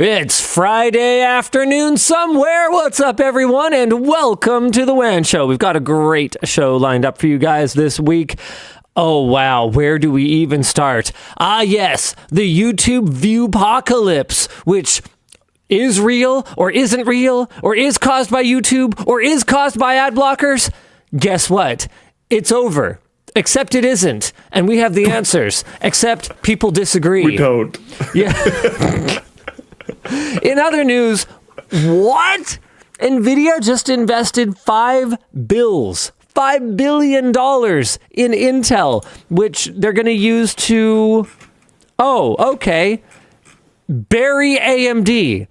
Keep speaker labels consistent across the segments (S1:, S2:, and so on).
S1: It's Friday afternoon somewhere. What's up, everyone, and welcome to the WAN Show. We've got a great show lined up for you guys this week. Oh, wow. Where do we even start? Ah, yes, the YouTube viewpocalypse, which is real or isn't real or is caused by YouTube or is caused by ad blockers. Guess what? It's over. Except it isn't. And we have the answers. Except people disagree.
S2: We don't.
S1: Yeah. In other news, what? Nvidia just invested $5 billion in Intel, which they're going to use to, bury AMD.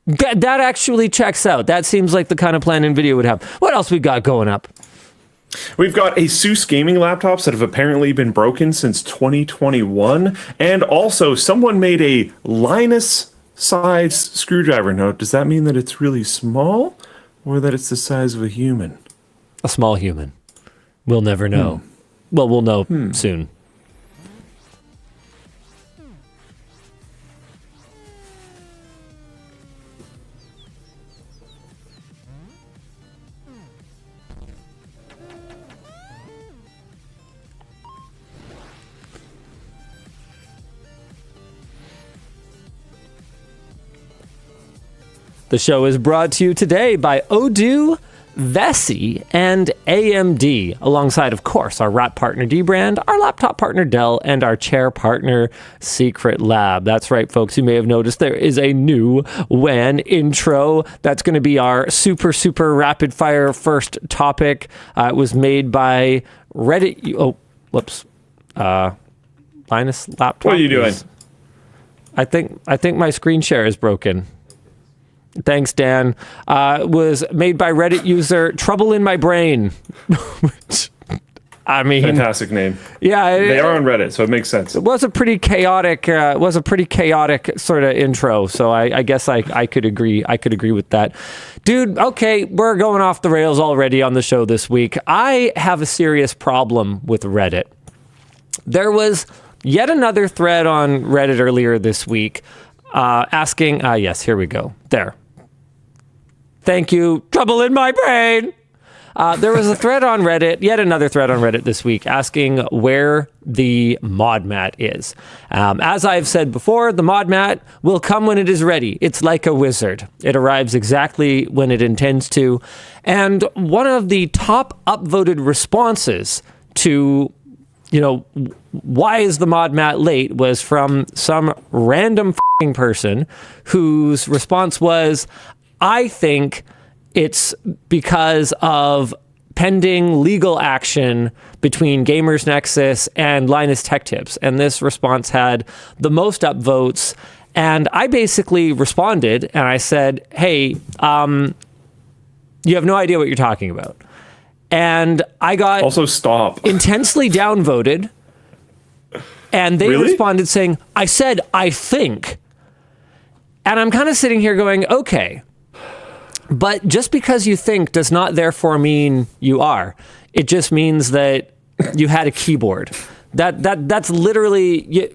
S1: That actually checks out. That seems like the kind of plan Nvidia would have. What else we got going up?
S2: We've got Asus gaming laptops that have apparently been broken since 2021. And also, someone made a Linus size screwdriver. Now, does that mean that it's really small or that it's the size of a human?
S1: A small human. We'll never know. Well, we'll know soon. The show is brought to you today by Odoo, Vessi, and AMD, alongside, of course, our wrap partner Dbrand, our laptop partner Dell, and our chair partner Secret Lab. That's right, folks. You may have noticed there is a new WAN intro. That's going to be our super rapid fire first topic. It was made by Reddit. Oh, whoops. Linus laptop.
S2: What are you doing?
S1: I think my screen share is broken. Thanks, Dan. Was made by Reddit user Trouble in My Brain. Which, I mean,
S2: fantastic name.
S1: Yeah,
S2: they are on Reddit, so it makes sense.
S1: It was a pretty chaotic. Sort of intro. So I guess I could agree. I could agree with that, dude. Okay, we're going off the rails already on the show this week. I have a serious problem with Reddit. There was yet another thread on Reddit earlier this week asking. Yes, here we go. There. Thank you. Trouble in my brain. There was a thread on Reddit, yet another thread on Reddit this week, asking where the modmat is. As I've said before, the modmat will come when it is ready. It's like a wizard. It arrives exactly when it intends to. And one of the top upvoted responses to, why is the modmat late was from some random person whose response was, I think it's because of pending legal action between Gamers Nexus and Linus Tech Tips. And this response had the most upvotes. And I basically responded and I said, hey, you have no idea what you're talking about. And I got
S2: also stop
S1: intensely downvoted. And they
S2: Really?
S1: responded saying, I said, I think. And I'm kind of sitting here going, okay, but just because you think does not therefore mean you are. It just means that you had a keyboard. That's literally,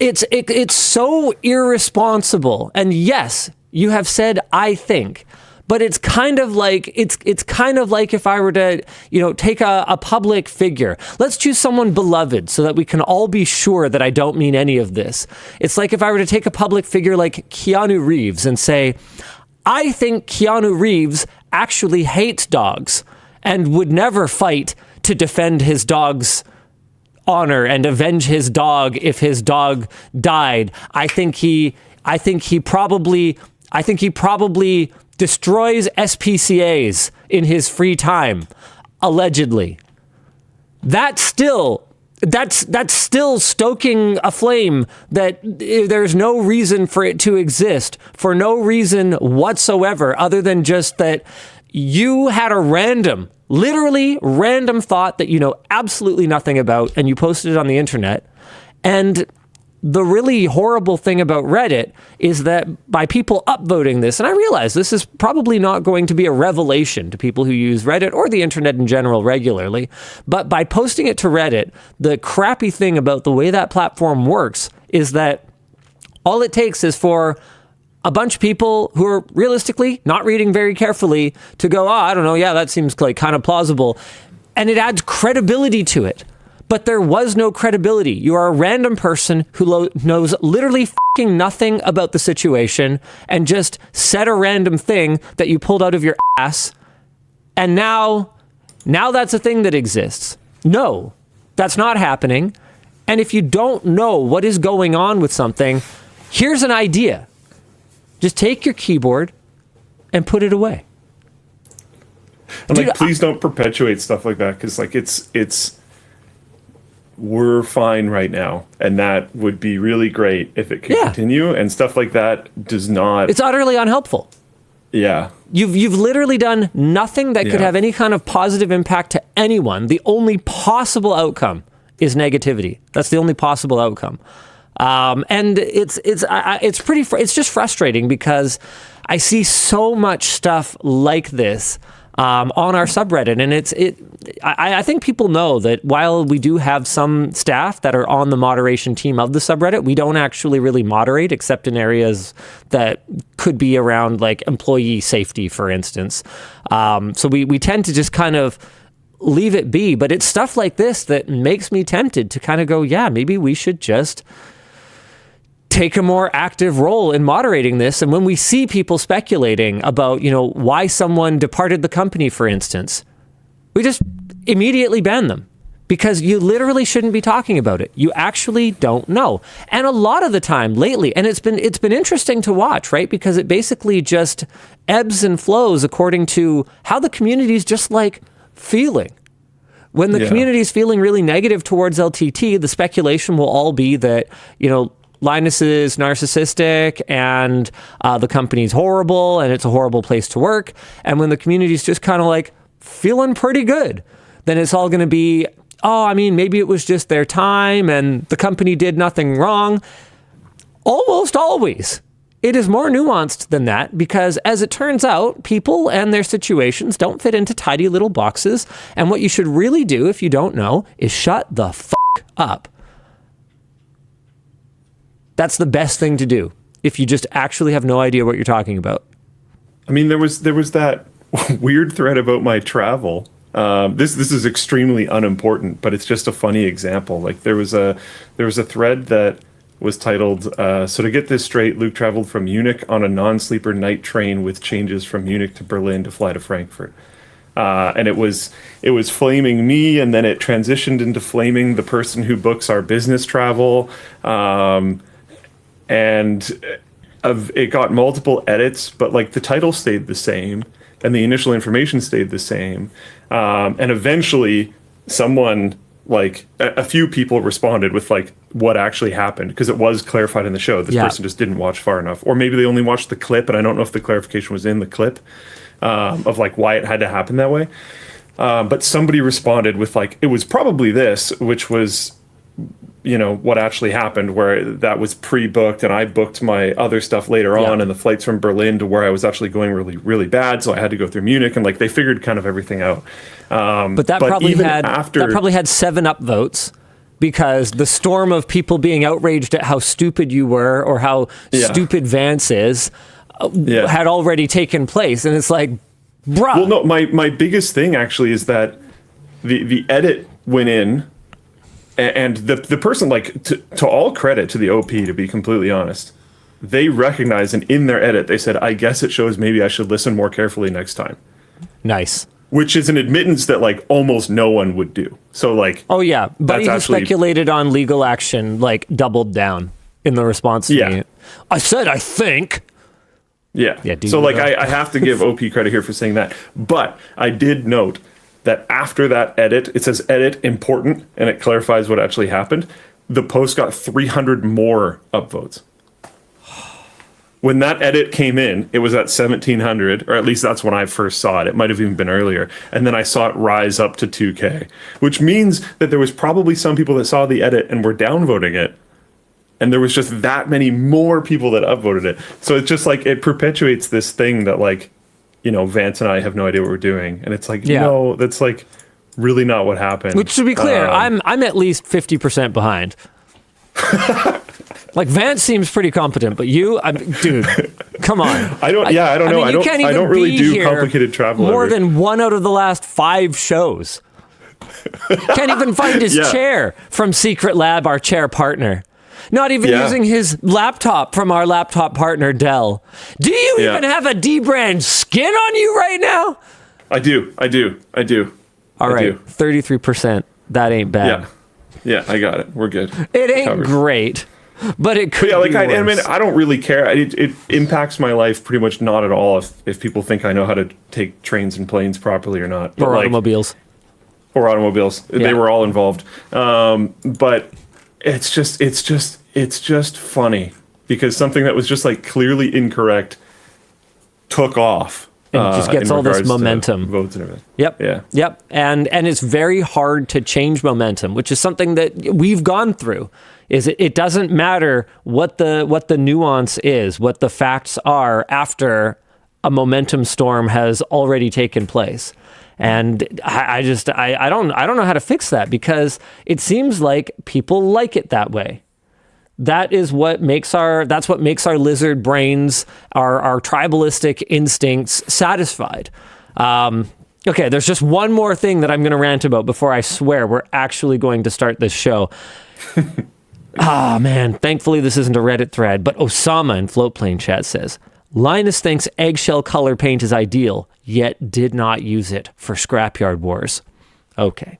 S1: it's so irresponsible. And yes, you have said, I think. But it's kind of like if I were to, take a public figure. Let's choose someone beloved so that we can all be sure that I don't mean any of this. It's like if I were to take a public figure like Keanu Reeves and say, I think Keanu Reeves actually hates dogs and would never fight to defend his dog's honor and avenge his dog if his dog died. I think he probably destroys SPCAs in his free time, allegedly. That's still stoking a flame that there's no reason for it to exist, for no reason whatsoever, other than just that you had a literally random thought that you know absolutely nothing about, and you posted it on the internet. And the really horrible thing about Reddit is that by people upvoting this, and I realize this is probably not going to be a revelation to people who use Reddit or the internet in general regularly, but by posting it to Reddit, the crappy thing about the way that platform works is that All it takes is for a bunch of people who are realistically not reading very carefully to go, oh, I don't know, yeah, that seems like kind of plausible. And it adds credibility to it. But there was no credibility. You are a random person who knows literally fucking nothing about the situation and just said a random thing that you pulled out of your ass. And now that's a thing that exists. No, that's not happening. And if you don't know what is going on with something, here's an idea. Just take your keyboard and put it away.
S2: And dude, please don't perpetuate stuff like that, because like it's we're fine right now, and that would be really great if it could continue. And stuff like that does not.
S1: It's utterly unhelpful.
S2: Yeah.
S1: You've literally done nothing that could have any kind of positive impact to anyone. The only possible outcome is negativity. That's the only possible outcome. And it's just frustrating because I see so much stuff like this on our subreddit, and I think people know that while we do have some staff that are on the moderation team of the subreddit, we don't actually really moderate except in areas that could be around like employee safety, for instance. So we tend to just kind of leave it be, but it's stuff like this that makes me tempted to kind of go, yeah, maybe we should just take a more active role in moderating this. And when we see people speculating about, why someone departed the company, for instance, we just immediately ban them because you literally shouldn't be talking about it. You actually don't know. And a lot of the time lately, and it's been interesting to watch, right? Because it basically just ebbs and flows according to how the community is just like feeling. When the community is feeling really negative towards LTT, the speculation will all be that, Linus is narcissistic and the company's horrible and it's a horrible place to work. And when the community's just kind of like feeling pretty good, then it's all going to be, maybe it was just their time and the company did nothing wrong. Almost always. It is more nuanced than that because, as it turns out, people and their situations don't fit into tidy little boxes. And what you should really do, if you don't know, is shut the fuck up. That's the best thing to do if you just actually have no idea what you're talking about.
S2: I mean, there was that weird thread about my travel. This is extremely unimportant, but it's just a funny example. Like there was a thread that was titled, so to get this straight, Luke traveled from Munich on a non-sleeper night train with changes from Munich to Berlin to fly to Frankfurt. And it was flaming me, and then it transitioned into flaming the person who books our business travel. And it got multiple edits, but like the title stayed the same and the initial information stayed the same. And eventually someone, like a few people responded with like what actually happened, because it was clarified in the show. This person just didn't watch far enough, or maybe they only watched the clip, and I don't know if the clarification was in the clip of like why it had to happen that way. But somebody responded with like, it was probably this, which was, what actually happened, where that was pre-booked and I booked my other stuff later on, and the flights from Berlin to where I was actually going really, really bad. So I had to go through Munich, and like they figured kind of everything out.
S1: But that probably had 7 upvotes, because the storm of people being outraged at how stupid you were or how stupid Vance is had already taken place. And it's like, bruh.
S2: Well, no, my biggest thing actually is that the edit went in. And the person, like, to all credit to the OP, to be completely honest, they recognized, and in their edit, they said, I guess it shows maybe I should listen more carefully next time.
S1: Nice.
S2: Which is an admittance that, like, almost no one would do. So, like...
S1: Oh, yeah. Buddy who speculated on legal action, like, doubled down in the response to me. I said, I think...
S2: Yeah. So, like, I have to give OP credit here for saying that. But I did note that after that edit, it says edit important, and it clarifies what actually happened. The post got 300 more upvotes. When that edit came in, it was at 1,700, or at least that's when I first saw it. It might have even been earlier. And then I saw it rise up to 2K, which means that there was probably some people that saw the edit and were downvoting it. And there was just that many more people that upvoted it. So it's just like, it perpetuates this thing that, like, Vance and I have no idea what we're doing. And it's like, no, that's like really not what happened.
S1: Which, to be clear, I'm at least 50% behind. Like Vance seems pretty competent, but you, dude, come on.
S2: I don't know. I don't really do complicated travel.
S1: More than 1 out of the last 5 shows. Can't even find his chair from Secret Lab, our chair partner. Not even using his laptop from our laptop partner, Dell. Do you even have a D-brand skin on you right now?
S2: I do.
S1: All right, 33%. That ain't bad.
S2: Yeah, I got it. We're good.
S1: It ain't great, but it could be worse.
S2: I don't really care. It impacts my life pretty much not at all if people think I know how to take trains and planes properly or not.
S1: Or automobiles.
S2: They were all involved. But it's just funny because something that was just like clearly incorrect took off.
S1: And it just gets all this momentum.
S2: Votes and everything.
S1: Yep.
S2: Yeah.
S1: Yep. And it's very hard to change momentum, which is something that we've gone through. It doesn't matter what the nuance is, what the facts are after a momentum storm has already taken place. And I don't know how to fix that because it seems like people like it that way. That's what makes our lizard brains, our tribalistic instincts satisfied. Okay, there's just one more thing that I'm going to rant about before I swear we're actually going to start this show. Man, thankfully this isn't a Reddit thread, but Osama in Floatplane chat says, Linus thinks eggshell color paint is ideal, yet did not use it for Scrapyard Wars. Okay,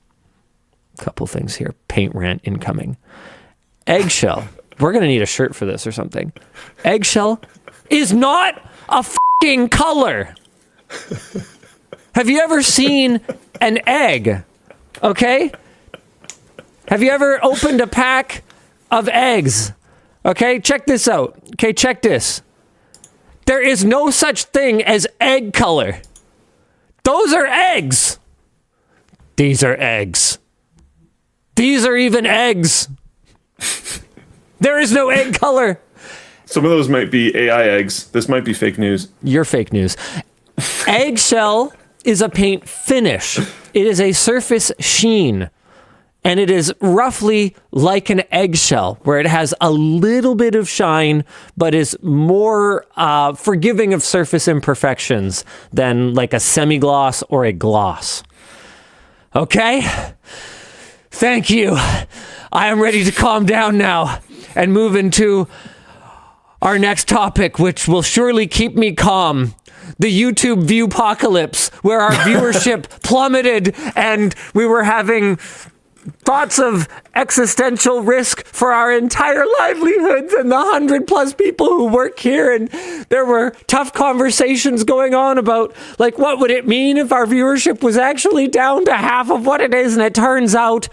S1: couple things here. Paint rant incoming. Eggshell. We're going to need a shirt for this or something. Eggshell is not a fucking color. Have you ever seen an egg? Okay? Have you ever opened a pack of eggs? Okay, check this out. Okay, check this. There is no such thing as egg color. Those are eggs. These are eggs. These are even eggs. There is no egg color.
S2: Some of those might be AI eggs. This might be fake news.
S1: You're fake news. Eggshell is a paint finish. It is a surface sheen. And it is roughly like an eggshell, where it has a little bit of shine, but is more forgiving of surface imperfections than like a semi-gloss or a gloss. Okay? Thank you. I am ready to calm down now and move into our next topic, which will surely keep me calm. The YouTube view apocalypse, where our viewership plummeted and we were having thoughts of existential risk for our entire livelihoods and the 100+ people who work here. And there were tough conversations going on about, like, what would it mean if our viewership was actually down to half of what it is? And it turns out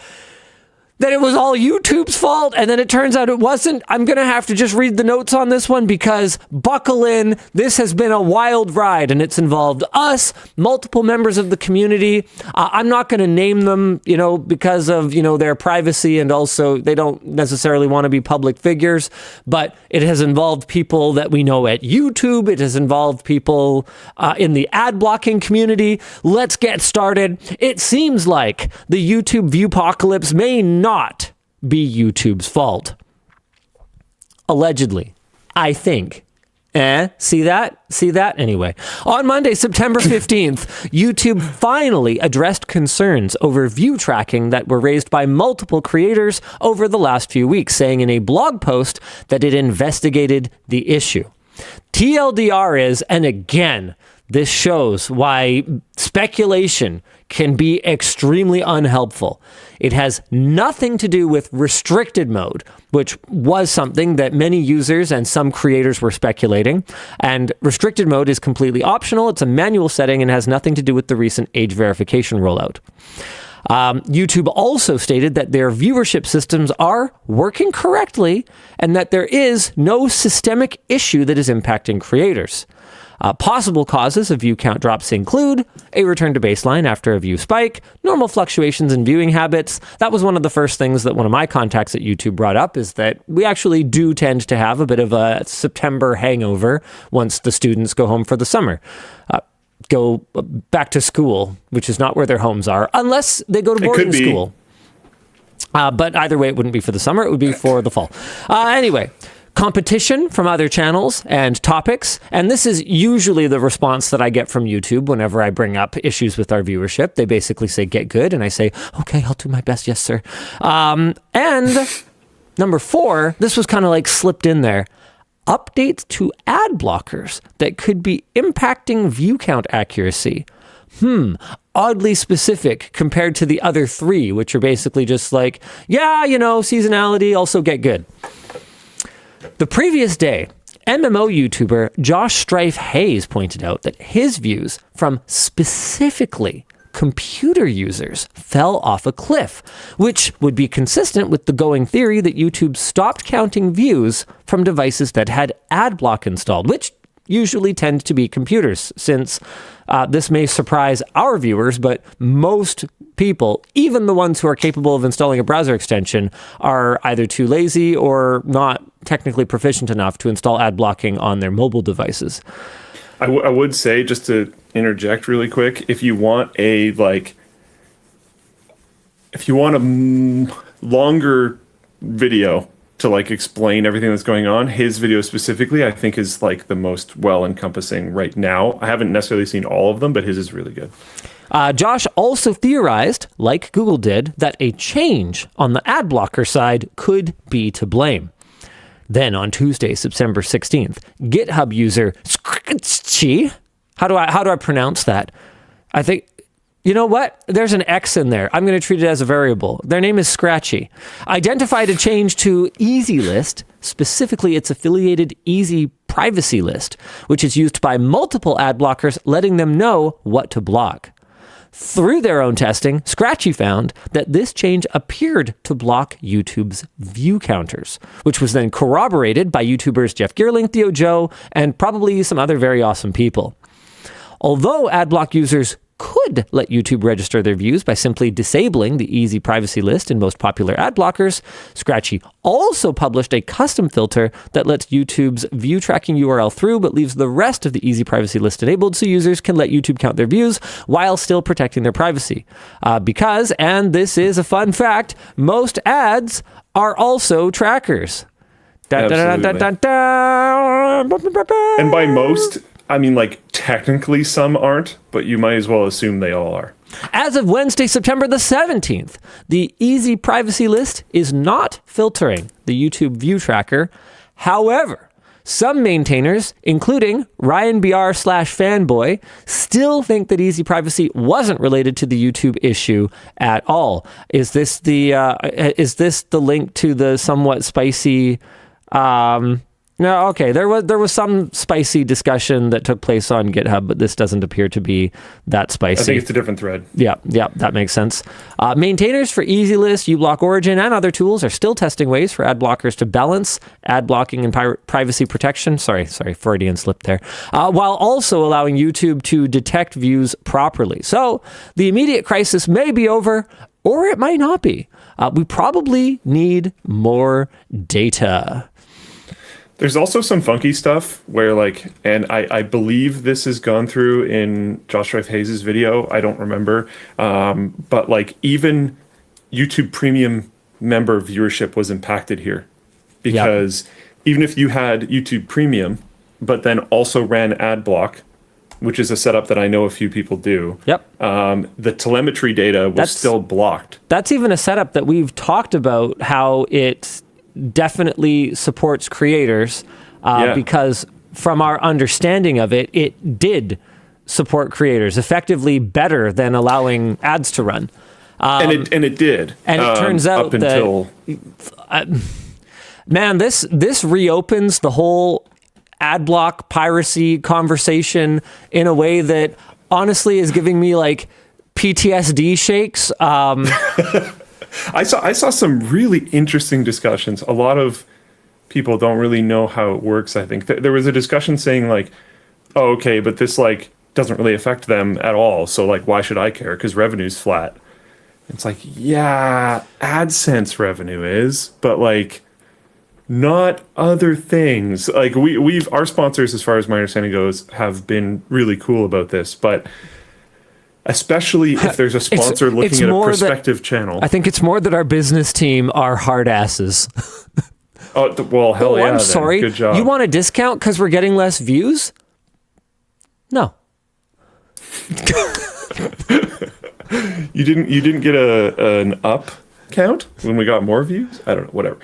S1: that it was all YouTube's fault, and then it turns out it wasn't. I'm going to have to just read the notes on this one because buckle in. This has been a wild ride, and it's involved us, multiple members of the community. I'm not going to name them, because of, their privacy, and also they don't necessarily want to be public figures, but it has involved people that we know at YouTube. It has involved people in the ad blocking community. Let's get started. It seems like the YouTube view apocalypse may not be YouTube's fault. Allegedly. I think. See that? Anyway, on Monday, September 15th, YouTube finally addressed concerns over view tracking that were raised by multiple creators over the last few weeks, saying in a blog post that it investigated the issue. TLDR is, and again, this shows why speculation can be extremely unhelpful. It has nothing to do with restricted mode, which was something that many users and some creators were speculating. And restricted mode is completely optional. It's a manual setting and has nothing to do with the recent age verification rollout. YouTube also stated that their viewership systems are working correctly and that there is no systemic issue that is impacting creators. Possible causes of view count drops include a return to baseline after a view spike, normal fluctuations in viewing habits. That was one of the first things that one of my contacts at YouTube brought up, is that we actually do tend to have a bit of a September hangover once the students go home for the summer. Go back to school, which is not where their homes are, unless they go to boarding school. But either way, it wouldn't be for the summer. It would be for the fall. Anyway, competition from other channels and topics. And this is usually the response that I get from YouTube whenever I bring up issues with our viewership. They basically say, get good. And I say, okay, I'll do my best. Yes, sir. And number 4, this was kind of like slipped in there. Updates to ad blockers that could be impacting view count accuracy. Oddly specific compared to the other 3, which are basically just like, yeah, seasonality, also get good. The previous day, MMO YouTuber Josh Strife Hayes pointed out that his views from specifically computer users fell off a cliff, which would be consistent with the going theory that YouTube stopped counting views from devices that had adblock installed, which usually tend to be computers, since this may surprise our viewers, but most people, even the ones who are capable of installing a browser extension, are either too lazy or not technically proficient enough to install ad blocking on their mobile devices.
S2: I would say, just to interject really quick, if you want a longer video to explain everything that's going on, his video specifically, I think, is the most well-encompassing right now. I haven't necessarily seen all of them, but his is really good.
S1: Josh also theorized, like Google did, that a change on the ad blocker side could be to blame. Then on Tuesday, September 16th, GitHub user Scratchy, how do I pronounce that? I think, you know what? There's an X in there. I'm going to treat it as a variable. Their name is Scratchy. Identified a change to Easy List, specifically its affiliated Easy Privacy List, which is used by multiple ad blockers, letting them know what to block. Through their own testing, Scratchy found that this change appeared to block YouTube's view counters, which was then corroborated by YouTubers Jeff Geerling, Theo Joe, and probably some other very awesome people. Although adblock users could let YouTube register their views by simply disabling the Easy Privacy List in most popular ad blockers, Scratchy also published a custom filter that lets YouTube's view tracking URL through but leaves the rest of the Easy Privacy List enabled so users can let YouTube count their views while still protecting their privacy. Because, and this is a fun fact, most ads are also trackers.
S2: And by most, I mean, technically some aren't, but you might as well assume they all are.
S1: As of Wednesday, September the 17th, the Easy Privacy List is not filtering the YouTube view tracker. However, some maintainers, including Ryan BR/fanboy, still think that Easy Privacy wasn't related to the YouTube issue at all. Is this the link to the somewhat spicy? No, okay. There was some spicy discussion that took place on GitHub, but this doesn't appear to be that spicy.
S2: I think it's a different thread.
S1: Yeah, that makes sense. Maintainers for EasyList, uBlock Origin, and other tools are still testing ways for ad blockers to balance ad blocking and privacy protection. Sorry, Freudian slip there. While also allowing YouTube to detect views properly. So the immediate crisis may be over, or it might not be. We probably need more data.
S2: There's also some funky stuff where and I believe this has gone through in Josh Strife Hayes' video. I don't remember. But even YouTube Premium member viewership was impacted here. Because even if you had YouTube Premium, but then also ran adblock, which is a setup that I know a few people do. The telemetry data was still blocked. That's
S1: even a setup that we've talked about, how it definitely supports creators because from our understanding of it, it did support creators effectively better than allowing ads to run.
S2: And it did.
S1: And it turns out
S2: up until
S1: man, this reopens the whole ad block piracy conversation in a way that honestly is giving me PTSD shakes.
S2: I saw some really interesting discussions. A lot of people don't really know how it works. I think there was a discussion saying oh, okay, but this doesn't really affect them at all. So why should I care? Because revenue's flat. It's yeah, AdSense revenue is, but not other things. Our sponsors, as far as my understanding goes, have been really cool about this, but especially if there's a sponsor looking at a prospective channel.
S1: I think it's more that our business team are hard asses.
S2: Oh, well, hell yeah.
S1: I'm sorry.
S2: Good job.
S1: You want a discount because we're getting less views? No.
S2: You didn't get an up count when we got more views? I don't know, whatever.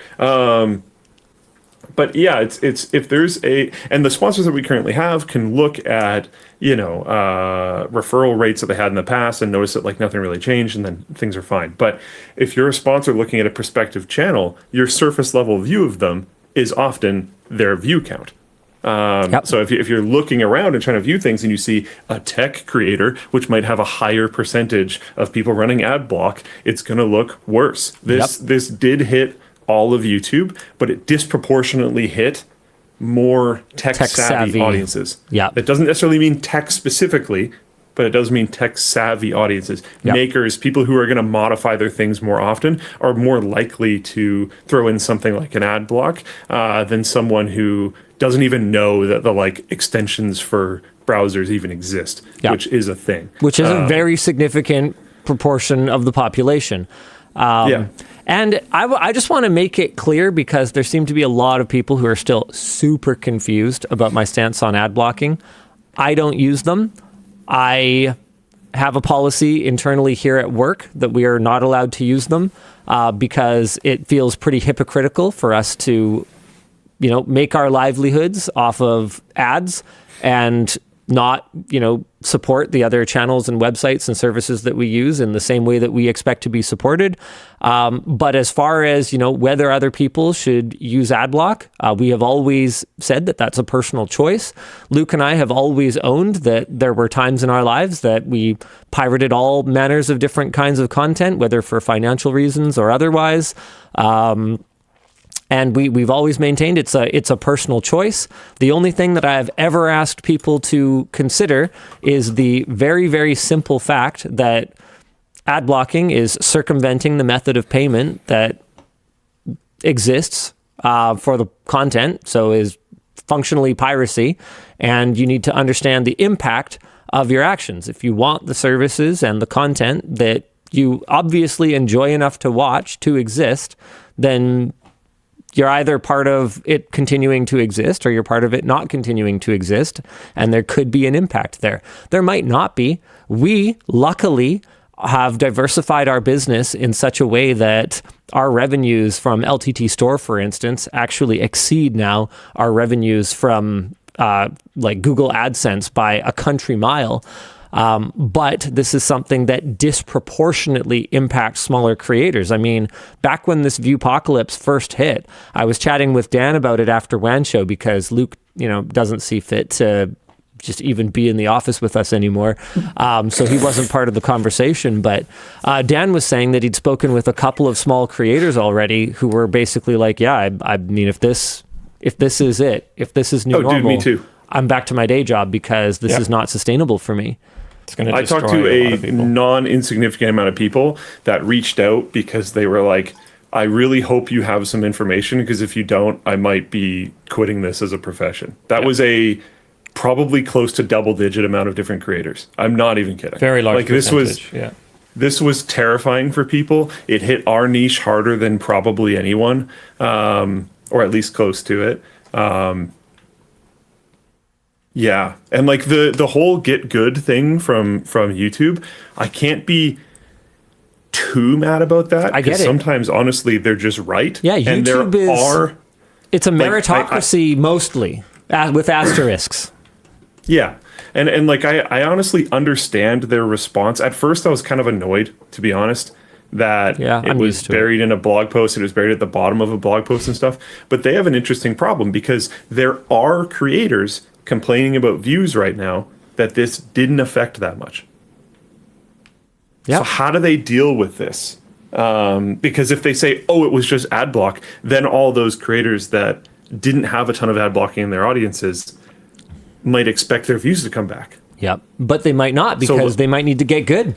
S2: But yeah, it's if there's and the sponsors that we currently have can look at, referral rates that they had in the past and notice that like nothing really changed and then things are fine. But if you're a sponsor looking at a prospective channel, your surface level view of them is often their view count. So if you're looking around and trying to view things and you see a tech creator, which might have a higher percentage of people running ad block, it's going to look worse. This did hit all of YouTube, but it disproportionately hit more tech savvy audiences.
S1: Yeah.
S2: That doesn't necessarily mean tech specifically, but it does mean tech savvy audiences. Makers, people who are going to modify their things more often, are more likely to throw in something like an ad block than someone who doesn't even know that the like extensions for browsers even exist, which is a thing.
S1: Which is a very significant proportion of the population. And I just want to make it clear, because there seem to be a lot of people who are still super confused about my stance on ad blocking. I don't use them. I have a policy internally here at work that we are not allowed to use them because it feels pretty hypocritical for us to, make our livelihoods off of ads and not, support the other channels and websites and services that we use in the same way that we expect to be supported. But as far as, whether other people should use adblock, we have always said that that's a personal choice. Luke and I have always owned that there were times in our lives that we pirated all manners of different kinds of content, whether for financial reasons or otherwise. And we've always maintained it's a personal choice. The only thing that I've ever asked people to consider is the very, very simple fact that ad blocking is circumventing the method of payment that exists for the content, so is functionally piracy, and you need to understand the impact of your actions. If you want the services and the content that you obviously enjoy enough to watch to exist, then you're either part of it continuing to exist or you're part of it not continuing to exist, and there could be an impact there. There might not be. We, luckily, have diversified our business in such a way that our revenues from LTTStore, for instance, actually exceed now our revenues from like Google AdSense by a country mile. But this is something that disproportionately impacts smaller creators. I mean, back when this viewpocalypse first hit, I was chatting with Dan about it after WAN Show because Luke, doesn't see fit to just even be in the office with us anymore. So he wasn't part of the conversation. But Dan was saying that he'd spoken with a couple of small creators already who were basically like, yeah, I mean, if this is it, if this is new normal,
S2: me too.
S1: I'm back to my day job because this is not sustainable for me.
S2: I talked to a non-insignificant amount of people that reached out because they were like, I really hope you have some information, because if you don't, I might be quitting this as a profession. That was a probably close to double-digit amount of different creators. I'm not even kidding.
S1: Very large percentage.
S2: This was terrifying for people. It hit our niche harder than probably anyone, or at least close to it. Yeah, and like the whole get good thing from YouTube, I can't be too mad about that.
S1: I get it.
S2: Sometimes, honestly, they're just right.
S1: Yeah, YouTube it's a meritocracy mostly, with asterisks.
S2: Yeah, and like I honestly understand their response. At first, I was kind of annoyed, to be honest, that it was buried in a blog post. It was buried at the bottom of a blog post and stuff. But they have an interesting problem because there are creators complaining about views right now that this didn't affect that much. So how do they deal with this? Because if they say, oh, it was just ad block, then all those creators that didn't have a ton of ad blocking in their audiences might expect their views to come back.
S1: Yep. But they might not, because they might need to get good.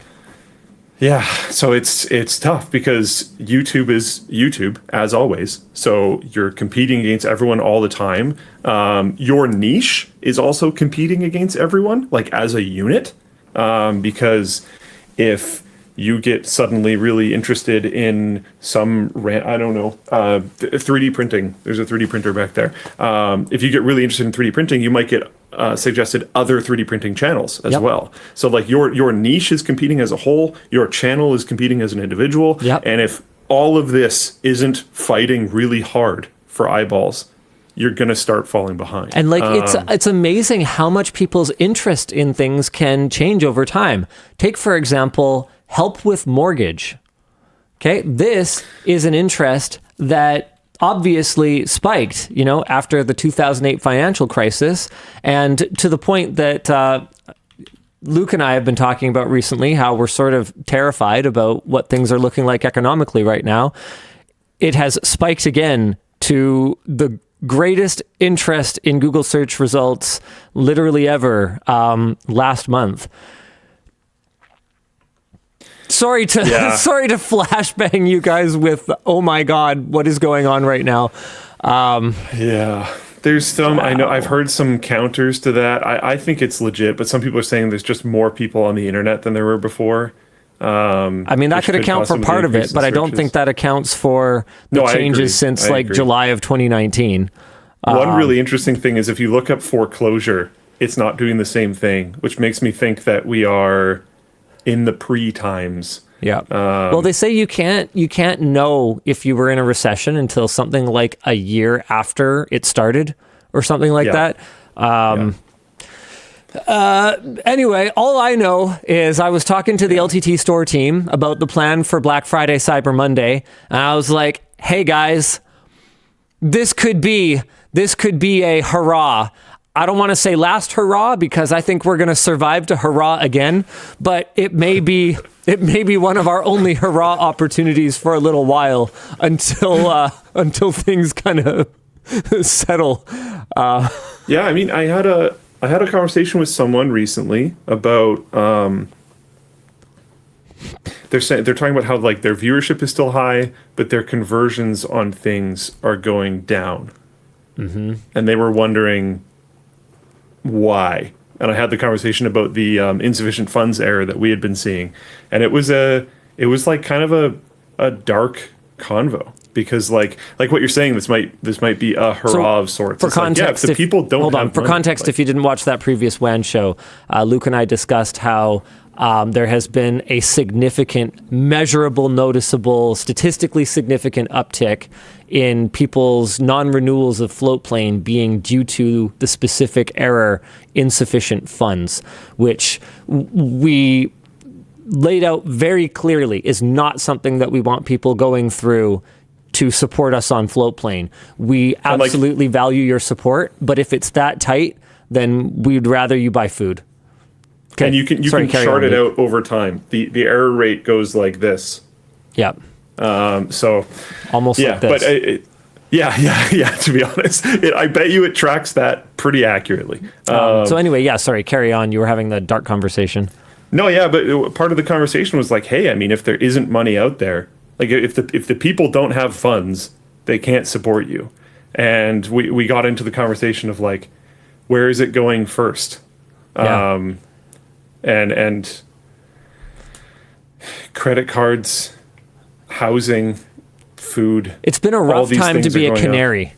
S2: Yeah, so it's tough because YouTube is YouTube, as always. So you're competing against everyone all the time. Your niche is also competing against everyone, like as a unit. because if you get suddenly really interested in some 3D printing. There's a 3D printer back there. If you get really interested in 3D printing, you might get suggested other 3D printing channels as well. So like your niche is competing as a whole, your channel is competing as an individual. And if all of this isn't fighting really hard for eyeballs, you're going to start falling behind.
S1: And like it's amazing how much people's interest in things can change over time. Take, for example, help with mortgage. Okay, this is an interest that obviously spiked, after the 2008 financial crisis, and to the point that Luke and I have been talking about recently, how we're sort of terrified about what things are looking like economically right now. It has spiked again to the greatest interest in Google search results literally ever last month. Sorry to flashbang you guys with, oh my God, what is going on right now?
S2: There's some, I know I've heard some counters to that. I think it's legit, but some people are saying there's just more people on the internet than there were before.
S1: I mean, that could account for part of it, but I don't think that accounts for the changes since July of 2019.
S2: One really interesting thing is if you look up foreclosure, it's not doing the same thing, which makes me think that we are in the pre-times.
S1: Well, they say you can't know if you were in a recession until something like a year after it started or something like that. Anyway, all I know is I was talking to the LTTStore team about the plan for Black Friday, Cyber Monday, and I was like, hey guys, this could be a hurrah. I don't want to say last hurrah because I think we're going to survive to hurrah again, but it may be one of our only hurrah opportunities for a little while until things kind of settle.
S2: I mean, I had a conversation with someone recently about they're talking about how like their viewership is still high, but their conversions on things are going down, and they were wondering why. And I had the conversation about the insufficient funds error that we had been seeing, and it was like kind of a dark convo because like what you're saying, this might be a hurrah of sorts.
S1: For context,
S2: if people don't
S1: hold on.
S2: have
S1: For
S2: money,
S1: context, if you didn't watch that previous WAN show, Luke and I discussed how there has been a significant, measurable, noticeable, statistically significant uptick in people's non-renewals of Floatplane being due to the specific error, insufficient funds, which we laid out very clearly is not something that we want people going through to support us on Floatplane. We absolutely value your support, but if it's that tight, then we'd rather you buy food. Okay.
S2: And you can chart it out over time. The error rate goes like this.
S1: Yep.
S2: So
S1: almost like this.
S2: But to be honest, I bet you it tracks that pretty accuratly.
S1: So anyway, sorry, carry on. You were having the dark conversation.
S2: No, but part of the conversation was like, hey, I mean, if there isn't money out there, like if the people don't have funds, they can't support you. And we got into the conversation of like, where is it going first? And credit cards, housing, food.
S1: It's been a rough time to be a canary.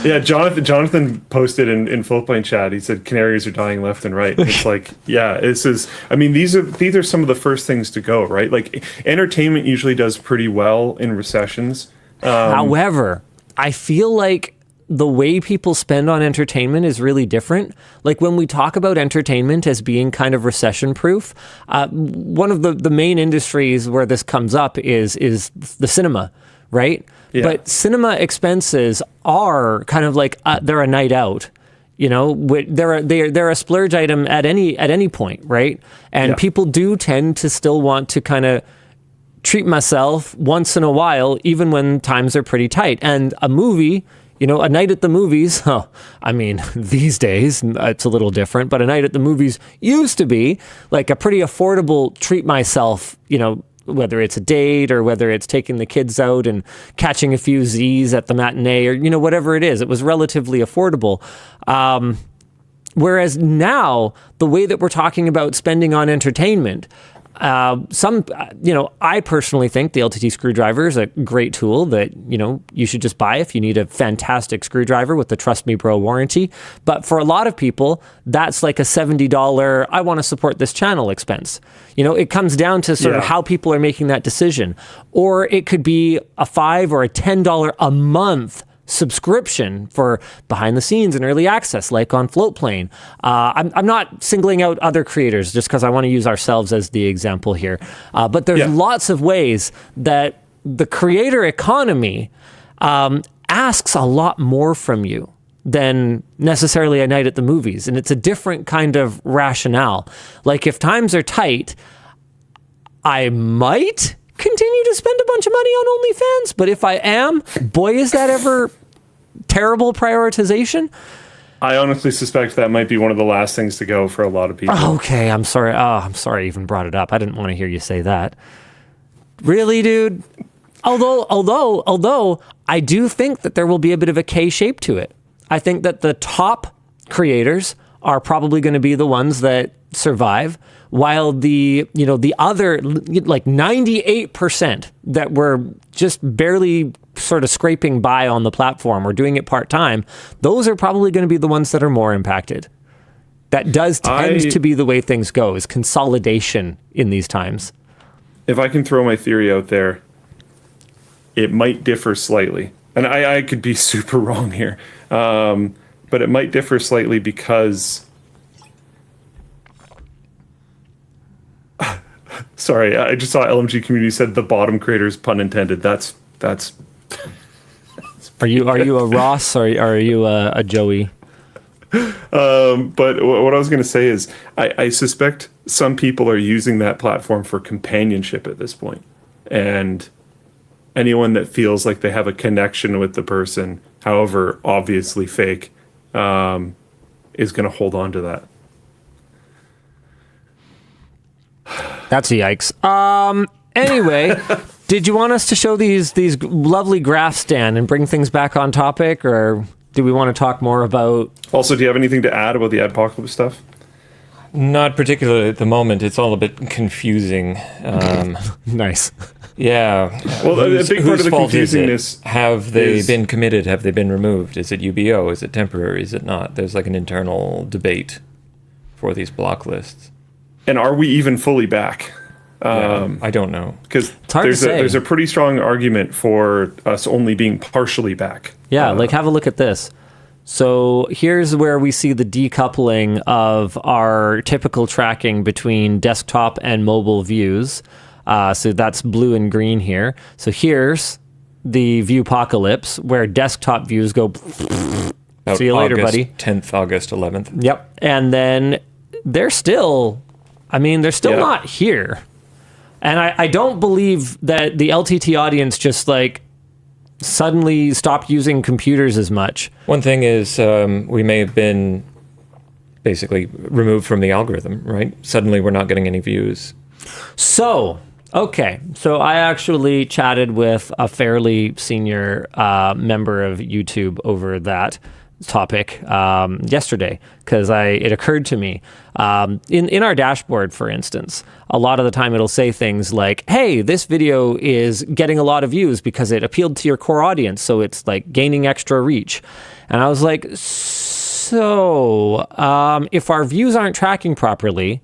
S2: Jonathan posted in Floatplane chat. He said canaries are dying left and right. It's like, this is. I mean, these are some of the first things to go, right? Like entertainment usually does pretty well in recessions.
S1: However, I feel like the way people spend on entertainment is really different. Like when we talk about entertainment as being kind of recession proof, one of the main industries where this comes up is the cinema, right? Yeah. But cinema expenses are kind of like they're a night out. They're a splurge item at any point, right? And people do tend to still want to kind of treat myself once in a while, even when times are pretty tight. And a movie, a night at the movies, these days it's a little different, but a night at the movies used to be like a pretty affordable treat myself, whether it's a date or whether it's taking the kids out and catching a few Z's at the matinee or, whatever it is. It was relatively affordable. Whereas now, the way that we're talking about spending on entertainment, I personally think the LTT screwdriver is a great tool that, you should just buy if you need a fantastic screwdriver with the Trust Me Bro warranty. But for a lot of people, that's like a $70, I want to support this channel expense. It comes down to sort of how people are making that decision. Or it could be a $5 or a $10 a month subscription for behind the scenes and early access, like on Floatplane. I'm not singling out other creators just because I want to use ourselves as the example here. But there's lots of ways that the creator economy asks a lot more from you than necessarily a night at the movies. And it's a different kind of rationale. Like if times are tight, I might continue to spend a bunch of money on OnlyFans, but if I am, boy, is that ever terrible prioritization.
S2: I honestly suspect that might be one of the last things to go for a lot of people.
S1: Okay, I'm sorry. I'm sorry I even brought it up. I didn't want to hear you say that. Really, dude? Although I do think that there will be a bit of a K shape to it. I think that the top creators are probably going to be the ones that survive, while the other like 98% that were just barely sort of scraping by on the platform or doing it part-time, those are probably going to be the ones that are more impacted. That does tend to be the way things go, is consolidation in these times.
S2: If I can throw my theory out there, it might differ slightly. And I could be super wrong here. But it might differ slightly because... Sorry, I just saw LMG Community said the bottom creators, pun intended. That's.
S1: Are you a Ross or are you a Joey?
S2: But what I was going to say is, I suspect some people are using that platform for companionship at this point, and anyone that feels like they have a connection with the person, however obviously fake, is going to hold on to that.
S1: That's a yikes. Anyway, did you want us to show these lovely graphs, Dan, and bring things back on topic, or do we want to talk more about...
S2: Also, do you have anything to add about the adpocalypse stuff?
S3: Not particularly at the moment. It's all a bit confusing.
S1: Nice.
S3: Yeah.
S2: Well, a big part of the confusingness...
S3: Have they been committed? Have they been removed? Is it UBO? Is it temporary? Is it not? There's like an internal debate for these block lists.
S2: And are we even fully back?
S3: I don't know.
S2: Because there's a pretty strong argument for us only being partially back.
S1: Yeah, like have a look at this. So here's where we see the decoupling of our typical tracking between desktop and mobile views. So that's blue and green here. So here's the viewpocalypse, where desktop views go... See you later, buddy.
S3: 10th, August, 11th.
S1: Yep. And then they're still... they're still not here. And I don't believe that the LTT audience just suddenly stopped using computers as much.
S3: One thing is we may have been basically removed from the algorithm, right? Suddenly we're not getting any views.
S1: So I actually chatted with a fairly senior member of YouTube over that topic yesterday, because it occurred to me in our dashboard, for instance, a lot of the time it'll say things like, hey, this video is getting a lot of views because it appealed to your core audience, so it's like gaining extra reach. And I was like, so if our views aren't tracking properly,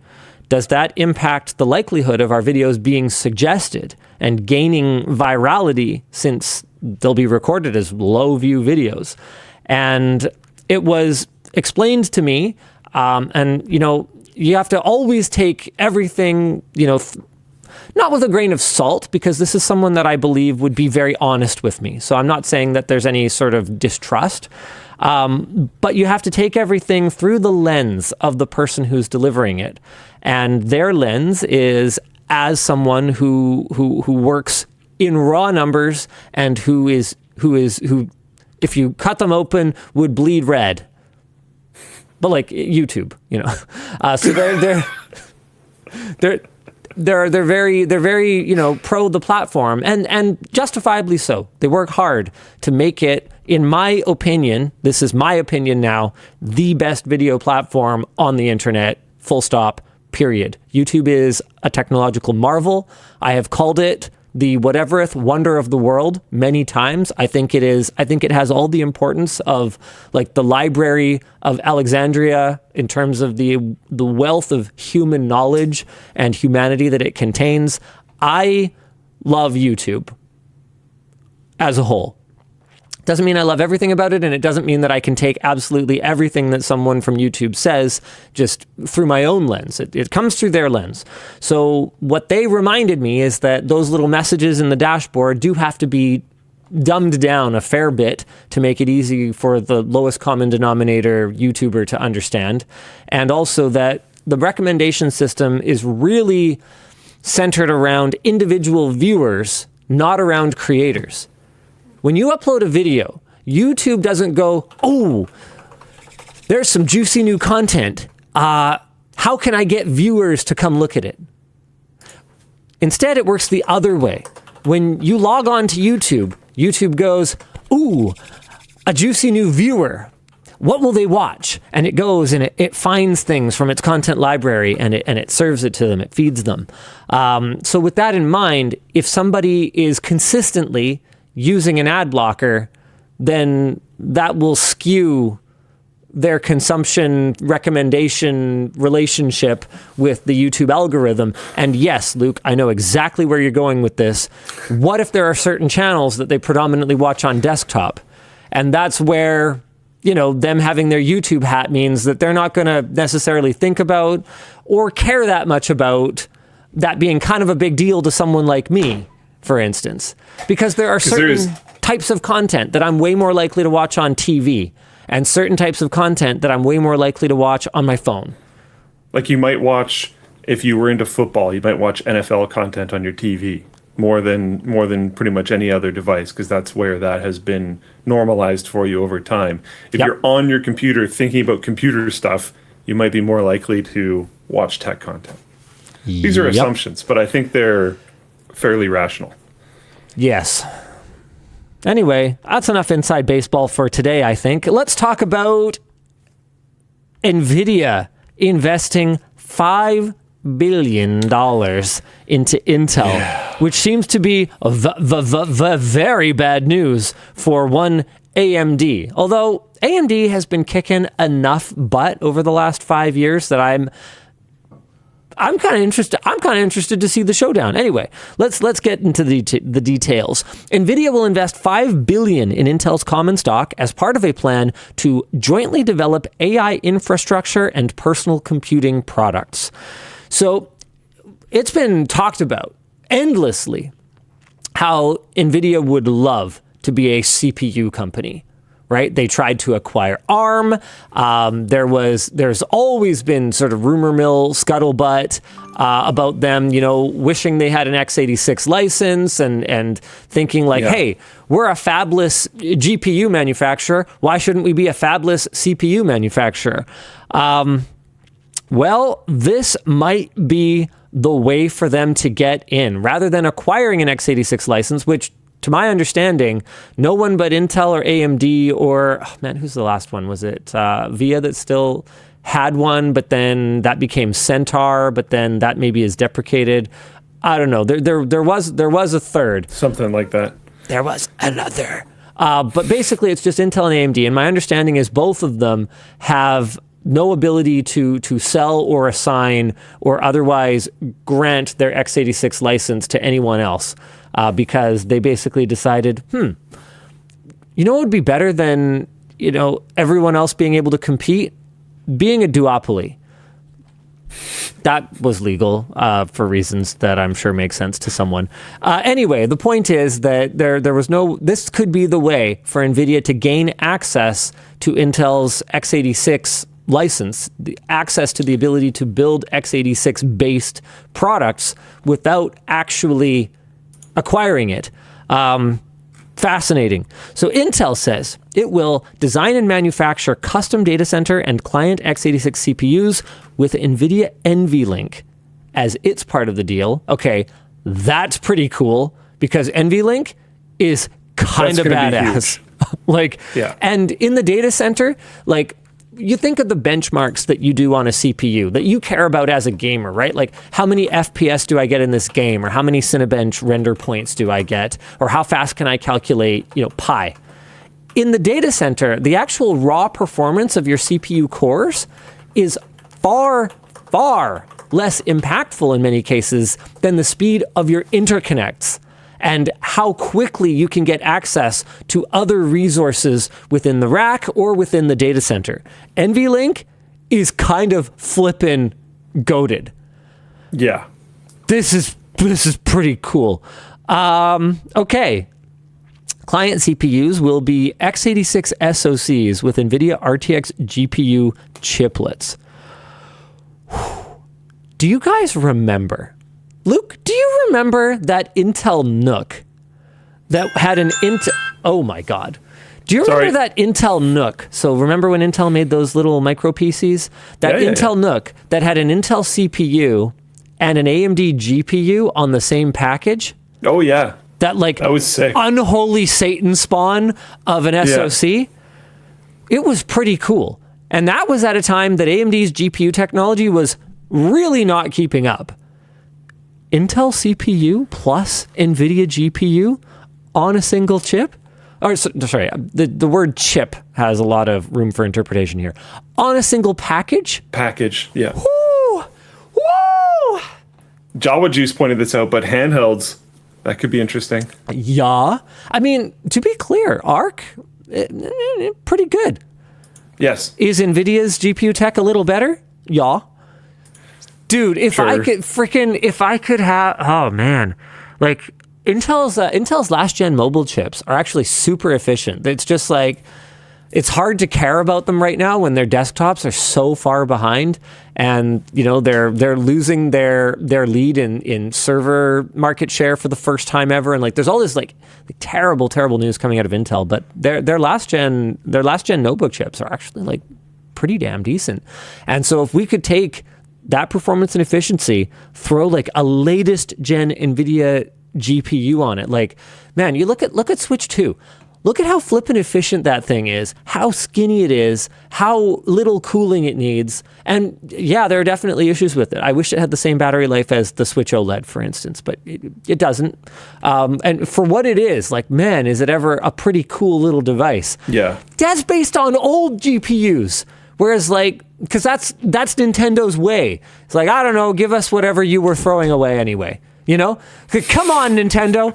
S1: does that impact the likelihood of our videos being suggested and gaining virality, since they'll be recorded as low view videos? And it was explained to me, and, you have to always take everything, not with a grain of salt, because this is someone that I believe would be very honest with me. So I'm not saying that there's any sort of distrust, but you have to take everything through the lens of the person who's delivering it. And their lens is as someone who works in raw numbers and who if you cut them open, would bleed red. But like YouTube, so they're they're very pro the platform, and justifiably so. They work hard to make it, in my opinion, this is my opinion now, the best video platform on the internet, full stop, period. YouTube is a technological marvel. I have called it the whatevereth wonder of the world many times. I think it has all the importance of like the Library of Alexandria in terms of the wealth of human knowledge and humanity that it contains. I love YouTube as a whole. Doesn't mean I love everything about it, and it doesn't mean that I can take absolutely everything that someone from YouTube says just through my own lens. It comes through their lens. So what they reminded me is that those little messages in the dashboard do have to be dumbed down a fair bit to make it easy for the lowest common denominator YouTuber to understand. And also that the recommendation system is really centered around individual viewers, not around creators. When you upload a video, YouTube doesn't go, oh, there's some juicy new content. How can I get viewers to come look at it? Instead, it works the other way. When you log on to YouTube, YouTube goes, ooh, a juicy new viewer. What will they watch? And it goes and it finds things from its content library and it serves it to them. It feeds them. So with that in mind, if somebody is consistently using an ad blocker, then that will skew their consumption recommendation relationship with the YouTube algorithm. And yes, Luke, I know exactly where you're going with this. What if there are certain channels that they predominantly watch on desktop? And that's where, them having their YouTube hat means that they're not going to necessarily think about or care that much about that being kind of a big deal to someone like me, for instance, because there are certain types of content that I'm way more likely to watch on TV and certain types of content that I'm way more likely to watch on my phone.
S2: Like you might watch, if you were into football, you might watch NFL content on your TV more than pretty much any other device, because that's where that has been normalized for you over time. If you're on your computer thinking about computer stuff, you might be more likely to watch tech content. These are assumptions, but I think they're fairly rational.
S1: Yes. Anyway, that's enough inside baseball for today, I think. Let's talk about Nvidia investing $5 billion into Intel, which seems to be very bad news for one AMD. Although AMD has been kicking enough butt over the last 5 years that I'm kind of interested. I'm kind of interested to see the showdown. Anyway, let's get into the details. Nvidia will invest $5 billion in Intel's common stock as part of a plan to jointly develop AI infrastructure and personal computing products. So it's been talked about endlessly how Nvidia would love to be a CPU company. Right? They tried to acquire ARM. There's always been sort of rumor mill scuttlebutt about them, wishing they had an x86 license and thinking like, hey, we're a fabless GPU manufacturer. Why shouldn't we be a fabless CPU manufacturer? Well, this might be the way for them to get in. Rather than acquiring an x86 license, which to my understanding, no one but Intel or AMD or, who's the last one? Was it VIA that still had one, but then that became Centaur, but then that maybe is deprecated? I don't know. There was a third.
S2: Something like that.
S1: There was another. But basically, it's just Intel and AMD, and my understanding is both of them have no ability to sell or assign or otherwise grant their x86 license to anyone else. Because they basically decided, what would be better than, everyone else being able to compete? Being a duopoly. That was legal for reasons that I'm sure make sense to someone. Anyway, the point is that there was this could be the way for NVIDIA to gain access to Intel's x86 license, the access to the ability to build x86-based products without actually acquiring it. Fascinating. So Intel says it will design and manufacture custom data center and client x86 CPUs with NVIDIA NVLink as its part of the deal. Okay, that's pretty cool because NVLink is kind of badass. Like,
S2: yeah.
S1: And in the data center, like, you think of the benchmarks that you do on a CPU that you care about as a gamer, right? Like, how many FPS do I get in this game? Or how many Cinebench render points do I get? Or how fast can I calculate, pi? In the data center, the actual raw performance of your CPU cores is far, far less impactful in many cases than the speed of your interconnects and how quickly you can get access to other resources within the rack or within the data center. NVLink is kind of flippin' goated.
S2: Yeah.
S1: This is pretty cool. Okay. Client CPUs will be x86 SoCs with Nvidia RTX GPU chiplets. Do you guys remember? Luke, do you remember that Intel NUC that had an oh my God. Do you remember that Intel NUC? So remember when Intel made those little micro PCs? That Intel NUC that had an Intel CPU and an AMD GPU on the same package?
S2: Oh yeah.
S1: That
S2: was sick.
S1: Unholy Satan spawn of an SoC? Yeah. It was pretty cool. And that was at a time that AMD's GPU technology was really not keeping up. Intel CPU plus Nvidia GPU on a single chip? Or sorry, the word chip has a lot of room for interpretation here. On a single package?
S2: Package, yeah.
S1: Woo! Woo!
S2: Jawa Juice pointed this out, but handhelds, that could be interesting.
S1: Yeah. I mean, to be clear, ARC, pretty good.
S2: Yes.
S1: Is Nvidia's GPU tech a little better? Yeah. Dude, if I could have, oh man, like Intel's last gen mobile chips are actually super efficient. It's just like, it's hard to care about them right now when their desktops are so far behind, and they're losing their lead in server market share for the first time ever, and like there's all this like terrible news coming out of Intel, but their last gen notebook chips are actually like pretty damn decent, and so if we could take that performance and efficiency, throw like a latest gen Nvidia GPU on it. Like, man, you look at Switch 2. Look at how flippin' efficient that thing is, how skinny it is, how little cooling it needs. And yeah, there are definitely issues with it. I wish it had the same battery life as the Switch OLED, for instance, but it doesn't. And for what it is, like, man, is it ever a pretty cool little device?
S2: Yeah. That's
S1: based on old GPUs. Whereas, like, because that's Nintendo's way. It's like, I don't know, give us whatever you were throwing away anyway. Come on, Nintendo.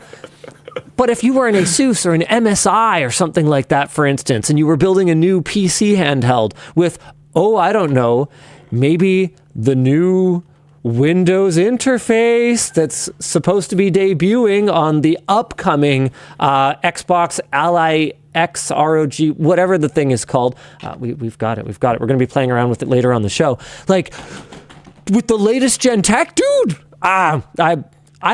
S1: But if you were an Asus or an MSI or something like that, for instance, and you were building a new PC handheld with, I don't know, maybe the new Windows interface that's supposed to be debuting on the upcoming Xbox Ally X ROG, whatever the thing is called. We've got it. We're going to be playing around with it later on the show. Like, with the latest gen tech, dude, I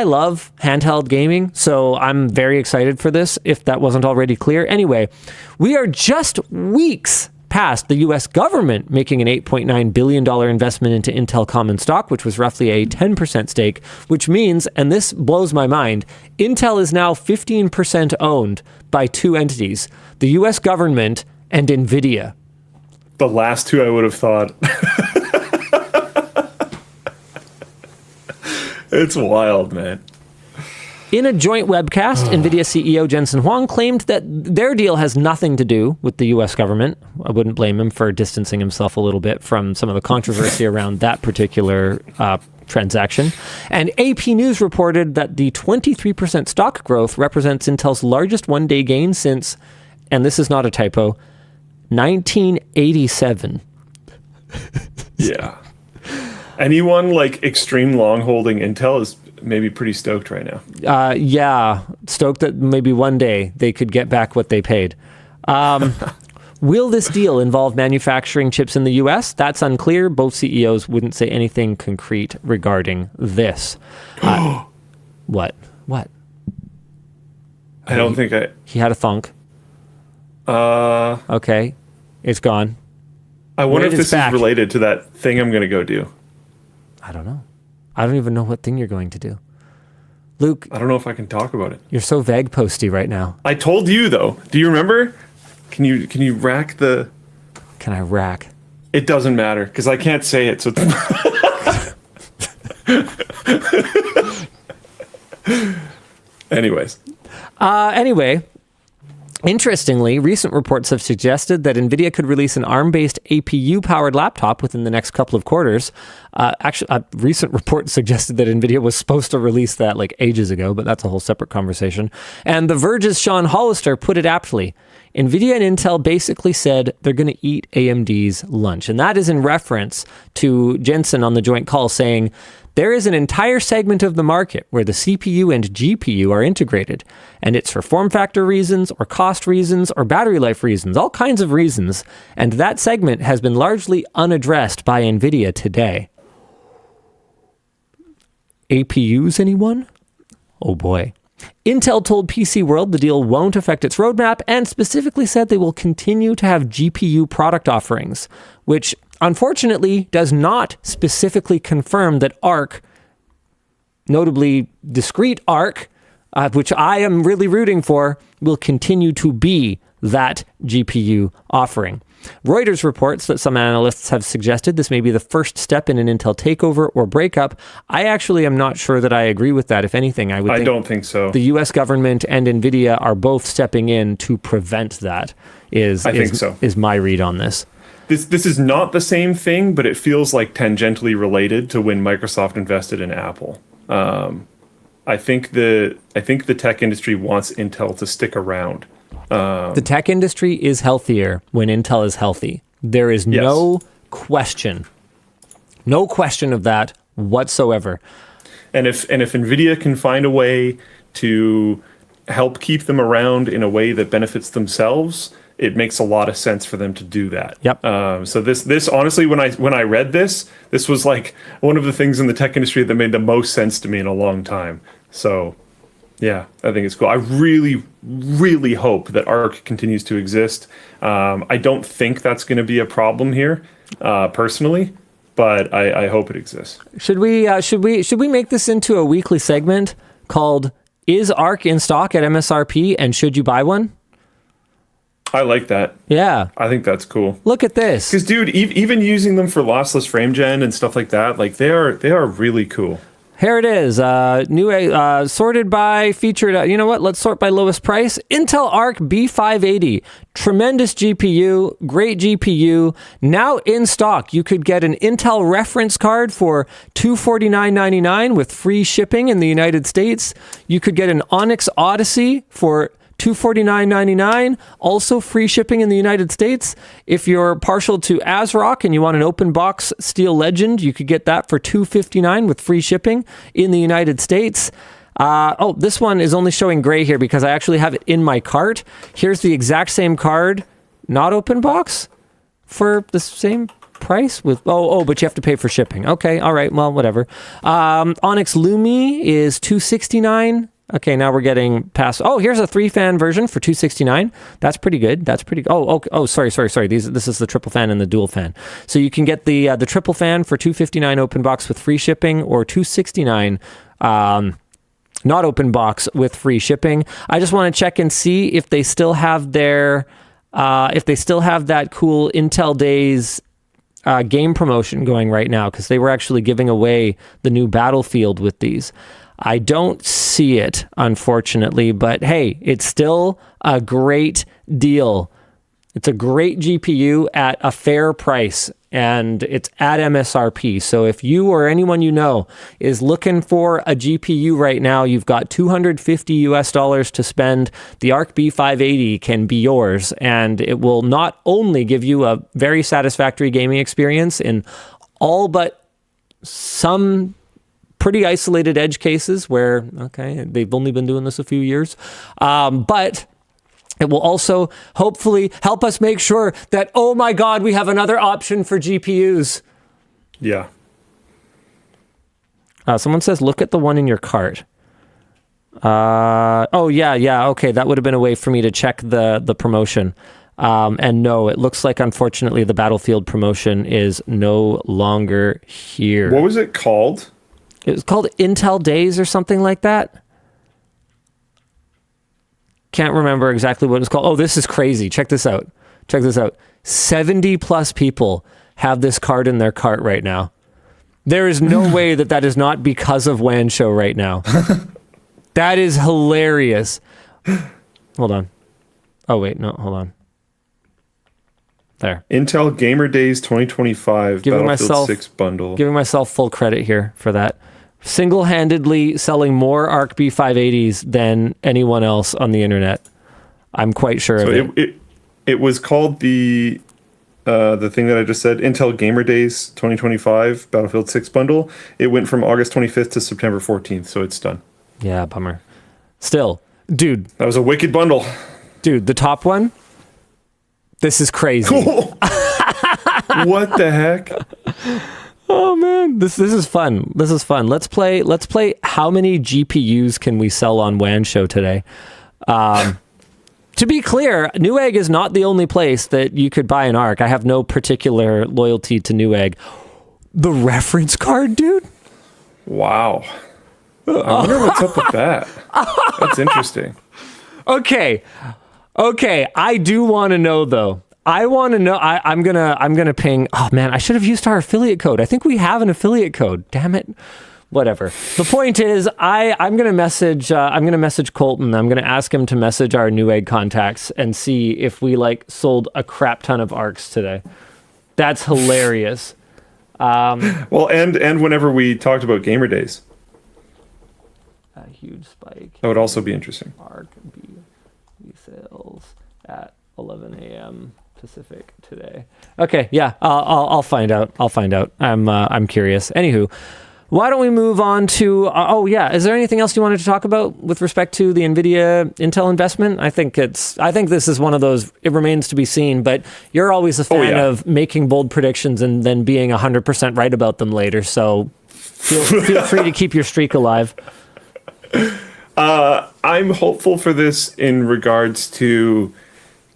S1: love handheld gaming, so I'm very excited for this, if that wasn't already clear. Anyway, we are just weeks past the U.S. government making an $8.9 billion investment into Intel common stock, which was roughly a 10% stake, which means, and this blows my mind, Intel is now 15% owned by two entities, the U.S. government and Nvidia.
S2: The last two I would have thought. It's wild, man.
S1: In a joint webcast, Nvidia CEO Jensen Huang claimed that their deal has nothing to do with the U.S. government. I wouldn't blame him for distancing himself a little bit from some of the controversy around that particular transaction. And AP News reported that the 23% stock growth represents Intel's largest one-day gain since, and this is not a typo, 1987.
S2: Yeah. Anyone like extreme long holding Intel is maybe pretty stoked right now.
S1: Yeah, stoked that maybe one day they could get back what they paid. Will this deal involve manufacturing chips in the U.S.? That's unclear. Both CEOs wouldn't say anything concrete regarding this. What?
S2: I don't think I...
S1: He had a thunk. Okay. It's gone.
S2: I wonder if this is related to that thing I'm going to go do.
S1: I don't know. I don't even know what thing you're going to do. Luke,
S2: I don't know if I can talk about it.
S1: you're so vague posty right now.
S2: I told you though. Do you remember? Can you rack the?
S1: Can I rack?
S2: It doesn't matter because I can't say it. So. Anyways.
S1: Anyway, interestingly, recent reports have suggested that Nvidia could release an ARM-based APU-powered laptop within the next couple of quarters. Actually, a recent report suggested that Nvidia was supposed to release that like ages ago, but that's a whole separate conversation. And The Verge's Sean Hollister put it aptly. Nvidia and Intel basically said they're going to eat AMD's lunch. And that is in reference to Jensen on the joint call saying, there is an entire segment of the market where the CPU and GPU are integrated, and it's for form factor reasons or cost reasons or battery life reasons, all kinds of reasons, and that segment has been largely unaddressed by Nvidia today. APUs, anyone? Oh boy. Intel told PC World the deal won't affect its roadmap and specifically said they will continue to have GPU product offerings, which unfortunately does not specifically confirm that ARC, notably discrete ARC, which I am really rooting for, will continue to be that GPU offering. Reuters reports that some analysts have suggested this may be the first step in an Intel takeover or breakup. I actually am not sure that I agree with that. If anything, I
S2: don't think so.
S1: The U.S. government and Nvidia are both stepping in to prevent that. I think so. Is my read on this.
S2: This is not the same thing, but it feels like tangentially related to when Microsoft invested in Apple. I think the tech industry wants Intel to stick around.
S1: The tech industry is healthier when Intel is healthy. There is no question of that whatsoever.
S2: And if Nvidia can find a way to help keep them around in a way that benefits themselves, it makes a lot of sense for them to do that.
S1: Yep.
S2: So this honestly, when I read this was like one of the things in the tech industry that made the most sense to me in a long time. So. Yeah, I think it's cool. I really, really hope that ARC continues to exist. I don't think that's going to be a problem here, personally, but I hope it exists.
S1: Should we make this into a weekly segment called "Is ARC in stock at MSRP and should you buy one?"
S2: I like that.
S1: Yeah,
S2: I think that's cool.
S1: Look at this,
S2: because dude, even using them for lossless frame gen and stuff like that, like they are really cool.
S1: Here it is, new sorted by featured. You know what? Let's sort by lowest price. Intel Arc B580, tremendous GPU, great GPU. Now in stock, you could get an Intel reference card for $249.99 with free shipping in the United States. You could get an Onyx Odyssey for $249.99, also free shipping in the United States. If you're partial to ASRock and you want an open box Steel Legend, you could get that for $259 with free shipping in the United States. This one is only showing gray here because I actually have it in my cart. Here's the exact same card, not open box, for the same price with but you have to pay for shipping. Okay, all right, well, whatever. Onyx Lumi is $269. Okay, now we're getting past. Oh, here's a 3-fan version for $269. That's pretty good. That's pretty. Sorry. This is the triple fan and the dual fan. So you can get the triple fan for $259 open box with free shipping, or $269 not open box with free shipping. I just want to check and see if they still have their that cool Intel Days game promotion going right now, because they were actually giving away the new Battlefield with these. I don't see it, unfortunately, but hey, it's still a great deal. It's a great GPU at a fair price, and it's at MSRP. So if you or anyone you know is looking for a GPU right now, you've got $250 to spend. The Arc B580 can be yours, and it will not only give you a very satisfactory gaming experience in all but some pretty isolated edge cases where, okay, they've only been doing this a few years, but it will also hopefully help us make sure that, oh my God, we have another option for GPUs.
S2: Yeah.
S1: Someone says, look at the one in your cart. Okay, that would have been a way for me to check the promotion. And no, it looks like, unfortunately, the Battlefield promotion is no longer here.
S2: What was it called?
S1: It was called Intel Days or something like that. Can't remember exactly what it's called. Oh, this is crazy. Check this out. 70 plus people have this card in their cart right now. There is no way that is not because of WAN Show right now. That is hilarious. Hold on. Oh, wait. No, hold on. There.
S2: Intel Gamer Days 2025 Battlefield 6 bundle.
S1: Giving myself full credit here for that. Single-handedly selling more ARC B580s than anyone else on the internet. I'm quite sure of it.
S2: It was called the thing that I just said, Intel Gamer Days 2025 Battlefield 6 bundle. It went from August 25th to September 14th, so it's done.
S1: Yeah, bummer. Still, dude.
S2: That was a wicked bundle.
S1: Dude, the top one, this is crazy.
S2: What the heck?
S1: Oh man, this is fun. This is fun. Let's play how many GPUs can we sell on WAN Show today? To be clear, Newegg is not the only place that you could buy an ARC. I have no particular loyalty to Newegg. The reference card, dude?
S2: Wow. I wonder what's up with that. That's interesting.
S1: Okay, I do want to know though. I want to know. I'm gonna ping. Oh man, I should have used our affiliate code. I think we have an affiliate code. Damn it. Whatever. The point is, I'm gonna message Colton. I'm gonna ask him to message our Newegg contacts and see if we sold a crap ton of ARCs today. That's hilarious.
S2: Well, and whenever we talked about Gamer Days,
S1: a huge spike.
S2: That would also be interesting.
S1: ARC B sales at 11 a.m. Pacific today. Okay, yeah, I'll find out. I'm curious. Anywho, why don't we move on to? Is there anything else you wanted to talk about with respect to the Nvidia Intel investment? I think this is one of those. It remains to be seen. But you're always a fan of making bold predictions and then being 100% right about them later. So feel free to keep your streak alive.
S2: I'm hopeful for this in regards to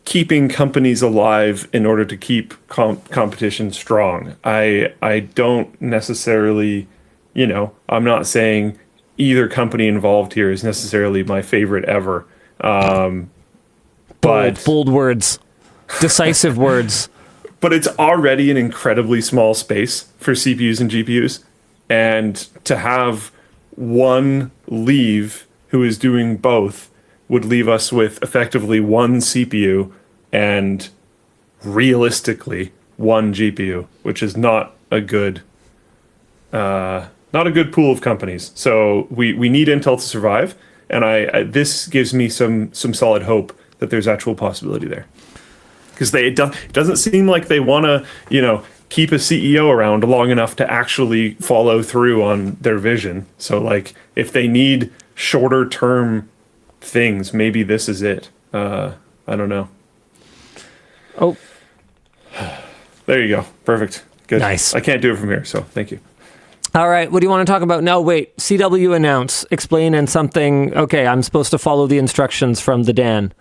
S2: keeping companies alive in order to keep competition strong. I don't necessarily, I'm not saying either company involved here is necessarily my favorite ever. But
S1: bold words, decisive words.
S2: But it's already an incredibly small space for CPUs and GPUs, and to have one leave who is doing both would leave us with effectively one CPU and realistically one GPU, which is not a good pool of companies. So we need Intel to survive, and this gives me some solid hope that there's actual possibility there, because it doesn't seem like they want to keep a CEO around long enough to actually follow through on their vision. So if they need shorter term things, maybe this is it. I don't know.
S1: Oh,
S2: there you go. Perfect. Good.
S1: Nice.
S2: I can't do it from here, so thank you.
S1: All right. What do you want to talk about? No, wait. CW announce, explain, and something. Okay, I'm supposed to follow the instructions from the Dan.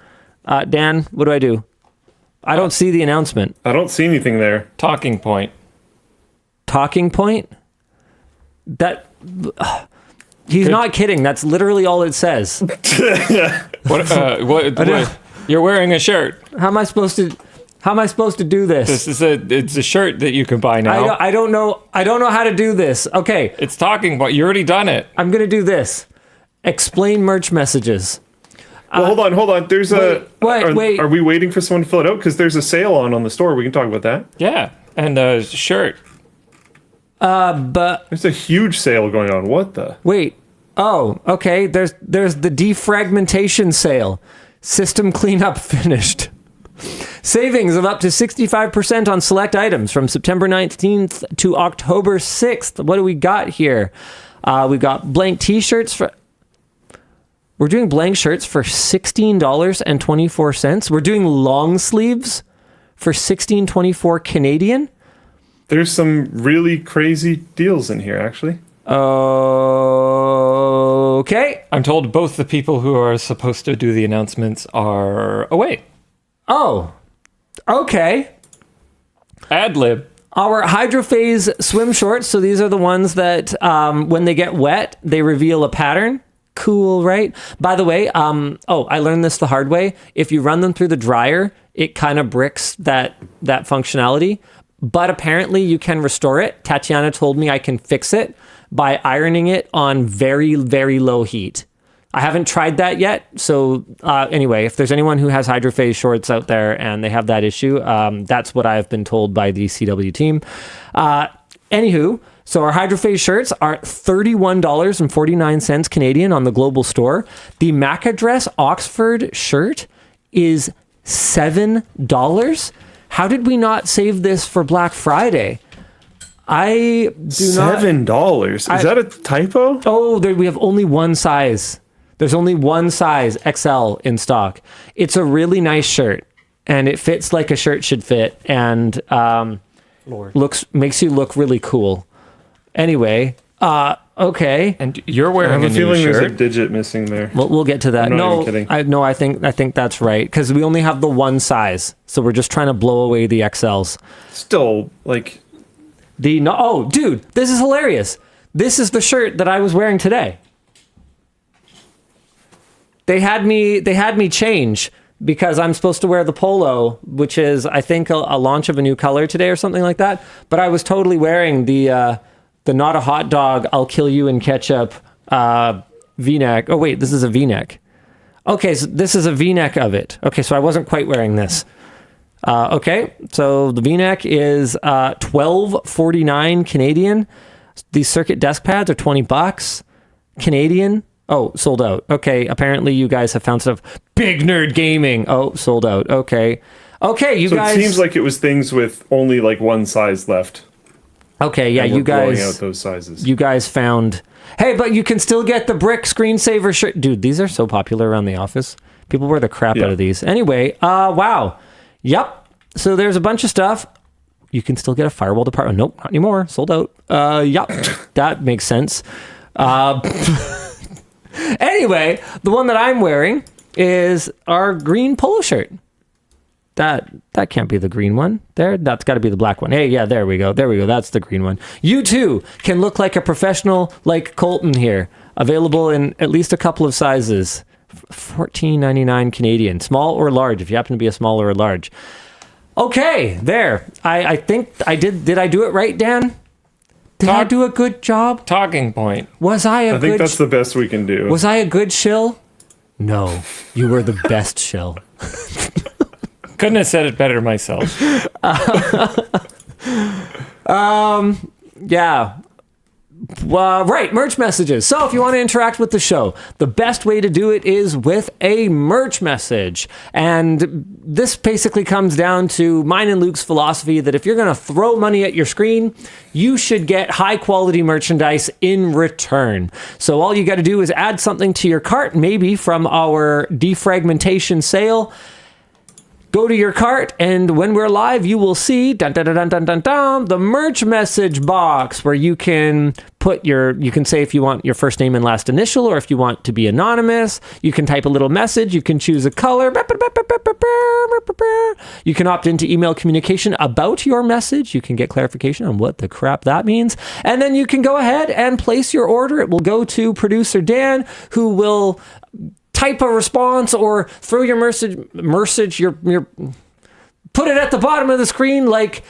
S1: Dan, what do I do? I don't see the announcement.
S2: I don't see anything there.
S3: Talking point.
S1: Talking point? That... he's not kidding. That's literally all it says.
S3: What? You're wearing a shirt.
S1: How am I supposed to do this?
S3: It's a shirt that you can buy now.
S1: I don't know how to do this. Okay.
S3: It's talking point. You already done it.
S1: I'm going to do this. Explain merch messages.
S2: Well, hold on. There's
S1: wait.
S2: Are we waiting for someone to fill it out? Because there's a sale on the store. We can talk about that.
S3: Yeah, and a shirt.
S1: But
S2: there's a huge sale going on. What the?
S1: Wait. Oh, okay. There's the defragmentation sale. System cleanup finished. Savings of up to 65% on select items from September 19th to October 6th. What do we got here? We got blank t-shirts for... We're doing blank shirts for $16.24. We're doing long sleeves for $16.24 Canadian.
S2: There's some really crazy deals in here, actually.
S1: Okay.
S3: I'm told both the people who are supposed to do the announcements are away.
S1: Oh. Okay.
S3: Ad lib.
S1: Our Hydrophase swim shorts. So these are the ones that when they get wet, they reveal a pattern. Cool, right? By the way, I learned this the hard way. If you run them through the dryer, it kind of bricks that functionality. But apparently you can restore it. Tatiana told me I can fix it by ironing it on very, very low heat. I haven't tried that yet. So anyway, if there's anyone who has Hydrophase shorts out there and they have that issue, that's what I've been told by the CW team. Anywho, so our Hydrophase shirts are $31.49 Canadian on the global store. The MAC address Oxford shirt is $7. How did we not save this for Black Friday? I do not.
S2: $7. Is that a typo?
S1: Oh, we have only one size. There's only one size, XL, in stock. It's a really nice shirt, and it fits like a shirt should fit, and makes you look really cool. Anyway, okay.
S3: And you're
S2: I
S3: wearing
S2: have
S3: a
S2: a feeling
S3: new
S2: there's a
S3: shirt.
S2: digit missing there.
S1: We'll get to that.
S2: I'm not
S1: No,
S2: even kidding.
S1: I think that's right, because we only have the one size, so we're just trying to blow away the XLs.
S2: Still, like,
S1: Oh, dude, this is hilarious. This is the shirt that I was wearing today. They had me change because I'm supposed to wear the polo, which is, I think, a launch of a new color today or something like that. But I was totally wearing the not a hot dog, I'll kill you in ketchup V-neck. Oh, wait, this is a V-neck. Okay, so this is a V-neck of it. Okay, so I wasn't quite wearing this. Okay, so the V-neck is $12.49 Canadian. These circuit desk pads are $20 Canadian. Oh, sold out. Okay, apparently you guys have found stuff. Big Nerd Gaming. Oh, sold out. Okay, you
S2: so
S1: guys.
S2: it seems like it was things with only like one size left.
S1: Okay, yeah,
S2: And
S1: you
S2: we're blowing
S1: guys.
S2: out those sizes.
S1: You guys found. Hey, but you can still get the brick screensaver shirt. Dude, these are so popular around the office. People wear the crap out of these. Anyway, wow. Yep. So there's a bunch of stuff. You can still get a firewall department. Nope, not anymore. Sold out. Yep. That makes sense. Anyway, the one that I'm wearing is our green polo shirt. That can't be the green one. That's got to be the black one. Hey, yeah, there we go. That's the green one. You too can look like a professional like Colton here. Available in at least a couple of sizes. $14.99 Canadian. Small or large, if you happen to be a small or a large. Okay, there. I think I did. Did I do it right, Dan? Did I do a good job?
S3: Talking point.
S1: Was I a
S2: I think that's the best we can do.
S1: Was I a good shill? No, you were the best shill.
S3: Couldn't have said it better myself.
S1: Yeah. Right, merch messages. So if you want to interact with the show, the best way to do it is with a merch message. And this basically comes down to mine and Luke's philosophy that if you're going to throw money at your screen, you should get high quality merchandise in return. So all you got to do is add something to your cart, maybe from our defragmentation sale. Go to your cart, and when we're live, you will see the merch message box where you can put you can say if you want your first name and last initial, or if you want to be anonymous, you can type a little message, you can choose a color, you can opt into email communication about your message, you can get clarification on what the crap that means, and then you can go ahead and place your order. It will go to producer Dan, who will type a response or throw your message, your put it at the bottom of the screen like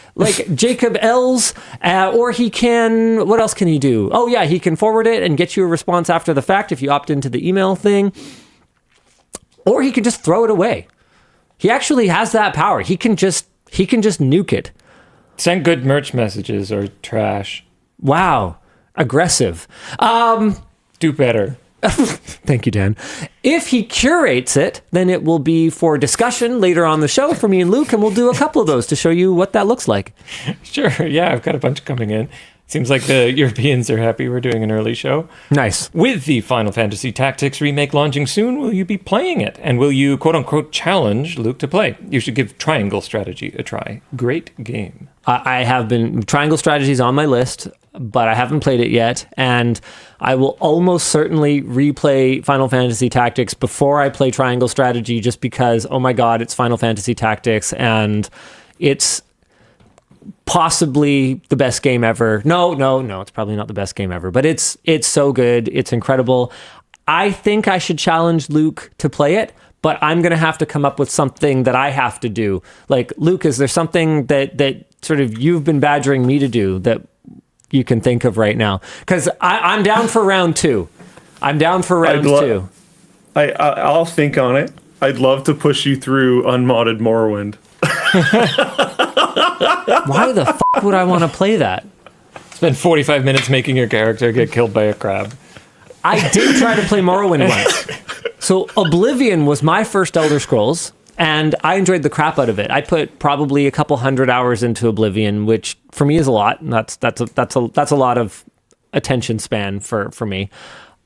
S1: Jacob L's, or he can, what else can he do? Oh yeah, he can forward it and get you a response after the fact if you opt into the email thing, or he can just throw it away. He actually has that power. He can just nuke it.
S3: Send good merch messages or trash.
S1: Wow, aggressive.
S3: Do better.
S1: Thank you, Dan. If he curates it, then it will be for discussion later on the show for me and Luke, and we'll do a couple of those to show you what that looks like.
S3: Sure, yeah, I've got a bunch coming in. Seems like the Europeans are happy we're doing an early show.
S1: Nice.
S3: With the Final Fantasy Tactics remake launching soon, will you be playing it? And will you, quote-unquote, challenge Luke to play? You should give Triangle Strategy a try. Great game.
S1: I have been... Triangle Strategy's on my list, but I haven't played it yet, and I will almost certainly replay Final Fantasy Tactics before I play Triangle Strategy, just because, oh my god, it's Final Fantasy Tactics, and it's... possibly the best game ever. No, it's probably not the best game ever, but it's so good. It's incredible. I think I should challenge Luke to play it, but I'm going to have to come up with something that I have to do. Like, Luke, is there something that sort of you've been badgering me to do that you can think of right now? Because I'm down for round two. I'm down for round two.
S2: I'll think on it. I'd love to push you through unmodded Morrowind.
S1: Why the fuck would I want to play that?
S3: Spend 45 minutes making your character get killed by a crab.
S1: I did try to play Morrowind once. So Oblivion was my first Elder Scrolls, and I enjoyed the crap out of it. I put probably a couple 100 hours into Oblivion, which for me is a lot. And that's a lot of attention span for me.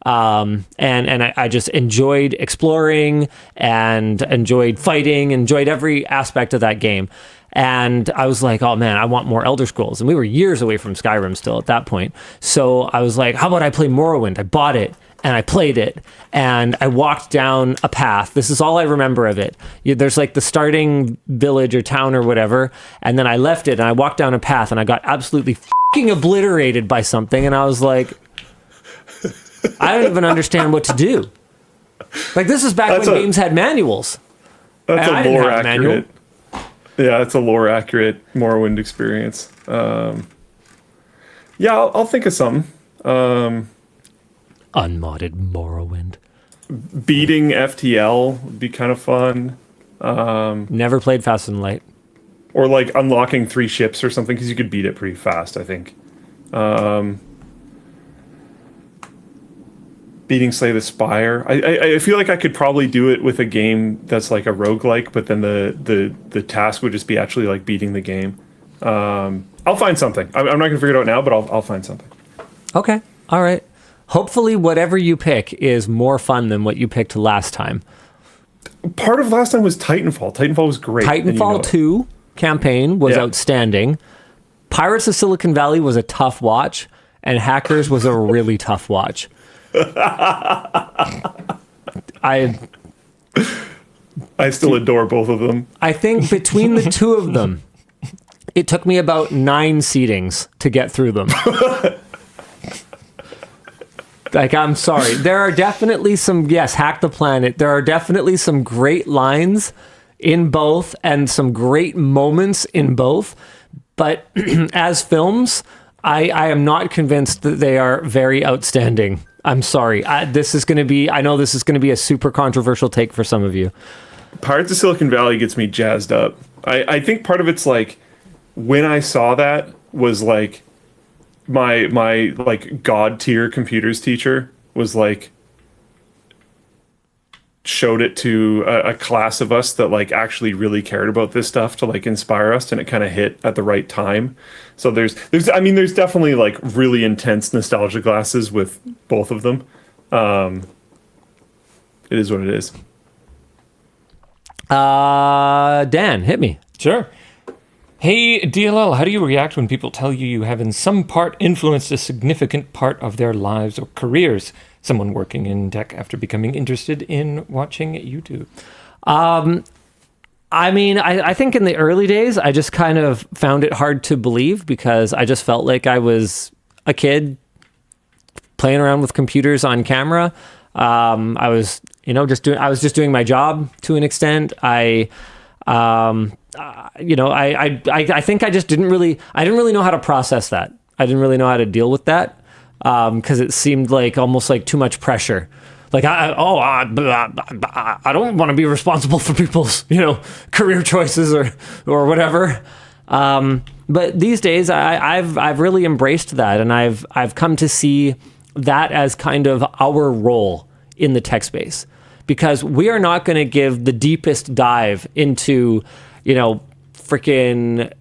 S1: And I just enjoyed exploring and enjoyed fighting, enjoyed every aspect of that game. And I was like, oh man, I want more Elder Scrolls. And we were years away from Skyrim still at that point. So I was like, how about I play Morrowind? I bought it and I played it and I walked down a path. This is all I remember of it. There's like the starting village or town or whatever. And then I left it and I walked down a path and I got absolutely fucking obliterated by something. And I was like, I don't even understand what to do. Like, this is back when games had manuals.
S2: That's a lore accurate. Yeah, it's a lore accurate Morrowind experience. Yeah, I'll think of something.
S1: Unmodded Morrowind.
S2: Beating FTL would be kind of fun.
S1: Never played Fast and Light.
S2: Or like unlocking 3 ships or something, because you could beat it pretty fast, I think. Beating Slay the Spire. I feel like I could probably do it with a game that's like a roguelike, but then the task would just be actually like beating the game. I'll find something. I'm not going to figure it out now, but I'll find something.
S1: Okay. All right. Hopefully whatever you pick is more fun than what you picked last time.
S2: Part of last time was Titanfall. Titanfall was great.
S1: Titanfall 2 campaign was outstanding. Pirates of Silicon Valley was a tough watch, and Hackers was a really tough watch. I
S2: still adore both of them.
S1: I think between the two of them, it took me about 9 seatings to get through them. Like, I'm sorry. There are definitely some, Hack the Planet. There are definitely some great lines in both and some great moments in both. But as films, I am not convinced that they are very outstanding. I'm sorry. This is going to be a super controversial take for some of you.
S2: Pirates of Silicon Valley gets me jazzed up. I think part of it's like, when I saw that was like, my like god tier computers teacher was like, showed it to a class of us that like actually really cared about this stuff to like inspire us, and it kind of hit at the right time. So there's definitely like really intense nostalgia glasses with both of them. It is what it is.
S1: Dan, hit me.
S3: Sure. Hey, DLL, how do you react when people tell you have in some part influenced a significant part of their lives or careers? Someone working in tech after becoming interested in watching YouTube.
S1: I mean, I think in the early days, I just kind of found it hard to believe, because I just felt like I was a kid playing around with computers on camera. I was just doing my job to an extent. I think I just didn't really know how to process that. I didn't really know how to deal with that, because it seemed like almost like too much pressure. Like, I don't want to be responsible for people's, career choices or whatever. But these days, I've really embraced that, and I've come to see that as kind of our role in the tech space, because we are not going to give the deepest dive into, freaking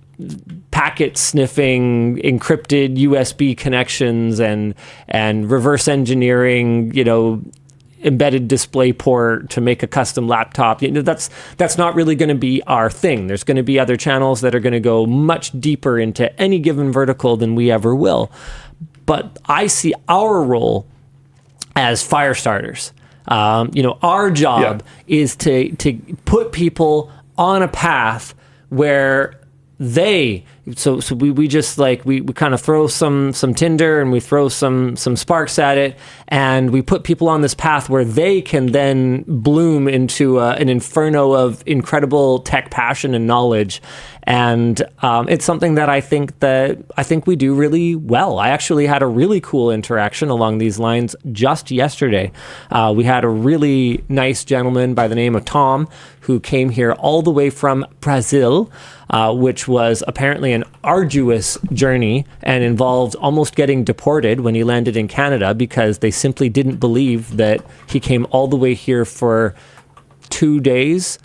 S1: packet sniffing, encrypted USB connections, and reverse engineering, embedded display port to make a custom laptop. That's not really going to be our thing. There's going to be other channels that are going to go much deeper into any given vertical than we ever will. But I see our role as fire starters. Our job is to put people on a path where we just like we kind of throw some tinder and we throw some sparks at it, and we put people on this path where they can then bloom into an inferno of incredible tech passion and knowledge. And it's something that I think we do really well. I actually had a really cool interaction along these lines just yesterday. We had a really nice gentleman by the name of Tom who came here all the way from Brazil, which was apparently an arduous journey and involved almost getting deported when he landed in Canada because they simply didn't believe that he came all the way here for 2 days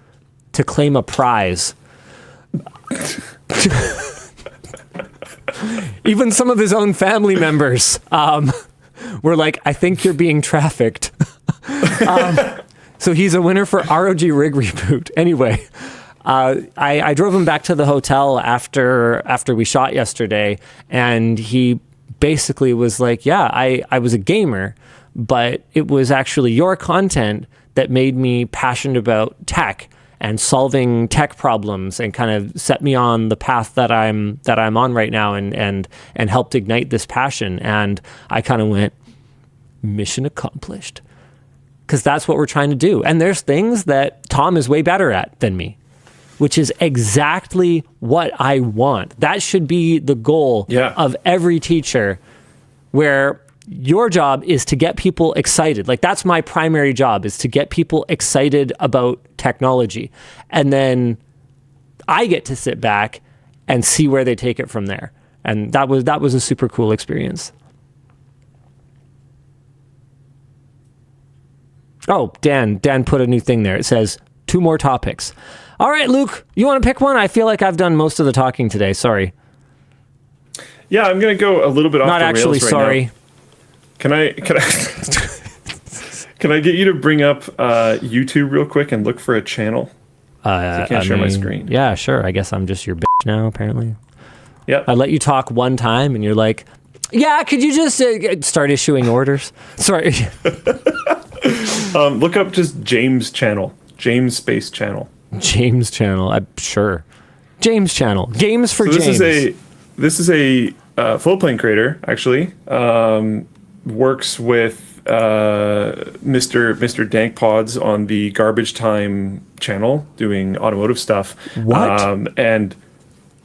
S1: to claim a prize. Even some of his own family members were like, I think you're being trafficked. So he's a winner for ROG Rig Reboot. Anyway, I drove him back to the hotel after we shot yesterday, and he basically was like, yeah, I was a gamer, but it was actually your content that made me passionate about tech and solving tech problems, and kind of set me on the path that I'm on right now, and helped ignite this passion. And I kind of went, mission accomplished, because that's what we're trying to do. And there's things that Tom is way better at than me, which is exactly what I want. That should be the goal of every teacher, where your job is to get people excited. Like, that's my primary job, is to get people excited about technology. And then I get to sit back and see where they take it from there. And that was a super cool experience. Oh, Dan put a new thing there. It says 2 more topics. All right, Luke, you want to pick one? I feel like I've done most of the talking today. Sorry.
S2: Yeah, I'm going to go a little bit off
S1: Not
S2: the
S1: actually
S2: rails right
S1: sorry.
S2: now. Can I can I get you to bring up YouTube real quick and look for a channel? I can't share my screen.
S1: Yeah, sure. I guess I'm just your bitch now, apparently.
S2: Yep.
S1: I let you talk one time, and you're like, yeah, could you just start issuing orders? Sorry.
S2: Look up just James channel. James space channel.
S1: James channel. Sure. James channel. Games for James.
S2: This is a floatplane creator, actually. Works with Mr. Dank Pods on the Garbage Time channel, doing automotive stuff.
S1: What?
S2: And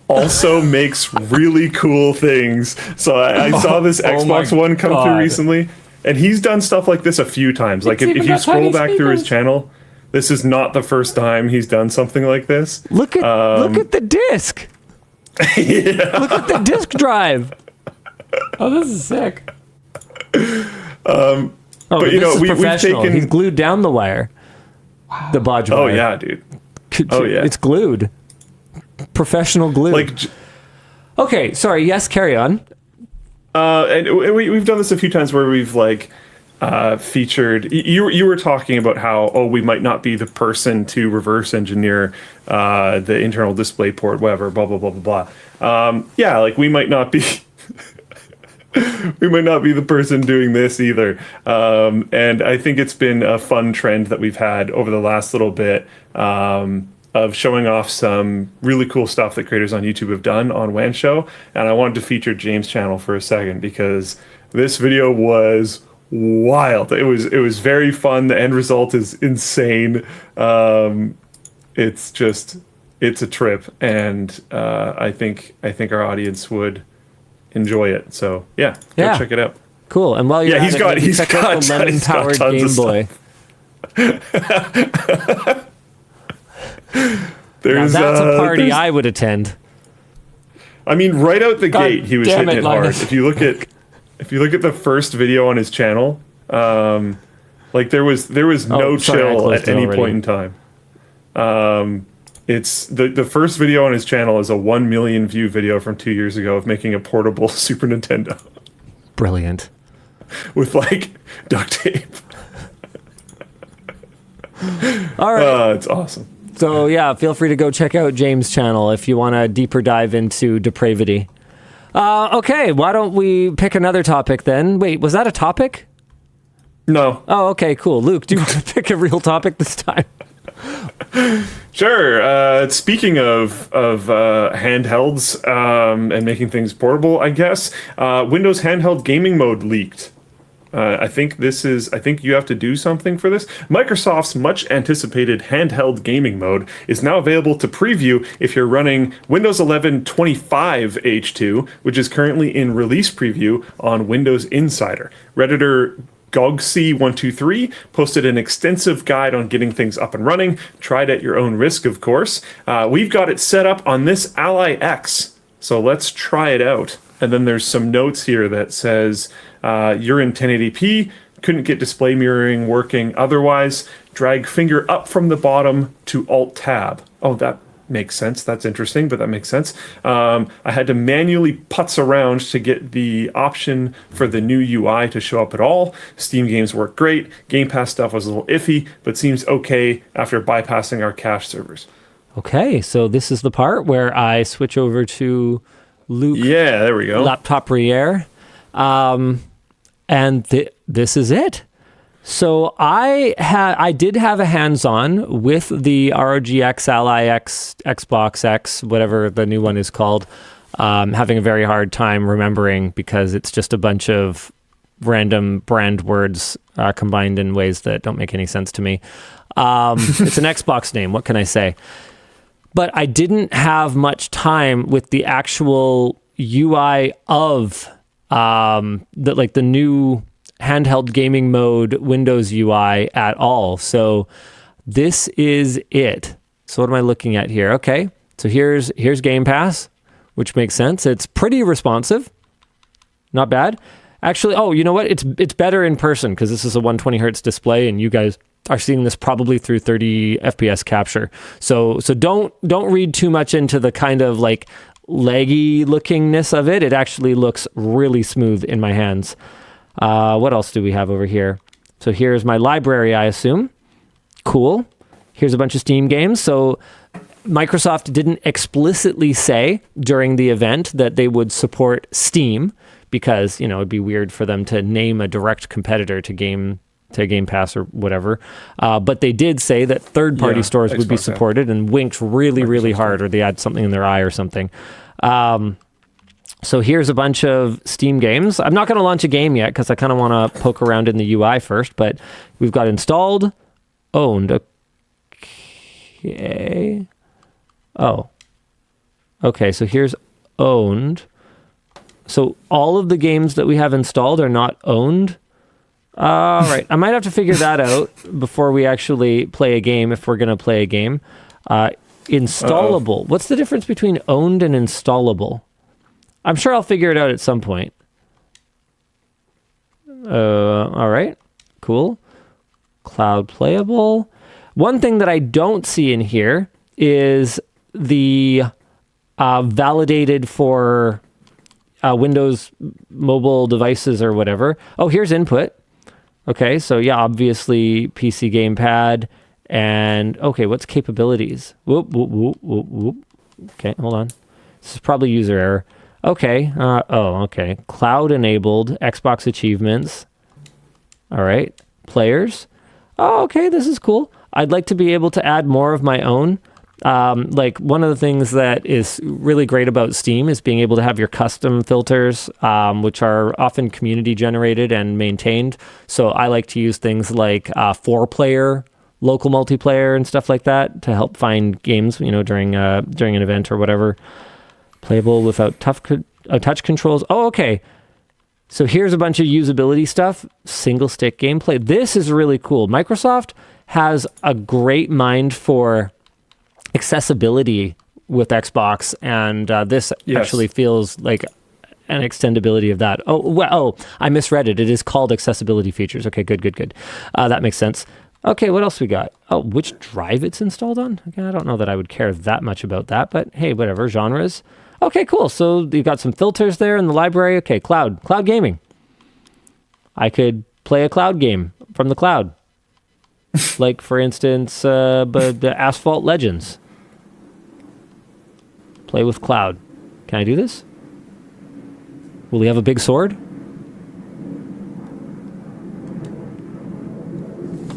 S2: also makes really cool things. So I saw this Xbox One come through recently, and he's done stuff like this a few times. Like, if you scroll back through his channel, this is not the first time he's done something like this.
S1: Look at the disc.
S2: Yeah.
S1: Look at the disk drive.
S3: Oh, this is sick.
S2: But you know, we've taken.
S1: He's glued down the wire. Wow. The bodge wire.
S2: Oh yeah, dude. Oh yeah,
S1: it's glued. Professional glue. Okay, sorry. Yes, carry on.
S2: And we've done this a few times where we've featured. You were talking about how we might not be the person to reverse engineer the internal display port, whatever, blah blah blah blah blah. Yeah, like we might not be. We might not be the person doing this either. And I think it's been a fun trend that we've had over the last little bit of showing off some really cool stuff that creators on YouTube have done on WAN Show. And I wanted to feature James' channel for a second because this video was wild. It was very fun. The end result is insane. It's a trip. And I think our audience would enjoy it. So go check it out.
S1: Cool. And while you're
S2: he's got
S1: the lemon powered Game Boy. That's a party I would attend.
S2: I mean, right out the gate, he was hitting it hard.
S3: Linus.
S2: If you look at the first video on his channel, there was no chill at any point in time. It's the first video on his channel is a 1 million view video from 2 years ago of making a portable Super Nintendo.
S1: Brilliant.
S2: With duct tape.
S1: All right.
S2: It's awesome.
S1: So feel free to go check out James' channel if you want a deeper dive into depravity. Okay, why don't we pick another topic then? Wait, was that a topic?
S2: No.
S1: Oh, okay, cool. Luke, do you want to pick a real topic this time?
S2: Sure. Speaking of handhelds and making things portable, I guess Windows handheld gaming mode leaked. I think you have to do something for this. Microsoft's much anticipated handheld gaming mode is now available to preview if you're running Windows 11 25 H2, which is currently in release preview on Windows Insider. Redditor Gogsy123 posted an extensive guide on getting things up and running. Try it at your own risk, of course. We've got it set up on this Ally X, so let's try it out. And then there's some notes here that says you're in 1080p, couldn't get display mirroring working otherwise. Drag finger up from the bottom to Alt-Tab. Oh, that makes sense. That's interesting, but that makes sense. I had to manually putz around to get the option for the new UI to show up at all. Steam games work great. Game Pass stuff was a little iffy, but seems okay after bypassing our cache servers.
S1: Okay, so this is the part where I switch over to Luke.
S2: Yeah, there we go.
S1: Laptop Rier. And this is it. So I did have a hands-on with the ROGX Ally X, Xbox X, whatever the new one is called. Having a very hard time remembering because it's just a bunch of random brand words combined in ways that don't make any sense to me. It's an Xbox name. What can I say? But I didn't have much time with the actual UI of the new handheld gaming mode Windows UI at all. So this is it. So what am I looking at here? Okay, so here's Game Pass, which makes sense. It's pretty responsive, not bad. Actually, oh, you know what? It's better in person because this is a 120 hertz display, and you guys are seeing this probably through 30 FPS capture. So don't read too much into the kind of like laggy lookingness of it. It actually looks really smooth in my hands. What else do we have over here? So here's my library, I assume. Cool. Here's a bunch of Steam games. So Microsoft didn't explicitly say during the event that they would support Steam because, it'd be weird for them to name a direct competitor to Game Pass or whatever. But they did say that third-party stores would be supported and winked really, really hard, or they had something in their eye or something. So here's a bunch of Steam games. I'm not going to launch a game yet because I kind of want to poke around in the UI first, but we've got installed, owned. Okay. Oh. Okay, so here's owned. So all of the games that we have installed are not owned. All right. I might have to figure that out before we actually play a game, if we're going to play a game. Installable. What's the difference between owned and installable? I'm sure I'll figure it out at some point. All right. Cool. Cloud playable. One thing that I don't see in here is the validated for Windows mobile devices or whatever. Oh, here's input. Okay, so yeah, obviously PC gamepad and okay, what's capabilities? Whoop, whoop, whoop, whoop, whoop. Okay, hold on. This is probably user error. Okay, okay. Cloud enabled, Xbox achievements. All right, players. Oh, okay, this is cool. I'd like to be able to add more of my own. Like one of the things that is really great about Steam is being able to have your custom filters, which are often community generated and maintained. So I like to use things like 4-player local multiplayer and stuff like that to help find games, during an event or whatever. Playable without touch controls. Oh, okay. So here's a bunch of usability stuff. Single stick gameplay. This is really cool. Microsoft has a great mind for accessibility with Xbox, and this actually feels like an extendability of that. I misread it. It is called accessibility features. Okay, good. That makes sense. Okay, what else we got? Oh, which drive it's installed on? Okay, I don't know that I would care that much about that, but hey, whatever, genres. Okay, cool. So you've got some filters there in the library. Okay, cloud gaming. I could play a cloud game from the cloud. Like, for instance, the Asphalt Legends. Play with cloud. Can I do this? Will he have a big sword?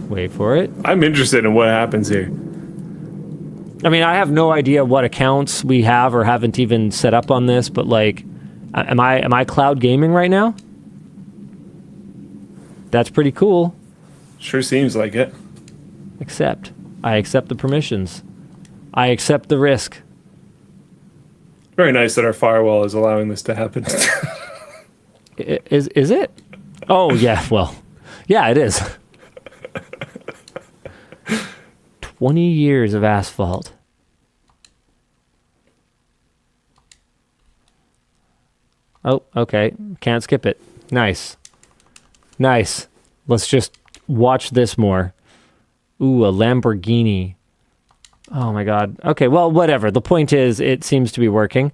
S1: Wait for it.
S2: I'm interested in what happens here.
S1: I mean, I have no idea what accounts we have or haven't even set up on this, but like, am I cloud gaming right now? That's pretty cool.
S2: Sure seems like it.
S1: I accept the permissions. I accept the risk.
S2: Very nice that our firewall is allowing this to happen.
S1: Is it? Oh, yeah, well, yeah, it is. 20 years of Asphalt. Oh, okay. Can't skip it. Nice. Nice. Let's just watch this more. Ooh, a Lamborghini. Oh my God. Okay, well, whatever. The point is, it seems to be working.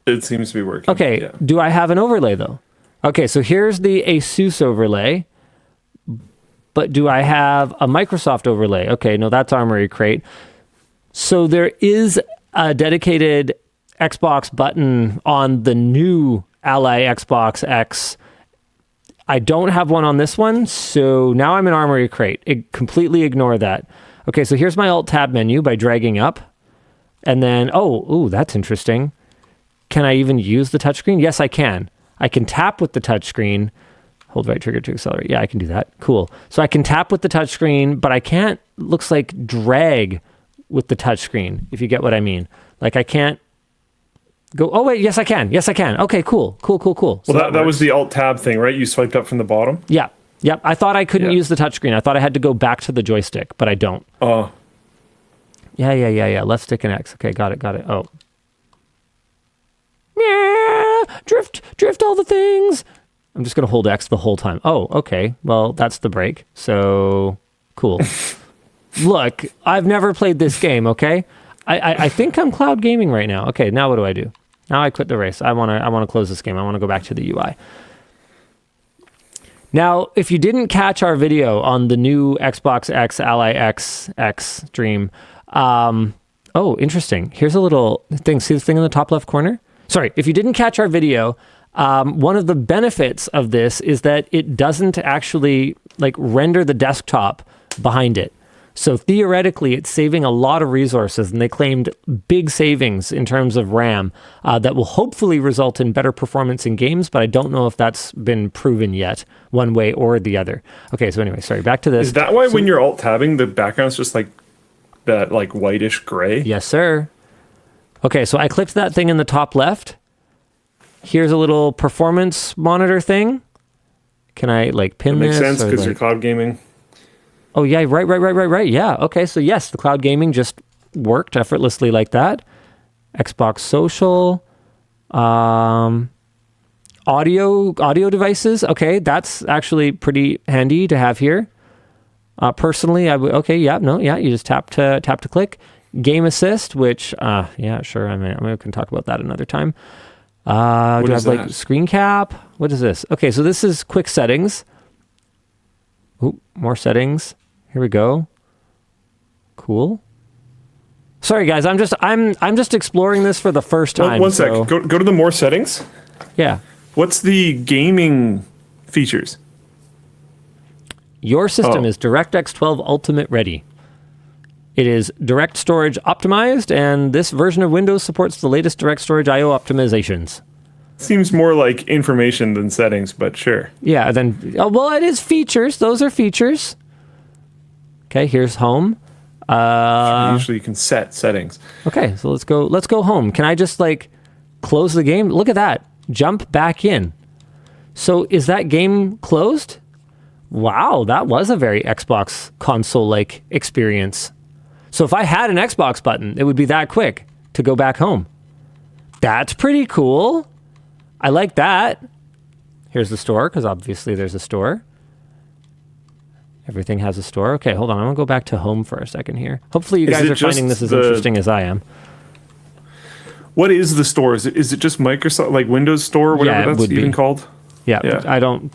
S2: It seems to be working.
S1: Okay,
S2: yeah.
S1: Do I have an overlay though? Okay, so here's the ASUS overlay. But do I have a Microsoft overlay? Okay, no, that's Armory Crate. So there is a dedicated Xbox button on the new Ally Xbox X. I don't have one on this one, so now I'm in Armory Crate. Completely ignore that. Okay, so here's my Alt-Tab menu by dragging up. And then, ooh, that's interesting. Can I even use the touchscreen? Yes, I can. I can tap with the touchscreen. Hold right trigger to accelerate. Yeah, I can do that. Cool. So I can tap with the touchscreen, but I can't, looks like, drag with the touchscreen, if you get what I mean. Like, I can't go, oh, wait, yes, I can. Yes, I can. Okay, cool. Cool.
S2: Well,
S1: So
S2: that was the Alt-Tab thing, right? You swiped up from the bottom?
S1: Yeah. Yep. I thought I couldn't use the touchscreen. I thought I had to go back to the joystick, but I don't.
S2: Oh.
S1: Yeah. Left stick and X. Okay, got it. Oh. Yeah, drift all the things. I'm just going to hold X the whole time. Oh, okay. Well, that's the break. So, cool. Look, I've never played this game, okay? I think I'm cloud gaming right now. Okay, now what do I do? Now I quit the race. I want to close this game. I want to go back to the UI. Now, if you didn't catch our video on the new Xbox X Ally X stream, interesting. Here's a little thing. See the thing in the top left corner? Sorry, if you didn't catch our video, one of the benefits of this is that it doesn't actually like render the desktop behind it. So theoretically, it's saving a lot of resources, and they claimed big savings in terms of RAM that will hopefully result in better performance in games, but I don't know if that's been proven yet, one way or the other. Okay, so anyway, sorry, back to this.
S2: Is that why when you're Alt-tabbing, the background's just like that like whitish gray?
S1: Yes, sir. Okay, so I clicked that thing in the top left. Here's a little performance monitor thing. Can I like pin
S2: That makes
S1: this?
S2: sense because you're cloud gaming.
S1: Oh, yeah, right. Yeah, okay, so yes, the cloud gaming just worked effortlessly like that. Xbox Social, audio devices. Okay, that's actually pretty handy to have here. Personally, you just tap to click. Game Assist, which, yeah, sure, I mean, we can talk about that another time. Do I have like screen cap? What is this? Okay, so this is quick settings. Ooh, more settings. Here we go. Cool. Sorry, guys. I'm just exploring this for the first time.
S2: One sec. Go to the more settings.
S1: Yeah.
S2: What's the gaming features?
S1: Your system is DirectX 12 Ultimate ready. It is direct storage optimized, and this version of Windows supports the latest direct storage I/O optimizations.
S2: Seems more like information than settings, but sure.
S1: Yeah. Then, it is features. Those are features. Okay, here's home.
S2: Usually you can set settings.
S1: Okay, so let's go home. Can I just like close the game? Look at that. Jump back in. So is that game closed? Wow, that was a very Xbox console-like experience. So if I had an Xbox button, it would be that quick to go back home. That's pretty cool. I like that. Here's the store, because obviously there's a store. Everything has a store. Okay, hold on. I'm going to go back to home for a second here. Hopefully you guys are finding this as interesting as I am.
S2: What is the store? Is it just Microsoft, like Windows Store, whatever that's even called?
S1: Yeah.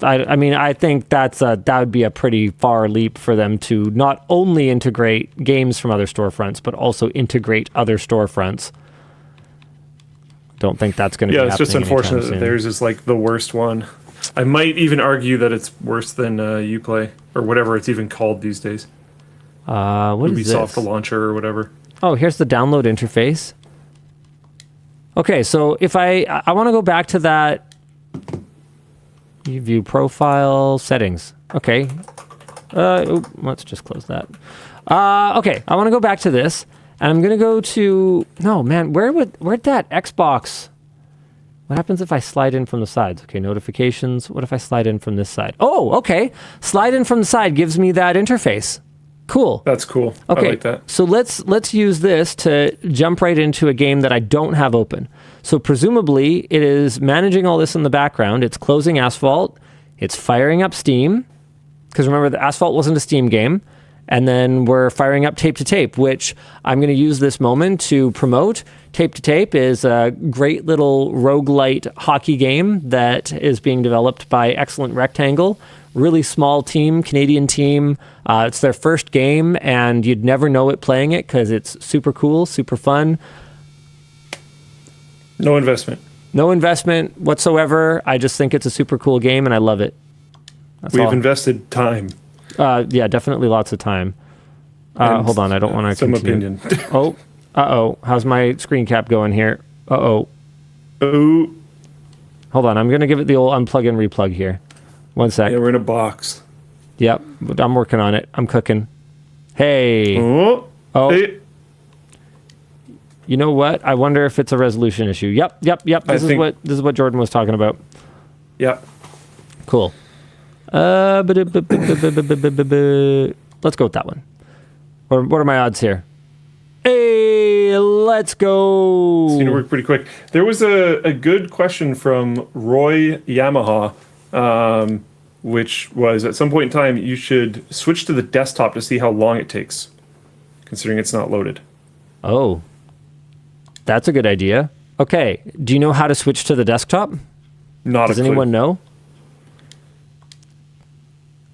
S1: I mean, I think that would be a pretty far leap for them to not only integrate games from other storefronts, but also integrate other storefronts. Don't think that's going to be happening.
S2: Yeah, it's just unfortunate that theirs is like the worst one. I might even argue that it's worse than Uplay or whatever it's even called these days.
S1: What is this?
S2: Ubisoft the launcher or whatever.
S1: Oh, here's the download interface. Okay, so if I want to go back to that, you view profile settings. Okay. Let's just close that. Okay, I want to go back to this, and I'm going to go to... No, man, where'd that Xbox... What happens if I slide in from the sides? Okay, notifications. What if I slide in from this side? Oh, okay. Slide in from the side gives me that interface. Cool.
S2: That's cool.
S1: Okay,
S2: I like that.
S1: so let's use this to jump right into a game that I don't have open. So presumably it is managing all this in the background. It's closing Asphalt. It's firing up Steam. Because remember, the Asphalt wasn't a Steam game. And then we're firing up Tape to Tape, which I'm going to use this moment to promote. Tape to Tape is a great little roguelite hockey game that is being developed by Excellent Rectangle. Really small team, Canadian team. It's their first game, and you'd never know it playing it because it's super cool, super fun.
S2: No investment.
S1: No investment whatsoever. I just think it's a super cool game, and I love it.
S2: We've invested time.
S1: Yeah, definitely lots of time. Hold on, I don't want to
S2: some
S1: continue.
S2: opinion.
S1: Oh, how's my screen cap going here?
S2: Oh.
S1: Hold on, I'm going to give it the old unplug and replug here. One sec.
S2: Yeah, we're in a box.
S1: Yep, I'm working on it. I'm cooking. Hey.
S2: Oh. Hey.
S1: You know what? I wonder if it's a resolution issue. Yep. This is what Jordan was talking about.
S2: Yeah.
S1: Cool. Let's go with that one. Or what are my odds here? Hey, let's go.
S2: It's going to work pretty quick. There was a good question from Roy Yamaha, which was, at some point in time, you should switch to the desktop to see how long it takes, considering it's not loaded.
S1: Oh, that's a good idea. Okay, do you know how to switch to the desktop?
S2: Does
S1: anyone know?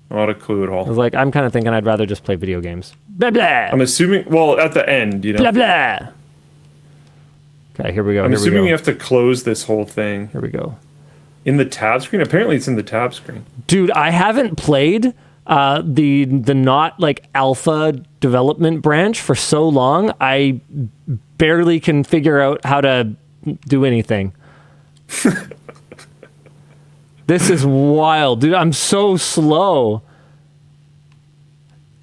S2: Not a clue at all.
S1: I was like, I'm kind of thinking I'd rather just play video games. Blah, blah.
S2: I'm assuming, well, at the end, you know.
S1: Blah, blah. Okay, here we go.
S2: I'm assuming you have to close this whole thing.
S1: Here we go.
S2: In the tab screen? Apparently it's in the tab screen.
S1: Dude, I haven't played the not like alpha development branch for so long. I barely can figure out how to do anything. This is wild, dude. I'm so slow.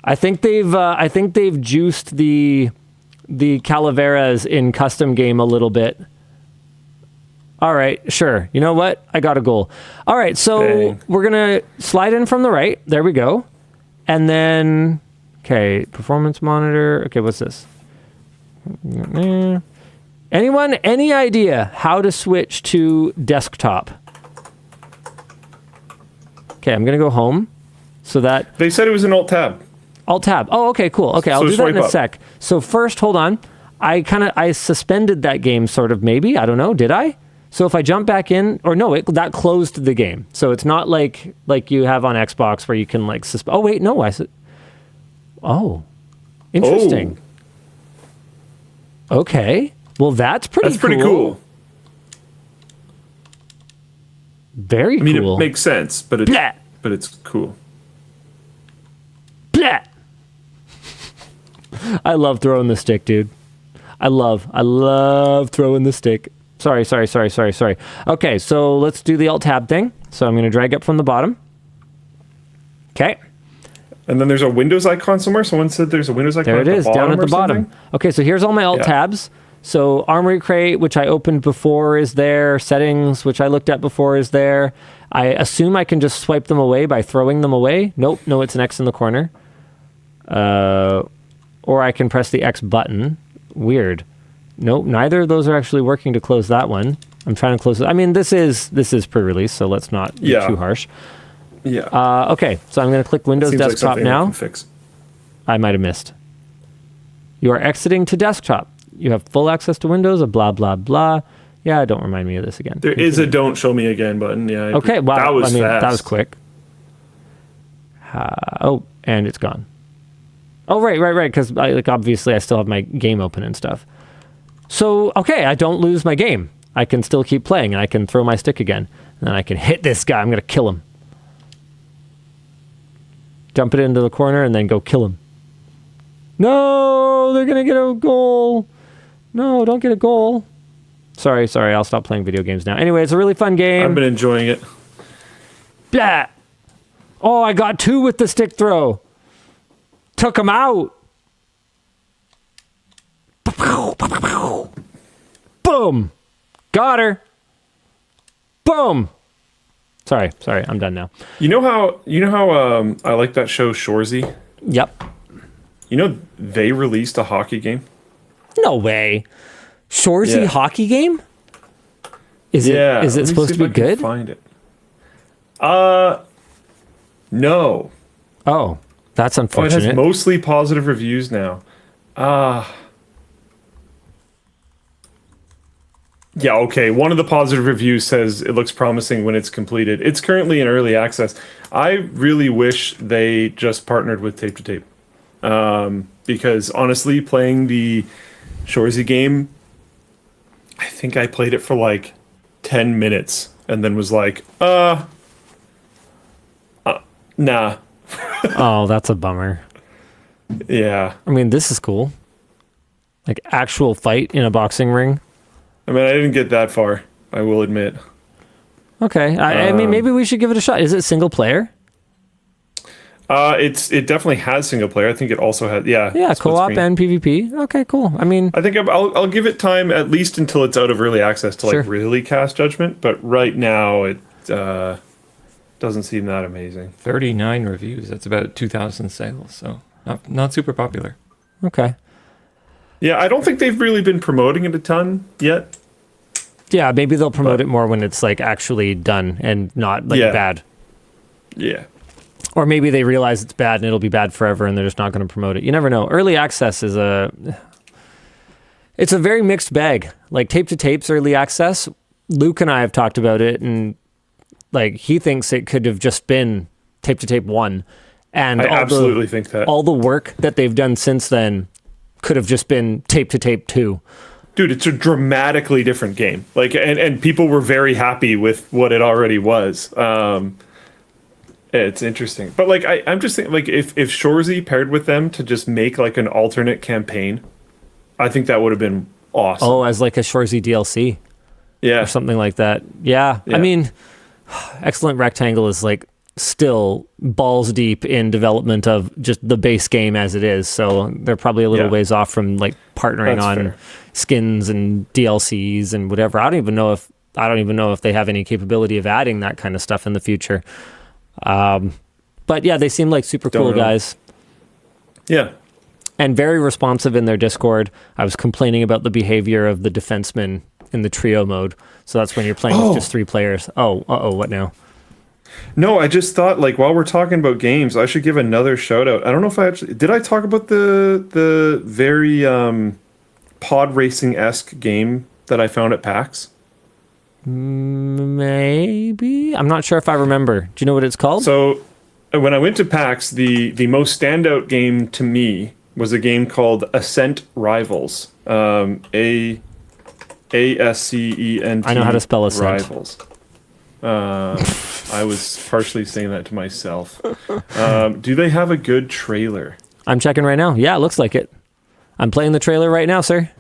S1: I think they've juiced the Calaveras in custom game a little bit. All right, sure. You know what? I got a goal. All right, so we're gonna slide in from the right. There we go. And then, okay, performance monitor. Okay, what's this? Anyone? Any idea how to switch to desktop? Okay, I'm going to go home so that...
S2: They said it was an Alt-Tab.
S1: Alt-Tab. Oh, okay, cool. Okay, I'll do that in a sec. So first, hold on. I suspended that game sort of maybe. I don't know. Did I? So if I jump back in... Or no, that closed the game. So it's not like you have on Xbox where you can like... Oh, wait, no. Oh. Interesting. Oh. Okay. Well, that's pretty cool. Very cool.
S2: I mean, it makes sense, but it's cool.
S1: Blah. I love throwing the stick, dude. I love throwing the stick. Sorry. Okay, so let's do the Alt-Tab thing. So I'm going to drag up from the bottom. Okay.
S2: And then there's a Windows icon somewhere. Someone said there's a Windows icon
S1: there it is, down at the bottom.
S2: Something?
S1: Okay, so here's all my Alt-Tabs. So Armory Crate, which I opened before, is there. Settings, which I looked at before, is there. I assume I can just swipe them away by throwing them away. Nope, no, it's an X in the corner. Or I can press the X button. Weird. Nope, neither of those are actually working to close that one. I'm trying to close it. I mean, this is pre-release, so let's not be too harsh.
S2: Yeah.
S1: Okay, so I'm going to click Windows Desktop now. I might have missed. You are exiting to desktop. You have full access to Windows, blah, blah, blah. Yeah, don't remind me of this again.
S2: There is a don't show me again button. Yeah.
S1: Okay, wow.
S2: That was fast.
S1: That was quick. And it's gone. Oh, right. Because obviously I still have my game open and stuff. So, okay, I don't lose my game. I can still keep playing, and I can throw my stick again. And then I can hit this guy. I'm going to kill him. Dump it into the corner, and then go kill him. No, they're gonna get a goal. No, don't get a goal. Sorry. I'll stop playing video games now. Anyway, it's a really fun game.
S2: I've been enjoying it.
S1: Blah. Oh, I got 2 with the stick throw. Took him out. Boom. Got her. Boom. Sorry. I'm done now.
S2: You know how I like that show Shoresy?
S1: Yep.
S2: You know they released a hockey game?
S1: No way. Shoresy hockey game? Is it supposed to be good?
S2: Find it. No.
S1: Oh, that's
S2: It
S1: unfortunate.
S2: has mostly positive reviews now. Yeah, okay. One of the positive reviews says it looks promising when it's completed. It's currently in early access. I really wish they just partnered with Tape to Tape. Because honestly, playing the Shoresy game, I think I played it for like 10 minutes and then was like, nah.
S1: Oh, that's a bummer.
S2: Yeah.
S1: I mean, this is cool. Like actual fight in a boxing ring.
S2: I mean, I didn't get that far, I will admit.
S1: Okay. I mean, maybe we should give it a shot. Is it single player?
S2: It definitely has single player. I think it also has,
S1: Yeah,
S2: split
S1: co-op
S2: screen.
S1: and PvP. Okay, cool. I mean,
S2: I think I'll give it time at least until it's out of early access to
S1: Sure.
S2: like really cast judgment. But right now it doesn't seem that amazing.
S3: 39 reviews. That's about 2,000 sales. So not super popular.
S1: okay.
S2: Yeah, I don't think they've really been promoting it a ton yet.
S1: Yeah, maybe they'll promote it more when it's like actually done and not like bad.
S2: Yeah.
S1: Or maybe they realize it's bad and it'll be bad forever and they're just not going to promote it. You never know. Early access is it's a very mixed bag. Like Tape to Tape's early access, Luke and I have talked about it, and like he thinks it could have just been Tape to Tape 1. And
S2: I absolutely think that.
S1: all the work that they've done since then could have just been Tape to Tape 2.
S2: Dude, it's a dramatically different game. Like, and people were very happy with what it already was. It's interesting. But like I'm just thinking, like, if Shoresy paired with them to just make like an alternate campaign, I think that would have been awesome.
S1: Oh, as like a Shoresy DLC
S2: Yeah.
S1: or something like that. Yeah. I mean, Excellent Rectangle is like still balls deep in development of just the base game as it is. So they're probably a little ways off from like partnering
S2: That's
S1: on
S2: fair.
S1: skins and DLCs and whatever. I don't even know if they have any capability of adding that kind of stuff in the future. But yeah, they seem like super cool
S2: Don't know.
S1: guys
S2: Yeah.
S1: and very responsive in their Discord. I was complaining about the behavior of the defenseman in the trio mode. So that's when you're playing with just 3 players. Oh, what now?
S2: No, I just thought, like, while we're talking about games, I should give another shout out. I don't know if I actually did. I talk about the very pod racing-esque game that I found at PAX.
S1: Maybe. I'm not sure if I remember. Do you know what it's called?
S2: So when I went to PAX, the most standout game to me was a game called Ascent Rivals. ASCENT.
S1: I know how to spell Ascent.
S2: Rivals. I was partially saying that to myself. Do they have a good trailer?
S1: I'm checking right now. Yeah, it looks like it. I'm playing the trailer right now, sir.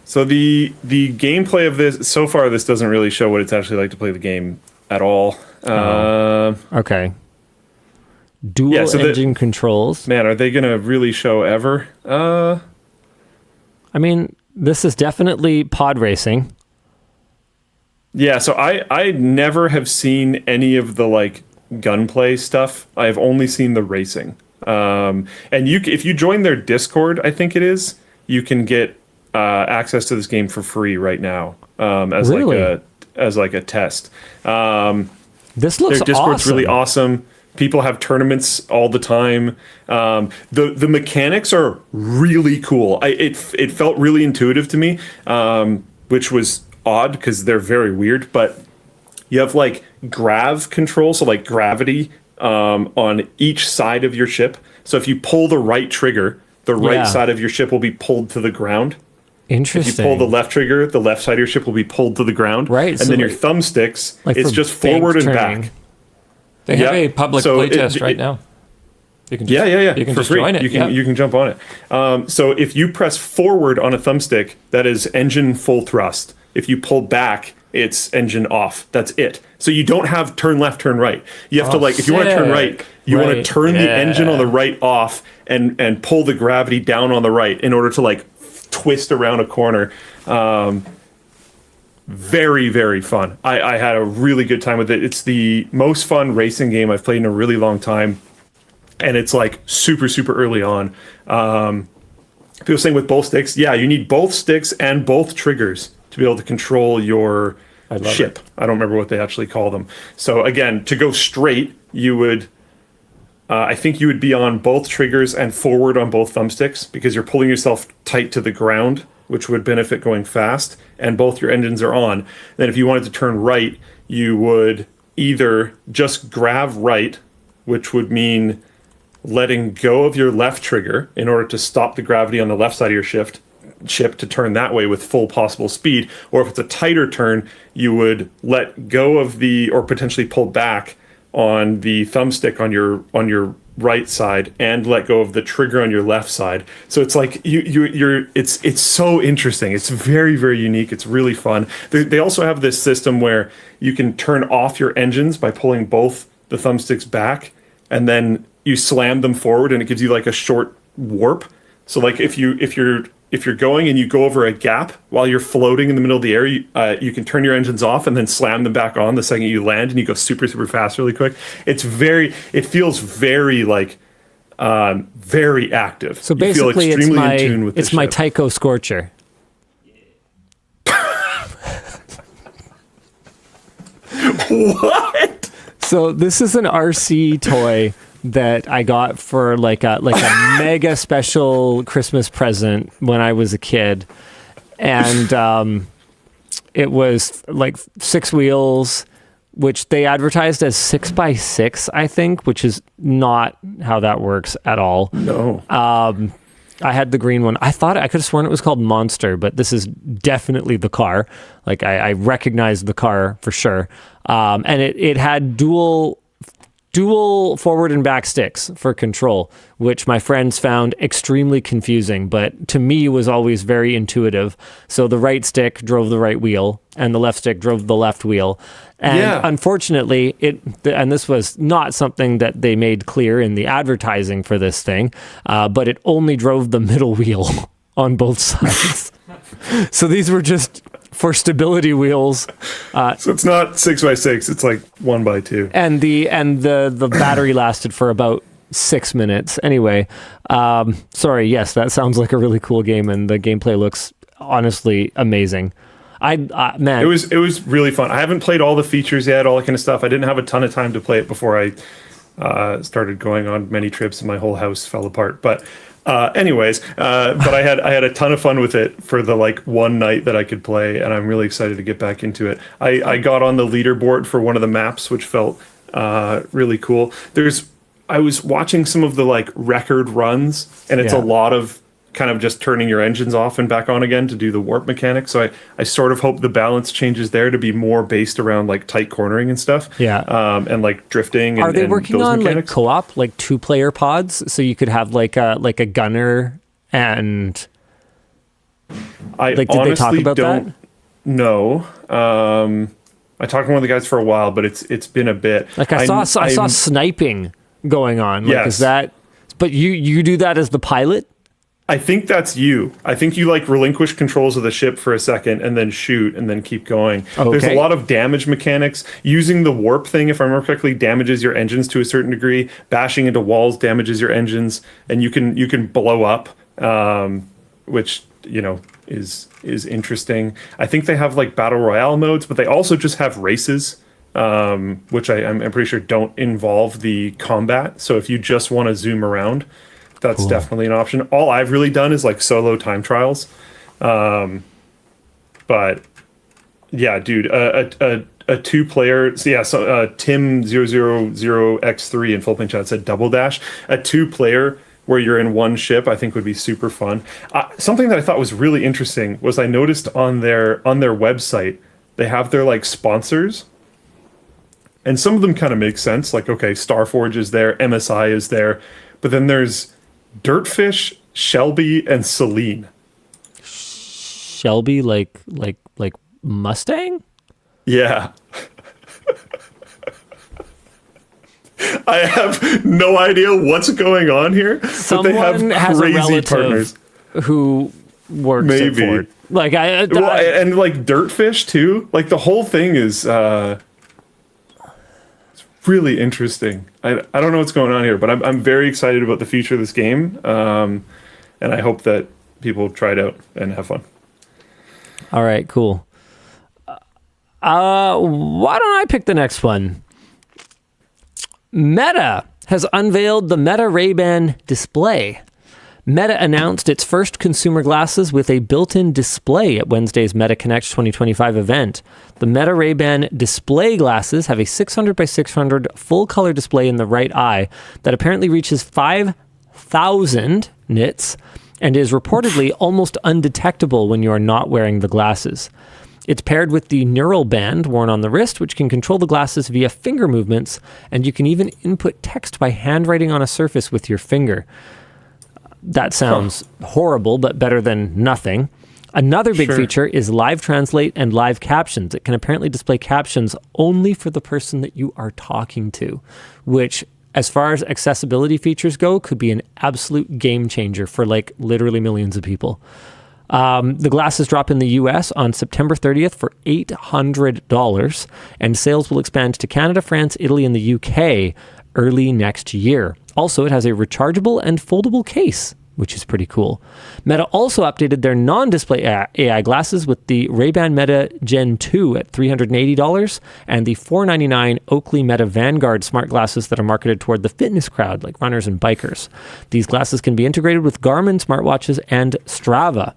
S2: So the gameplay of this, so far, this doesn't really show what it's actually like to play the game at all.
S1: Okay. Dual engine controls.
S2: Man, are they going to really show ever?
S1: I mean, this is definitely pod racing.
S2: Yeah, so I never have seen any of the like gunplay stuff. I've only seen the racing. And if you join their Discord, I think it is, you can get access to this game for free right now as
S1: Really?
S2: like a test.
S1: This looks
S2: Their Discord's
S1: awesome.
S2: really awesome. People have tournaments all the time. The mechanics are really cool. It felt really intuitive to me, which was odd because they're very weird. But you have like grav control, so like gravity on each side of your ship. So if you pull the right trigger, the right side of your ship will be pulled to the ground.
S1: Interesting.
S2: If you pull the left trigger, the left side of your ship will be pulled to the ground.
S1: Right,
S2: And
S1: so
S2: then your
S1: like-
S2: thumbsticks,
S1: like
S2: it's
S1: for
S2: just
S1: bank
S2: forward and
S1: turning.
S2: back.
S3: They have
S2: Yeah,
S3: a public
S2: so
S3: playtest right now. You can just, You can
S2: for
S3: just
S2: free.
S3: join it.
S2: You can jump on it. So if you press forward on a thumbstick, that is engine full thrust. If you pull back, it's engine off. That's it. So you don't have turn left, turn right. You have to if you want to turn right, you want to turn the engine on the right off and pull the gravity down on the right in order to twist around a corner. Very, very fun. I had a really good time with it. It's the most fun racing game I've played in a really long time. And it's super, super early on. People saying with both sticks, yeah, you need both sticks and both triggers to be able to control your ship. I don't remember what they actually call them. So again, to go straight, you would, I think you would be on both triggers and forward on both thumbsticks because you're pulling yourself tight to the ground, which would benefit going fast, and both your engines are on. Then if you wanted to turn right, you would either just grab right, which would mean letting go of your left trigger in order to stop the gravity on the left side of your ship to turn that way with full possible speed. Or if it's a tighter turn, you would let go of or potentially pull back on the thumbstick on your right side and let go of the trigger on your left side. So it's it's so interesting. It's very, very unique. It's really fun. They also have this system where you can turn off your engines by pulling both the thumbsticks back, and then you slam them forward and it gives you a short warp. So if you're going and you go over a gap while you're floating in the middle of the air, you can turn your engines off and then slam them back on the second you land, and you go super, super fast really quick. It feels very very active.
S1: So basically
S2: you feel extremely in tune with
S1: it's my Tycho Scorcher.
S2: What?
S1: So this is an RC toy that I got for a mega special Christmas present when I was a kid, and it was 6 wheels, which they advertised as 6x6, I think, which is not how that works at all.
S2: No.
S1: I had the green one. I thought I could have sworn it was called Monster, but this is definitely the car. I recognized the car for sure, and it had dual forward and back sticks for control, which my friends found extremely confusing, but to me was always very intuitive. So the right stick drove the right wheel and the left stick drove the left wheel. And unfortunately, and this was not something that they made clear in the advertising for this thing, but it only drove the middle wheel on both sides. So these were just for stability wheels.
S2: So it's not 6x6, it's 1x2.
S1: And the battery lasted for about 6 minutes. Anyway, sorry, yes, that sounds like a really cool game, and the gameplay looks honestly amazing. Man,
S2: it was really fun. I haven't played all the features yet, all that kind of stuff. I didn't have a ton of time to play it before I started going on many trips and my whole house fell apart. But anyways, but I had a ton of fun with it for the one night that I could play, and I'm really excited to get back into it. I got on the leaderboard for one of the maps, which felt really cool. I was watching some of the record runs, and it's a lot of kind of just turning your engines off and back on again to do the warp mechanic. So I sort of hope the balance changes there to be more based around tight cornering and stuff.
S1: Yeah.
S2: And drifting.
S1: Are they working on
S2: mechanics.
S1: Co-op, 2-player pods, so you could have a gunner and
S2: I
S1: did
S2: honestly
S1: they talk about
S2: don't
S1: that?
S2: know. I talked to one of the guys for a while, but it's been a bit.
S1: I saw sniping going on.
S2: Yes.
S1: Is that? But you do that as the pilot?
S2: I think that's you. I think you relinquish controls of the ship for a second and then shoot and then keep going.
S1: Okay.
S2: There's a lot of damage mechanics. Using the warp thing, if I remember correctly, damages your engines to a certain degree. Bashing into walls damages your engines, and you can blow up, which is interesting. I think they have battle royale modes, but they also just have races, which I'm pretty sure don't involve the combat. So if you just want to zoom around, that's definitely an option. All I've really done is solo time trials. But yeah, dude, a 2-player, so Tim000X3 in full plane chat said double dash. A 2-player where you're in one ship, I think would be super fun. Something that I thought was really interesting was I noticed on their website, they have their sponsors. And some of them kind of make sense. Okay, Starforge is there, MSI is there. but then there's Dirtfish, Shelby, and Celine.
S1: Shelby, like Mustang?
S2: Yeah. I have no idea what's going on here, but they have crazy partners
S1: who works
S2: Maybe.
S1: at Ford. Like
S2: Well, and like Dirtfish too. Like the whole thing is it's really interesting. I don't know what's going on here, but I'm very excited about the future of this game, and I hope that people try it out and have fun.
S1: All right, cool. Why don't I pick the next one? Meta has unveiled the Meta Ray-Ban display. Meta announced its first consumer glasses with a built-in display at Wednesday's Meta Connect 2025 event. The Meta Ray-Ban display glasses have a 600 by 600 full-color display in the right eye that apparently reaches 5,000 nits and is reportedly almost undetectable when you are not wearing the glasses. It's paired with the neural band worn on the wrist, which can control the glasses via finger movements, and you can even input text by handwriting on a surface with your finger. That sounds horrible, but better than nothing. Another big feature is live translate and live captions. It can apparently display captions only for the person that you are talking to, which, as far as accessibility features go, could be an absolute game changer for like literally millions of people. The glasses drop in the US on September 30th for $800, and sales will expand to Canada, France, Italy, and the UK early next year. Also, it has a rechargeable and foldable case, which is pretty cool. Meta also updated their non-display AI glasses with the Ray-Ban Meta Gen 2 at $380 and the $499 Oakley Meta Vanguard smart glasses that are marketed toward the fitness crowd, like runners and bikers. These glasses can be integrated with Garmin smartwatches and Strava.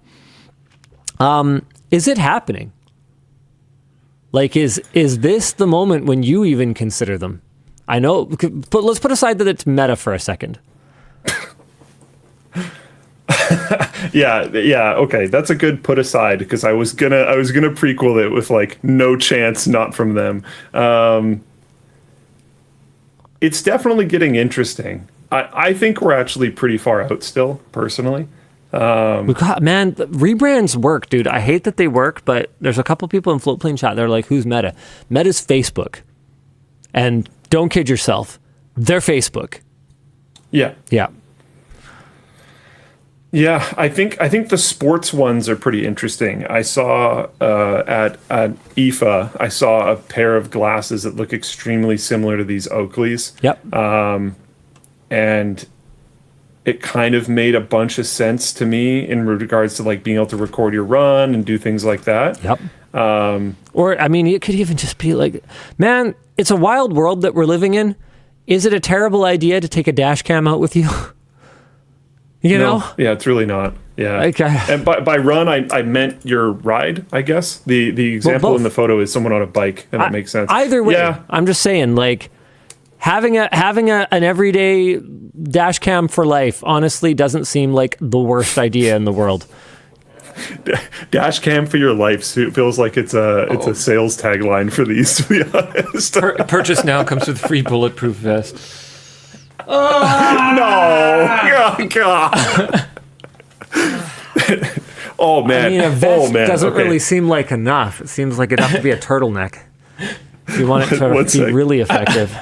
S1: Is it happening? Like, is this the moment when you even consider them? I know, but let's put aside that it's Meta for a second.
S2: Yeah, okay, that's a good put aside, because I was gonna prequel it with like no chance, not from them. It's definitely getting interesting. I think we're actually pretty far out still, personally.
S1: Rebrands work, dude. I hate that they work, but there's a couple people in Floatplane chat. They're like, "Who's Meta?" Meta's Facebook, and don't kid yourself, they're Facebook.
S2: Yeah. I think the sports ones are pretty interesting. I saw at IFA, I saw a pair of glasses that look extremely similar to these Oakleys.
S1: Yep.
S2: And it kind of made a bunch of sense to me in regards to like being able to record your run and do things like that.
S1: Yep. Or, I mean, it could even just be like, man, it's a wild world that we're living in. Is it a terrible idea to take a dash cam out with you? You know?
S2: Yeah, it's really not. Yeah.
S1: Okay.
S2: And by run, I meant your ride, I guess. The example in the photo is someone on a bike, and that makes sense.
S1: Either way,
S2: yeah.
S1: I'm just saying, like, having an everyday dash cam for life honestly doesn't seem like the worst idea in the world.
S2: Dash cam for your life feels like it's a sales tagline for these, to be honest.
S3: Purchase now comes with free bulletproof vest.
S2: No. Oh, God. Oh, man.
S1: I mean, a vest doesn't really seem like enough. It seems like it'd have to be a turtleneck if you want it to be really effective.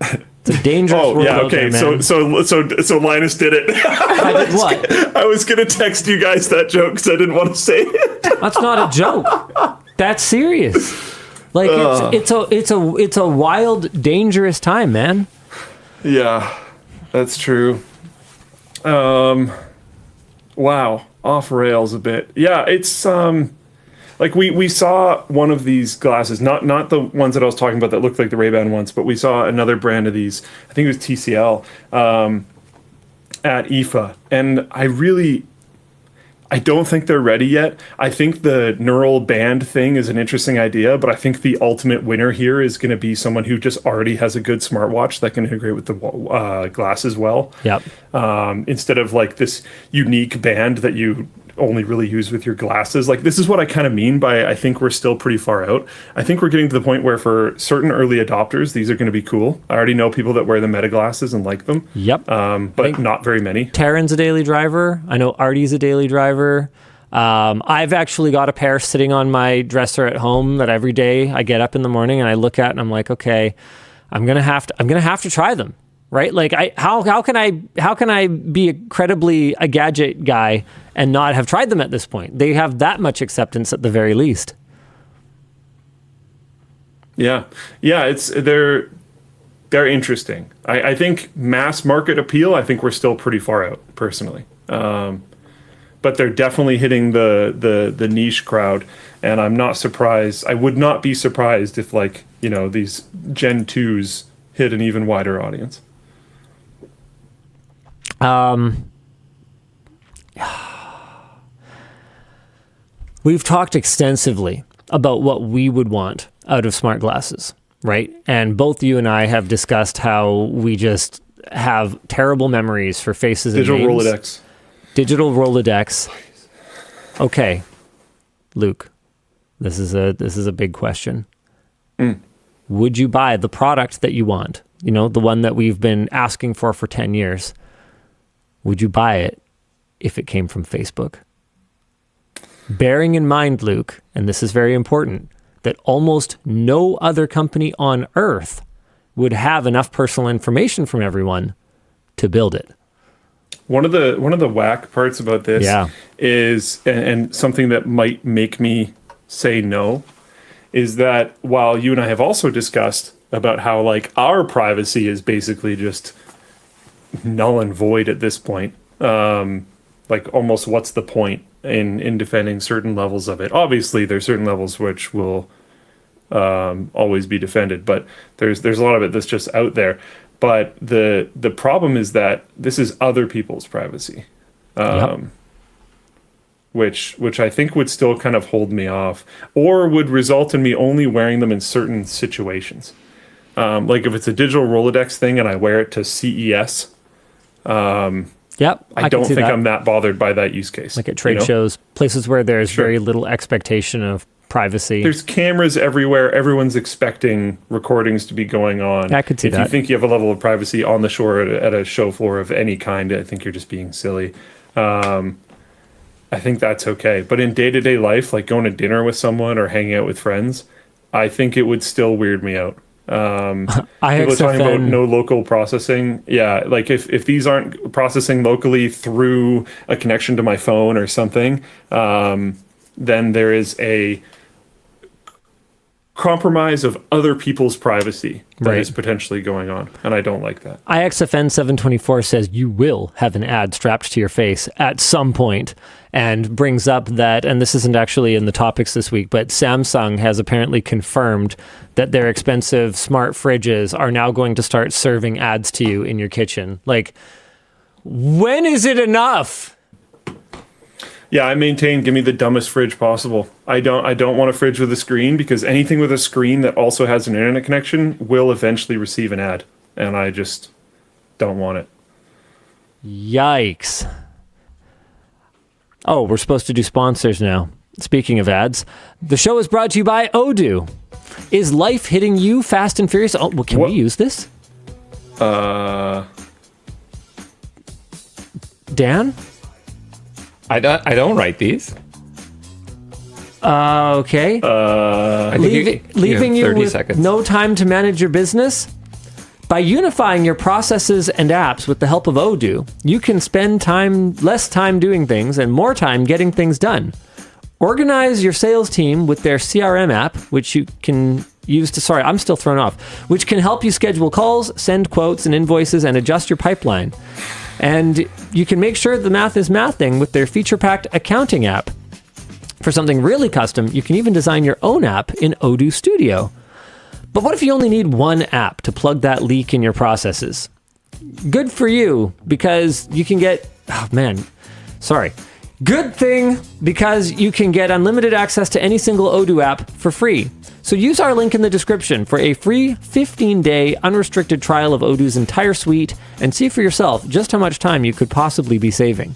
S1: It's a dangerous world.
S2: Yeah, okay.
S1: There, man.
S2: So Linus did it.
S1: I did what?
S2: I was gonna text you guys that joke because I didn't want to say it.
S1: That's not a joke. That's serious. Like it's a wild, dangerous time, man.
S2: Yeah, that's true. Wow, off rails a bit. Yeah, it's like we saw one of these glasses, not the ones that I was talking about that looked like the Ray-Ban ones, but we saw another brand of these. I think it was TCL at IFA, and I don't think they're ready yet. I think the neural band thing is an interesting idea, but I think the ultimate winner here is going to be someone who just already has a good smartwatch that can integrate with the glasses well.
S1: Yep.
S2: Instead of like this unique band that you only really use with your glasses. Like, this is what I kind of mean by I think we're still pretty far out. I think we're getting to the point where for certain early adopters, these are going to be cool. I already know people that wear the Meta glasses and like them.
S1: Yep.
S2: But not very many.
S1: Taryn's a daily driver. I know Artie's a daily driver. I've actually got a pair sitting on my dresser at home that every day I get up in the morning and I look at and I'm like, okay, I'm gonna have to try them. Right? Like, how can I be incredibly a gadget guy and not have tried them at this point? They have that much acceptance at the very least.
S2: Yeah, they're interesting. I think mass market appeal, I think we're still pretty far out personally, but they're definitely hitting the niche crowd, and I'm not surprised. I would not be surprised if, like, you know, these Gen 2s hit an even wider audience.
S1: We've talked extensively about what we would want out of smart glasses, right? And both you and I have discussed how we just have terrible memories for faces and names. Digital Rolodex. Okay, Luke, this is a big question. Would you buy the product that you want? You know, the one that we've been asking for 10 years. Would you buy it if it came from Facebook? Bearing in mind, Luke, and this is very important, that almost no other company on earth would have enough personal information from everyone to build it.
S2: One of the whack parts about this is, and something that might make me say no, is that while you and I have also discussed about how, like, our privacy is basically just null and void at this point, like, almost what's the point in defending certain levels of it? Obviously there's certain levels which will always be defended, but there's a lot of it that's just out there. But the problem is that this is other people's privacy, which I think would still kind of hold me off, or would result in me only wearing them in certain situations. Like, if it's a digital Rolodex thing and I wear it to CES, I don't think I'm that bothered by that use case.
S1: Like at trade shows, places where there's very little expectation of privacy.
S2: There's cameras everywhere. Everyone's expecting recordings to be going on.
S1: I could see that.
S2: If you think you have a level of privacy on the shore at a show floor of any kind, I think you're just being silly. I think that's okay. But in day-to-day life, like going to dinner with someone or hanging out with friends, I think it would still weird me out. People are talking about no local processing. Yeah, like if these aren't processing locally through a connection to my phone or something, then there is a compromise of other people's privacy that is potentially going on, and I don't like that.
S1: IXFN 724 says you will have an ad strapped to your face at some point, and brings up that, and this isn't actually in the topics this week, but Samsung has apparently confirmed that their expensive smart fridges are now going to start serving ads to you in your kitchen. Like, when is it enough?
S2: Yeah, I maintain, give me the dumbest fridge possible. I don't want a fridge with a screen, because anything with a screen that also has an internet connection will eventually receive an ad, and I just don't want it.
S1: Yikes. Oh, we're supposed to do sponsors now. Speaking of ads, the show is brought to you by Odoo. Is life hitting you fast and furious? Oh, well, can we use this? Dan?
S3: I don't write these.
S1: Okay. Leaving you with seconds. No time to manage your business? By unifying your processes and apps with the help of Odoo, you can spend less time doing things and more time getting things done. Organize your sales team with their CRM app, which you can use to... Sorry, I'm still thrown off. Which can help you schedule calls, send quotes and invoices, and adjust your pipeline. And you can make sure the math is mathing with their feature-packed accounting app. For something really custom, you can even design your own app in Odoo Studio. But what if you only need one app to plug that leak in your processes? Good for you, because you can get... Oh, man. Sorry. Good thing, because you can get unlimited access to any single Odoo app for free. So use our link in the description for a free 15-day unrestricted trial of Odoo's entire suite and see for yourself just how much time you could possibly be saving.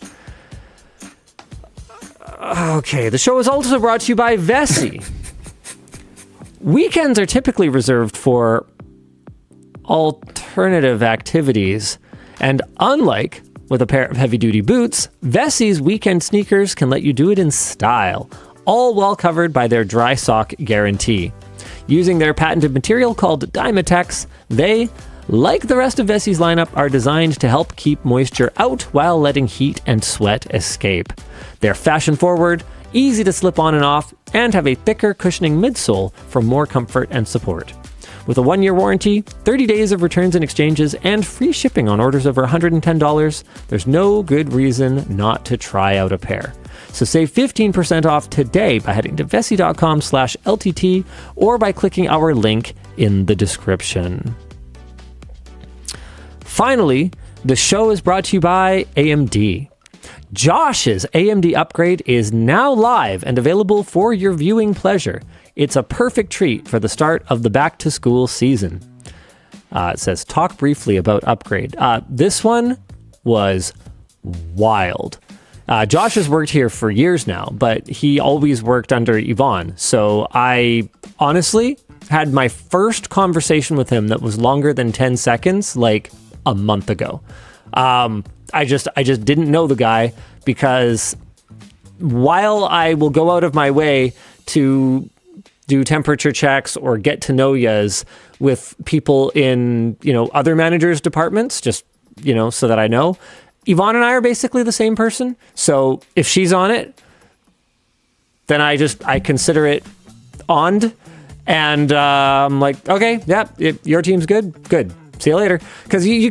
S1: Okay, the show is also brought to you by Vessi. Weekends are typically reserved for alternative activities, and unlike with a pair of heavy-duty boots, Vessi's weekend sneakers can let you do it in style, all well covered by their dry sock guarantee. Using their patented material called Dymatex, they, like the rest of Vessi's lineup, are designed to help keep moisture out while letting heat and sweat escape. They're fashion-forward, easy to slip on and off, and have a thicker cushioning midsole for more comfort and support. With a 1-year warranty, 30 days of returns and exchanges, and free shipping on orders over $110, there's no good reason not to try out a pair. So save 15% off today by heading to vessi.com/LTT or by clicking our link in the description. Finally, the show is brought to you by AMD. Josh's AMD upgrade is now live and available for your viewing pleasure. It's a perfect treat for the start of the back-to-school season. It says, talk briefly about upgrade. This one was wild. Josh has worked here for years now, but he always worked under Yvonne. So I honestly had my first conversation with him that was longer than 10 seconds, like a month ago. I just didn't know the guy, because while I will go out of my way to do temperature checks or get to know yas with people in, other managers' departments, just, so that I know, Yvonne and I are basically the same person. So if she's on it, then I consider it on, and I'm like, okay, yeah, your team's good. See you later. Because you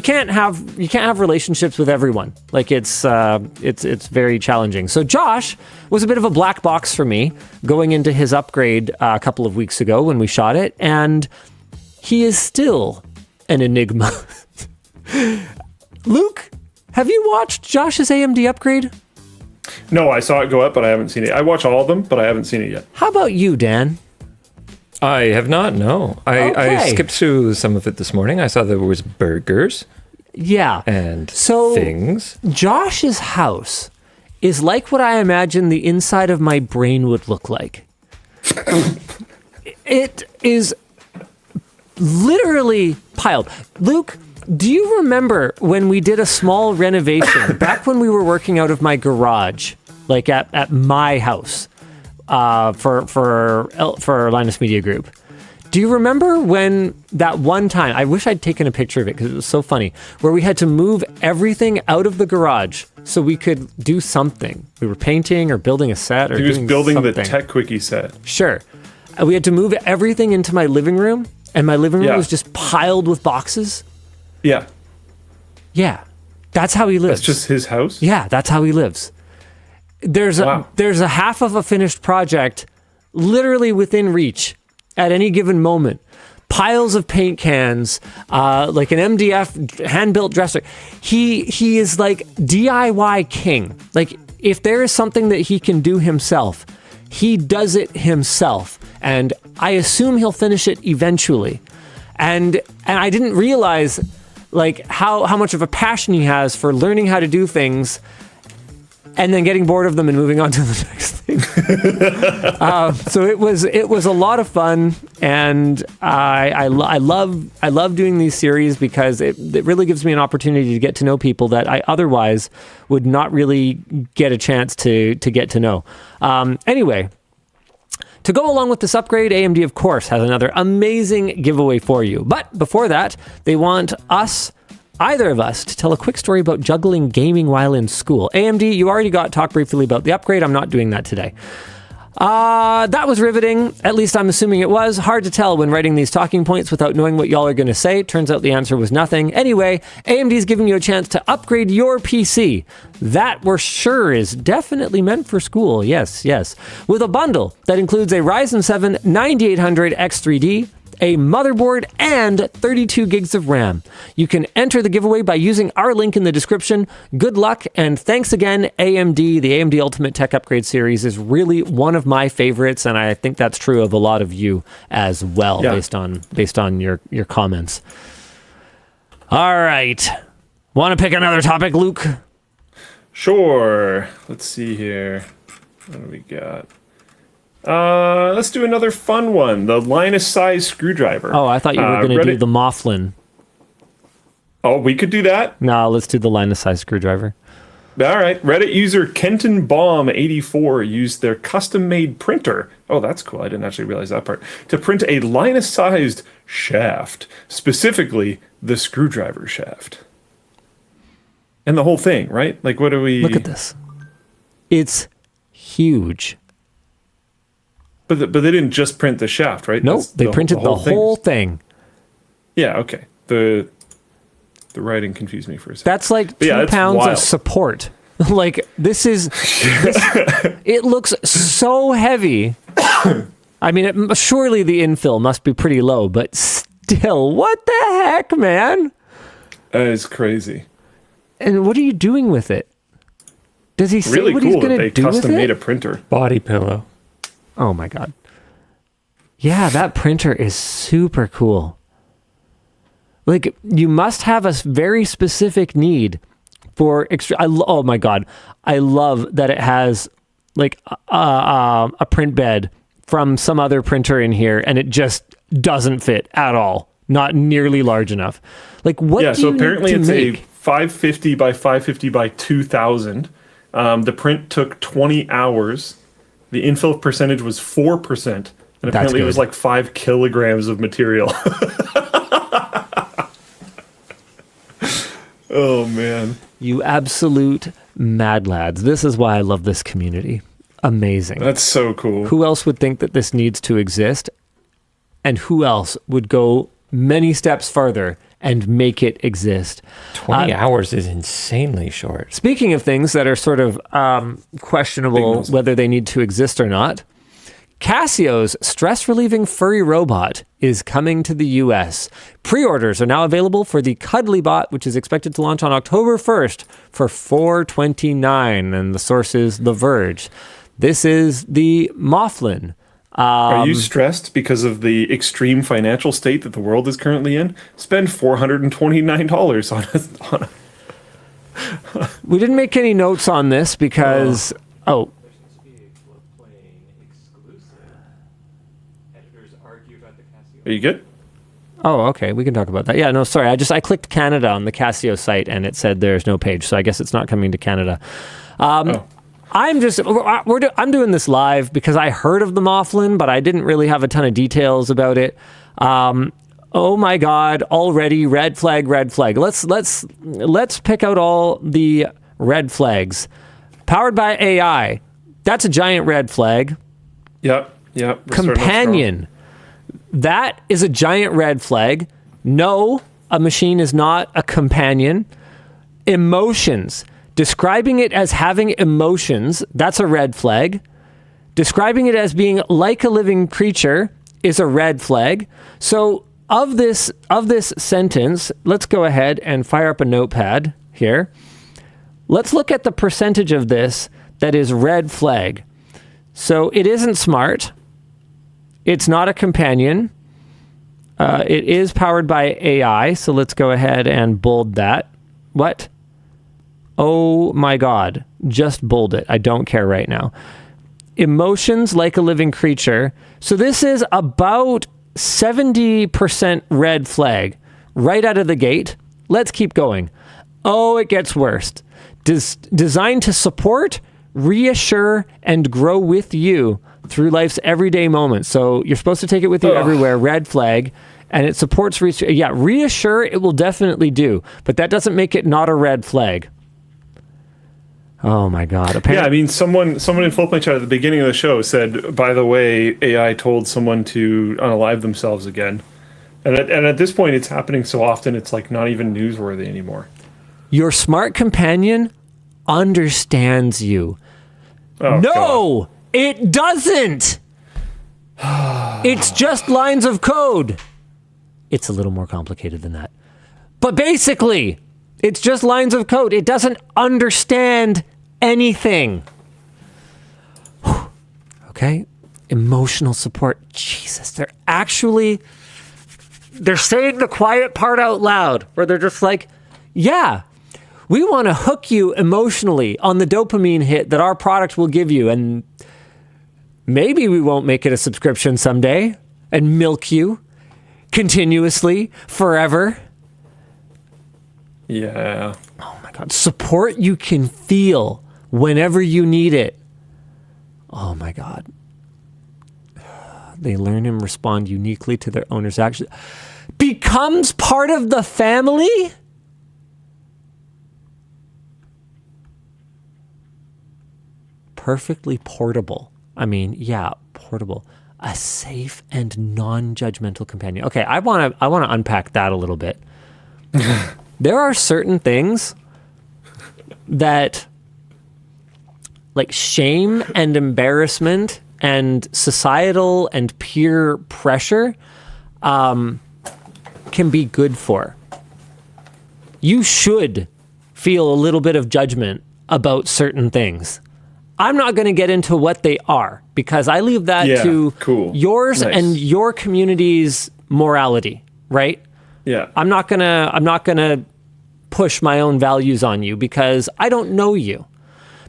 S1: can't have relationships with everyone. Like it's very challenging. So Josh was a bit of a black box for me going into his upgrade a couple of weeks ago when we shot it, and he is still an enigma. Luke, have you watched Josh's AMD upgrade?
S2: No, I saw it go up, but I haven't seen it. I watch all of them, but I haven't seen it yet.
S1: How about you, Dan?
S3: I have not, no. I skipped through some of it this morning. I saw there was burgers.
S1: Yeah.
S3: And
S1: so
S3: things.
S1: Josh's house is like what I imagine the inside of my brain would look like. It is literally piled. Luke, do you remember when we did a small renovation back when we were working out of my garage, like at my house? For Linus Media Group. Do you remember when that one time, I wish I'd taken a picture of it because it was so funny, where we had to move everything out of the garage so we could do something? We were painting or building a set or
S2: He was
S1: doing
S2: building
S1: something.
S2: the Tech Quickie set.
S1: Sure. We had to move everything into my living room, and my living room was just piled with boxes.
S2: Yeah.
S1: Yeah. That's how he lives.
S2: That's just his house?
S1: Yeah, that's how he lives. There's a half of a finished project literally within reach at any given moment. Piles of paint cans, like an MDF hand-built dresser. He is like DIY king. Like if there is something that he can do himself, he does it himself. And I assume he'll finish it eventually. And I didn't realize like how much of a passion he has for learning how to do things and then getting bored of them and moving on to the next thing. So it was a lot of fun, and I love doing these series because it really gives me an opportunity to get to know people that I otherwise would not really get a chance to get to know. Anyway, to go along with this upgrade, AMD, of course, has another amazing giveaway for you. But before that, they want either of us to tell a quick story about juggling gaming while in school. AMD, you already talk briefly about the upgrade. I'm not doing that today. That was riveting. At least I'm assuming it was. Hard to tell when writing these talking points without knowing what y'all are going to say. Turns out the answer was nothing. Anyway, AMD's giving you a chance to upgrade your PC. That we're sure is definitely meant for school. Yes. With a bundle that includes a Ryzen 7 9800 X3D, a motherboard, and 32 gigs of RAM. You can enter the giveaway by using our link in the description. Good luck, and thanks again, AMD. The AMD Ultimate Tech Upgrade series is really one of my favorites, and I think that's true of a lot of you as well, based on your comments. All right. Want to pick another topic, Luke?
S2: Sure. Let's see here. What do we got? Let's do another fun one. The Linus size screwdriver.
S1: Oh, I thought you were going to do the Mothman.
S2: Oh, we could do that.
S1: No, let's do the Linus size screwdriver.
S2: All right. Reddit user Kenton Baum 84 used their custom-made printer. Oh, that's cool. I didn't actually realize that part. To print a Linus-sized shaft, specifically the screwdriver shaft. And the whole thing, right? Like, what do we...
S1: Look at this. It's huge.
S2: But they didn't just print the shaft, right?
S1: Nope, they printed the whole thing.
S2: Yeah, okay. The writing confused me for a second.
S1: That's like 2 pounds of support. Like, this is... it looks so heavy. I mean, surely the infill must be pretty low, but still, what the heck, man?
S2: That is crazy.
S1: And what are you doing with it? Does he say
S2: really
S1: what
S2: cool
S1: he's going to do with it?
S2: Custom made a printer.
S3: Body pillow.
S1: Oh my god. Yeah, that printer is super cool. Like, you must have a very specific need for extra. Oh my god, I love that it has like a print bed from some other printer in here, and it just doesn't fit at all. Not nearly large enough. Like, what? Yeah,
S2: so apparently it's a 550 by 550 by 2000. The print took 20 hours. The infill percentage was 4%, and apparently it was like 5 kilograms of material. Oh, man.
S1: You absolute mad lads. This is why I love this community. Amazing.
S2: That's so cool.
S1: Who else would think that this needs to exist? And who else would go many steps further and make it exist?
S3: 20 hours is insanely short.
S1: Speaking of things that are sort of questionable whether they need to exist or not, Casio's stress-relieving furry robot is coming to the US. Pre-orders are now available for the Cuddly Bot, which is expected to launch on October 1st for $429, and the source is The Verge. This is the Mothman.
S2: Are you stressed because of the extreme financial state that the world is currently in? Spend $429 on a...
S1: We didn't make any notes on this because... Oh.
S2: Are you good?
S1: Oh, okay. We can talk about that. Yeah, no, sorry. I clicked Canada on the Casio site and it said there's no page, so I guess it's not coming to Canada. I'm doing this live because I heard of the Mothman, but I didn't really have a ton of details about it. Oh my God! Already red flag, red flag. Let's pick out all the red flags. Powered by AI. That's a giant red flag.
S2: Yep.
S1: Companion. That is a giant red flag. No, a machine is not a companion. Emotions. Describing it as having emotions, that's a red flag. Describing it as being like a living creature is a red flag. So of this sentence, let's go ahead and fire up a notepad here. Let's look at the percentage of this that is red flag. So it isn't smart. It's not a companion. It is powered by AI, so let's go ahead and bold that. What? Oh my God. Just bold it. I don't care right now. Emotions like a living creature. So this is about 70% red flag right out of the gate. Let's keep going. Oh, it gets worse. Designed to support, reassure, and grow with you through life's everyday moments. So you're supposed to take it with you everywhere, red flag, and it supports reassure, it will definitely do, but that doesn't make it not a red flag. Oh my God.
S2: Yeah, I mean, someone in Fullplay Chat at the beginning of the show said, by the way, AI told someone to unalive themselves again. And at this point, it's happening so often, it's like not even newsworthy anymore.
S1: Your smart companion understands you.
S2: Oh,
S1: no!
S2: God.
S1: It doesn't. It's just lines of code. It's a little more complicated than that. But basically, it's just lines of code. It doesn't understand anything. Okay? Emotional support. Jesus, they're saying the quiet part out loud, where they're just like, yeah, We want to hook you emotionally on the dopamine hit that our product will give you. And maybe we won't make it a subscription someday and milk you continuously, forever.
S2: Yeah.
S1: Oh my God. Support you can feel whenever you need it. Oh my God. They learn and respond uniquely to their owner's actions. Becomes part of the family? Perfectly portable. I mean, yeah, portable. A safe and non-judgmental companion. Okay, I want to unpack that a little bit. There are certain things that, like shame and embarrassment and societal and peer pressure, can be good for. You should feel a little bit of judgment about certain things. I'm not going to get into what they are because I leave that to yours and your community's morality, right?
S2: Yeah.
S1: I'm not going to push my own values on you because I don't know you.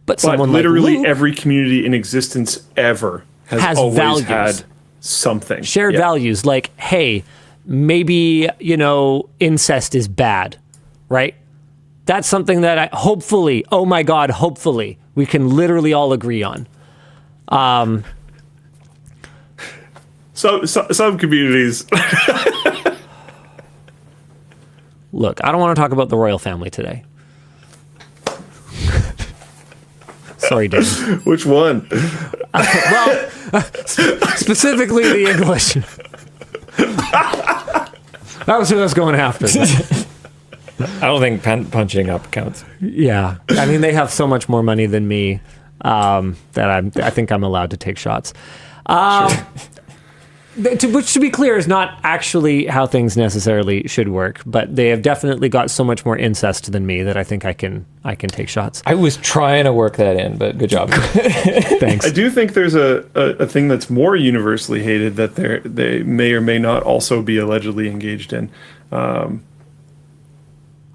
S1: But someone
S2: literally
S1: like Luke
S2: every community in existence ever has always
S1: values.
S2: had something.
S1: Shared values like, hey, maybe, incest is bad, right? That's something that hopefully, oh my God, hopefully, we can literally all agree on.
S2: So some communities.
S1: Look, I don't want to talk about the royal family today. Sorry, Dan.
S2: Which one?
S1: Well, specifically the English. That was who I was going after.
S3: I don't think punching up counts.
S1: Yeah. I mean, they have so much more money than me that I think I'm allowed to take shots.
S2: Sure.
S1: Which, to be clear, is not actually how things necessarily should work, but they have definitely got so much more incest than me that I think I can take shots.
S3: I was trying to work that in, but good job.
S1: Thanks.
S2: I do think there's a thing that's more universally hated that they may or may not also be allegedly engaged in.
S1: What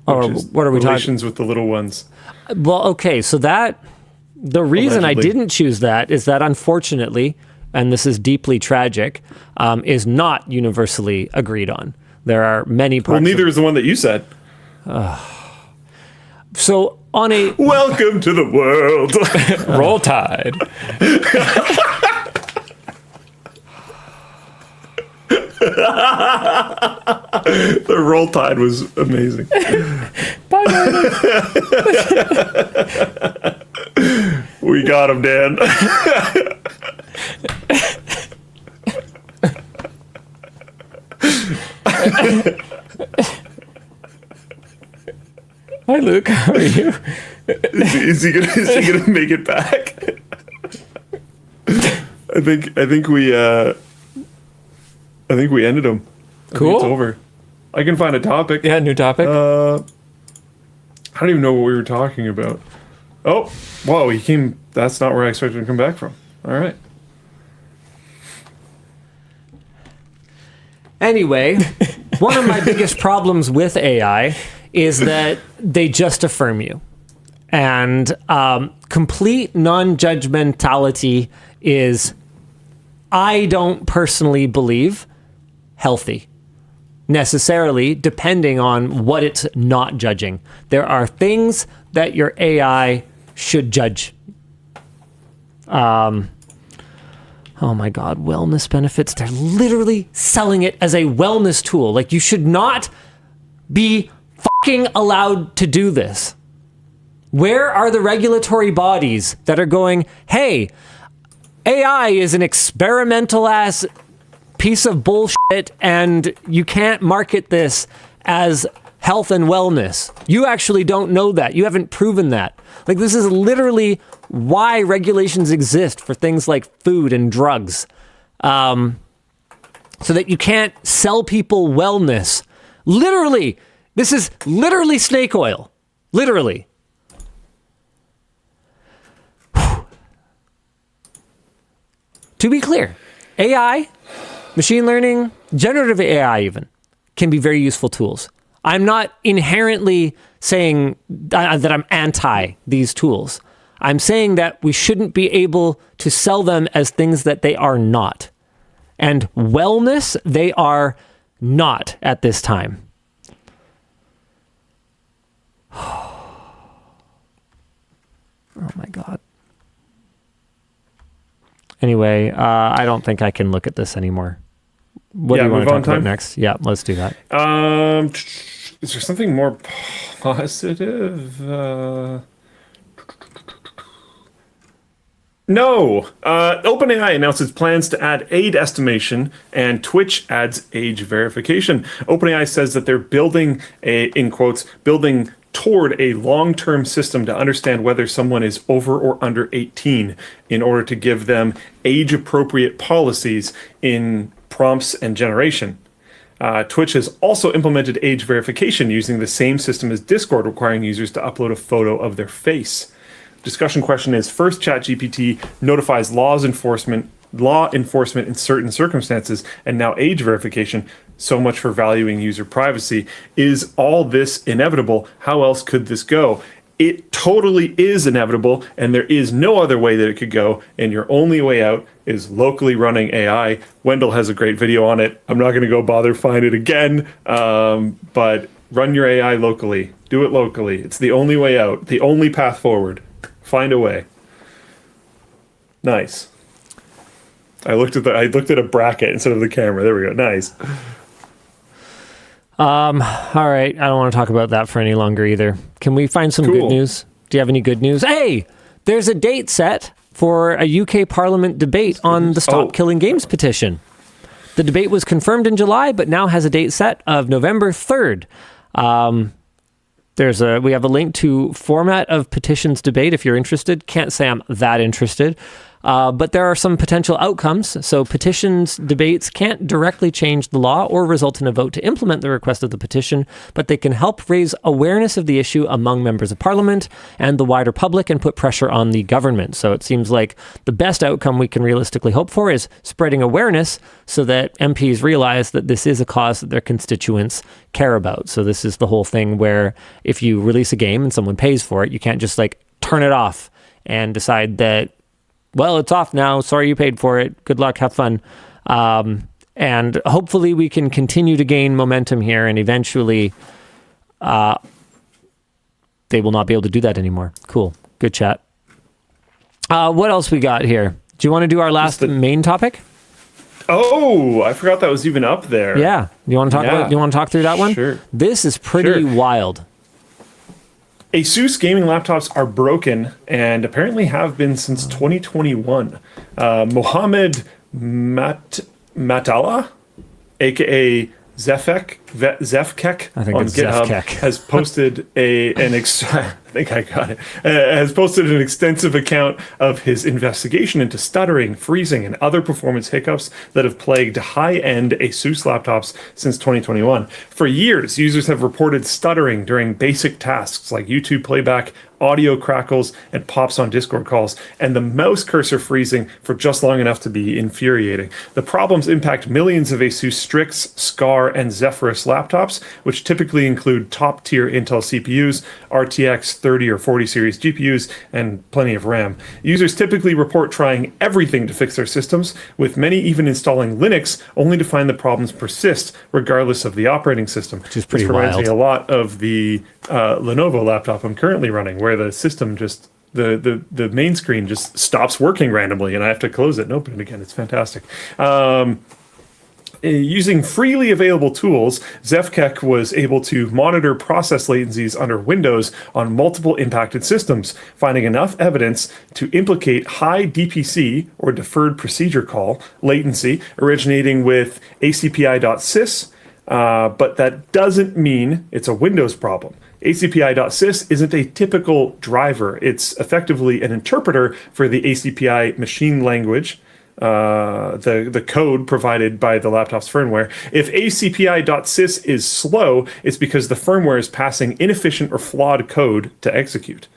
S1: are we talking?
S2: Relations with the little ones.
S1: Well, okay, so the reason
S2: Allegedly.
S1: I didn't choose that is that unfortunately, and this is deeply tragic, is not universally agreed on. There are many parts.
S2: Well, neither is the one that you said.
S1: So on a
S2: Welcome to the world.
S3: Roll Tide.
S2: The Roll Tide was amazing.
S3: Bye,
S2: We got him, Dan.
S3: Hi, Luke. How are you?
S2: Is he gonna make it back? I think we ended him. I think
S3: Cool.
S2: it's over. I can find a topic.
S3: Yeah, new topic.
S2: I don't even know what we were talking about. Oh, whoa, he came. That's not where I expected him to come back from. All right.
S1: Anyway, one of my biggest problems with AI is that they just affirm you. And complete non-judgmentality is, I don't personally believe, healthy. Necessarily, depending on what it's not judging. There are things that your AI should judge. Oh my God, wellness benefits. They're literally selling it as a wellness tool. Like, you should not be fucking allowed to do this. Where are the regulatory bodies that are going, hey, AI is an experimental ass piece of bullshit and you can't market this as health and wellness. You actually don't know that. You haven't proven that. Like, this is literally why regulations exist for things like food and drugs. So that you can't sell people wellness. Literally, this is literally snake oil. Literally. To be clear, AI, machine learning, generative AI even, can be very useful tools. I'm not inherently saying that I'm anti these tools. I'm saying that we shouldn't be able to sell them as things that they are not. And wellness, they are not at this time. Oh my God. Anyway, I don't think I can look at this anymore. What do you want to talk about next? Yeah, let's do that.
S2: Is there something more positive? No. OpenAI announced its plans to add age estimation, and Twitch adds age verification. OpenAI says that they're building in quotes, building toward a long-term system to understand whether someone is over or under 18 in order to give them age-appropriate policies in prompts and generation. Twitch has also implemented age verification using the same system as Discord, requiring users to upload a photo of their face. Discussion question is, first, ChatGPT notifies law enforcement in certain circumstances, and now age verification. So much for valuing user privacy. Is all this inevitable? How else could this go? It totally is inevitable, and there is no other way that it could go, and your only way out is locally running AI. Wendell has a great video on it. I'm not going to go bother find it again, but run your AI locally. Do it locally. It's the only way out, the only path forward. Find a way. Nice. I looked at a bracket instead of the camera. There we go. Nice.
S1: All right. I don't want to talk about that for any longer either. Can we find some good news? Do you have any good news? Hey, there's a date set for a UK Parliament debate on the Stop Killing Games petition. The debate was confirmed in July, but now has a date set of November 3rd. We have a link to format of petitions debate if you're interested. Can't say I'm that interested. But there are some potential outcomes. So petitions debates can't directly change the law or result in a vote to implement the request of the petition, but they can help raise awareness of the issue among members of parliament and the wider public and put pressure on the government. So it seems like the best outcome we can realistically hope for is spreading awareness so that MPs realize that this is a cause that their constituents care about. So this is the whole thing where if you release a game and someone pays for it, you can't just turn it off and decide that, well, it's off now. Sorry you paid for it. Good luck. Have fun. And hopefully we can continue to gain momentum here, and eventually they will not be able to do that anymore. Cool. Good chat. What else we got here? Do you want to do our last main topic?
S2: Oh, I forgot that was even up there.
S1: Yeah. You want to talk through that one?
S2: Sure.
S1: This is pretty wild.
S2: Asus gaming laptops are broken and apparently have been since 2021. Mohammed Matala, aka Zefkek on GitHub, has posted has posted an extensive account of his investigation into stuttering, freezing, and other performance hiccups that have plagued high-end Asus laptops since 2021. For years, users have reported stuttering during basic tasks like YouTube playback, audio crackles, and pops on Discord calls, and the mouse cursor freezing for just long enough to be infuriating. The problems impact millions of Asus Strix, Scar, and Zephyrus laptops, which typically include top-tier Intel CPUs, RTX 30 or 40 series GPUs, and plenty of RAM. Users typically report trying everything to fix their systems, with many even installing Linux, only to find the problems persist, regardless of the operating system.
S1: Which is pretty
S2: wild. This reminds me a lot of the Lenovo laptop I'm currently running, where the system just the main screen just stops working randomly, and I have to close it and open it again. It's fantastic. Using freely available tools, Zefkek was able to monitor process latencies under Windows on multiple impacted systems, finding enough evidence to implicate high DPC, or deferred procedure call, latency originating with ACPI.sys, but that doesn't mean it's a Windows problem. ACPI.sys isn't a typical driver. It's effectively an interpreter for the ACPI machine language, the code provided by the laptop's firmware. If ACPI.sys is slow, it's because the firmware is passing inefficient or flawed code to execute.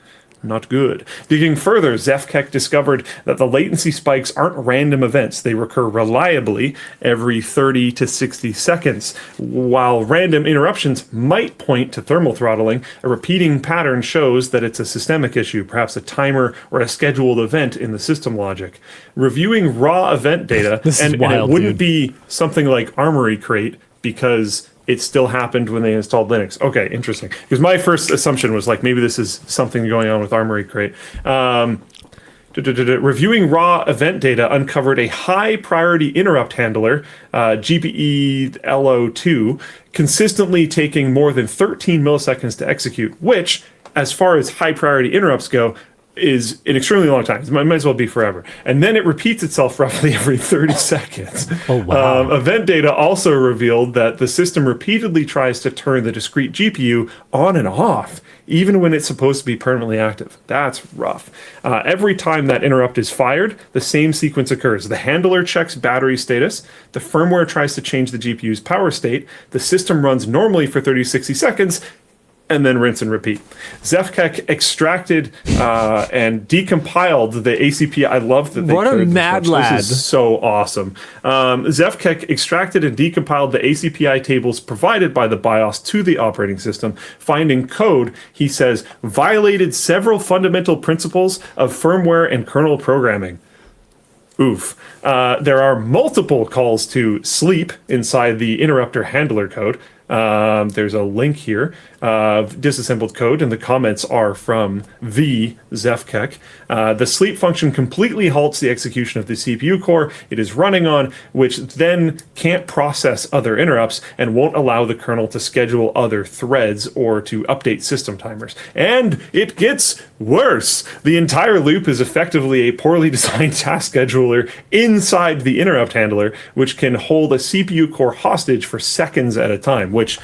S2: Not good. Digging further, Zefkek discovered that the latency spikes aren't random events. They recur reliably every 30 to 60 seconds. While random interruptions might point to thermal throttling, a repeating pattern shows that it's a systemic issue, perhaps a timer or a scheduled event in the system logic. Reviewing raw event data, and it wouldn't be something like Armory Crate, because it still happened when they installed Linux. Okay, interesting. Because my first assumption was like, maybe this is something going on with Armory Crate. Reviewing raw event data uncovered a high priority interrupt handler, GPE-LO2, consistently taking more than 13 milliseconds to execute, which, as far as high priority interrupts go, is an extremely long time. It might as well be forever. And then it repeats itself roughly every 30 seconds.
S1: Oh, wow.
S2: Event data also revealed that the system repeatedly tries to turn the discrete GPU on and off, even when it's supposed to be permanently active. That's rough. Every time that interrupt is fired, the same sequence occurs. The handler checks battery status, the firmware tries to change the GPU's power state, the system runs normally for 30 to 60 seconds, and then rinse and repeat. Zefkek extracted and decompiled the ACPI. I love that they
S1: What a mad lad.
S2: This is so awesome. Zefkek extracted and decompiled the ACPI tables provided by the BIOS to the operating system, finding code, he says, violated several fundamental principles of firmware and kernel programming. Oof. There are multiple calls to sleep inside the interrupter handler code. There's a link here of disassembled code, and the comments are from the Zefkek. The sleep function completely halts the execution of the CPU core it is running on, which then can't process other interrupts and won't allow the kernel to schedule other threads or to update system timers. And it gets worse. The entire loop is effectively a poorly designed task scheduler inside the interrupt handler, which can hold a CPU core hostage for seconds at a time, which,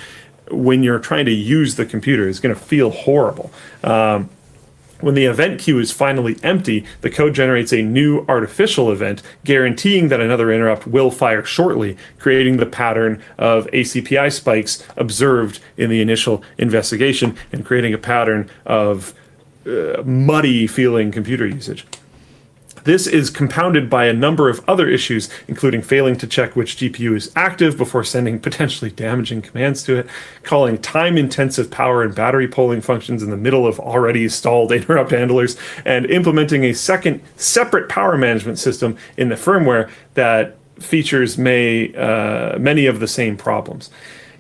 S2: when you're trying to use the computer, is going to feel horrible. When the event queue is finally empty, the code generates a new artificial event, guaranteeing that another interrupt will fire shortly, creating the pattern of ACPI spikes observed in the initial investigation and creating a pattern of muddy-feeling computer usage. This is compounded by a number of other issues, including failing to check which GPU is active before sending potentially damaging commands to it, calling time-intensive power and battery polling functions in the middle of already installed interrupt handlers, and implementing a second separate power management system in the firmware that features many of the same problems.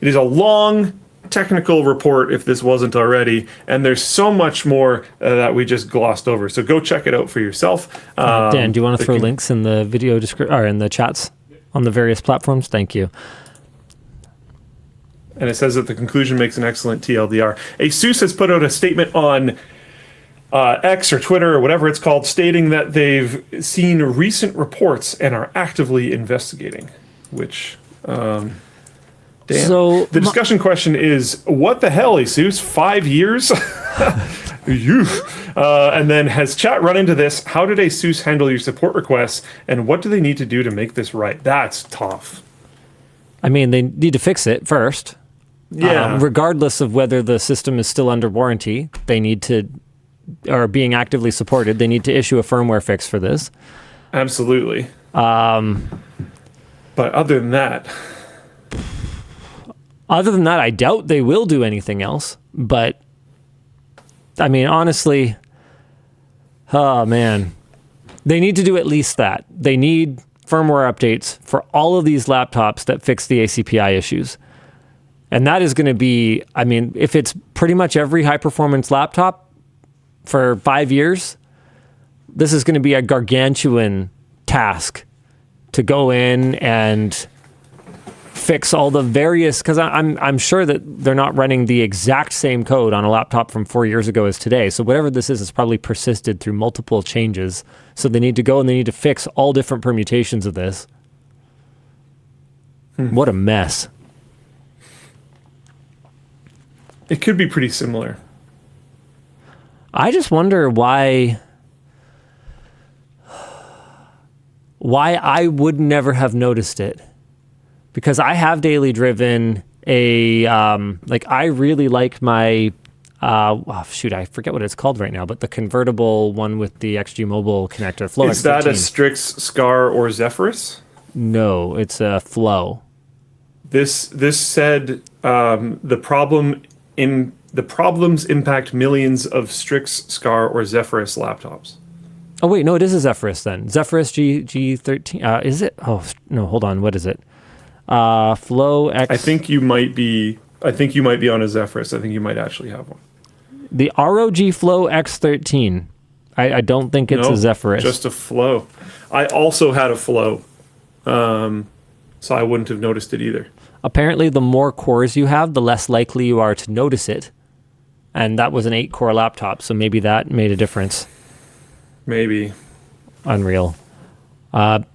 S2: It is a long technical report, if this wasn't already, and there's so much more that we just glossed over, so go check it out for yourself.
S1: Dan, do you want to throw links in the video description or in the chats on the various platforms? Thank you.
S2: And it says that the conclusion makes an excellent TLDR. ASUS has put out a statement on X or Twitter or whatever it's called, stating that they've seen recent reports and are actively investigating, which Dan.
S1: So
S2: the discussion question is, what the hell, ASUS? 5 years? And then, has chat run into this? How did ASUS handle your support requests? And what do they need to do to make this right? That's tough.
S1: I mean, they need to fix it first.
S2: Yeah.
S1: Regardless of whether the system is still under warranty, they need to, or being actively supported, they need to issue a firmware fix for this.
S2: Absolutely. But other than that...
S1: I doubt they will do anything else. But, I mean, honestly, oh, man. They need to do at least that. They need firmware updates for all of these laptops that fix the ACPI issues. And that is going to be, I mean, if it's pretty much every high-performance laptop for 5 years, this is going to be a gargantuan task to go in and fix all the various, because I'm sure that they're not running the exact same code on a laptop from 4 years ago as today. So whatever this is, it's probably persisted through multiple changes. So they need to go and they need to fix all different permutations of this. What a mess.
S2: It could be pretty similar.
S1: I just wonder why I would never have noticed it. Because I have daily driven a, I really like my shoot, I forget what it's called right now, but the convertible one with the XG Mobile connector, Flow
S2: Is that a
S1: X13.
S2: Strix, Scar, or Zephyrus?
S1: No, it's a Flow.
S2: This said the problems impact millions of Strix, Scar, or Zephyrus laptops.
S1: Oh wait, no, it is a Zephyrus then. Zephyrus G13. Is it? Oh no, hold on. What is it? Flow X.
S2: I think you might be on a Zephyrus. I think you might actually have one.
S1: The ROG Flow X13. I don't think it's a Zephyrus.
S2: Just a Flow. I also had a Flow, so I wouldn't have noticed it either.
S1: Apparently, the more cores you have, the less likely you are to notice it. And that was an 8-core laptop, so maybe that made a difference.
S2: Maybe.
S1: Unreal. In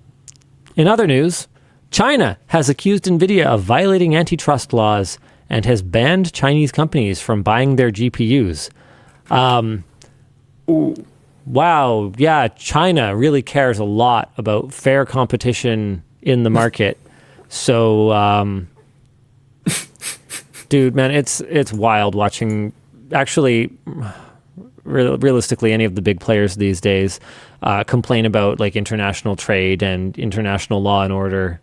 S1: other news, China has accused Nvidia of violating antitrust laws and has banned Chinese companies from buying their GPUs. Wow, yeah, China really cares a lot about fair competition in the market. So, dude, man, it's wild watching. Actually, realistically, any of the big players these days complain about like international trade and international law and order.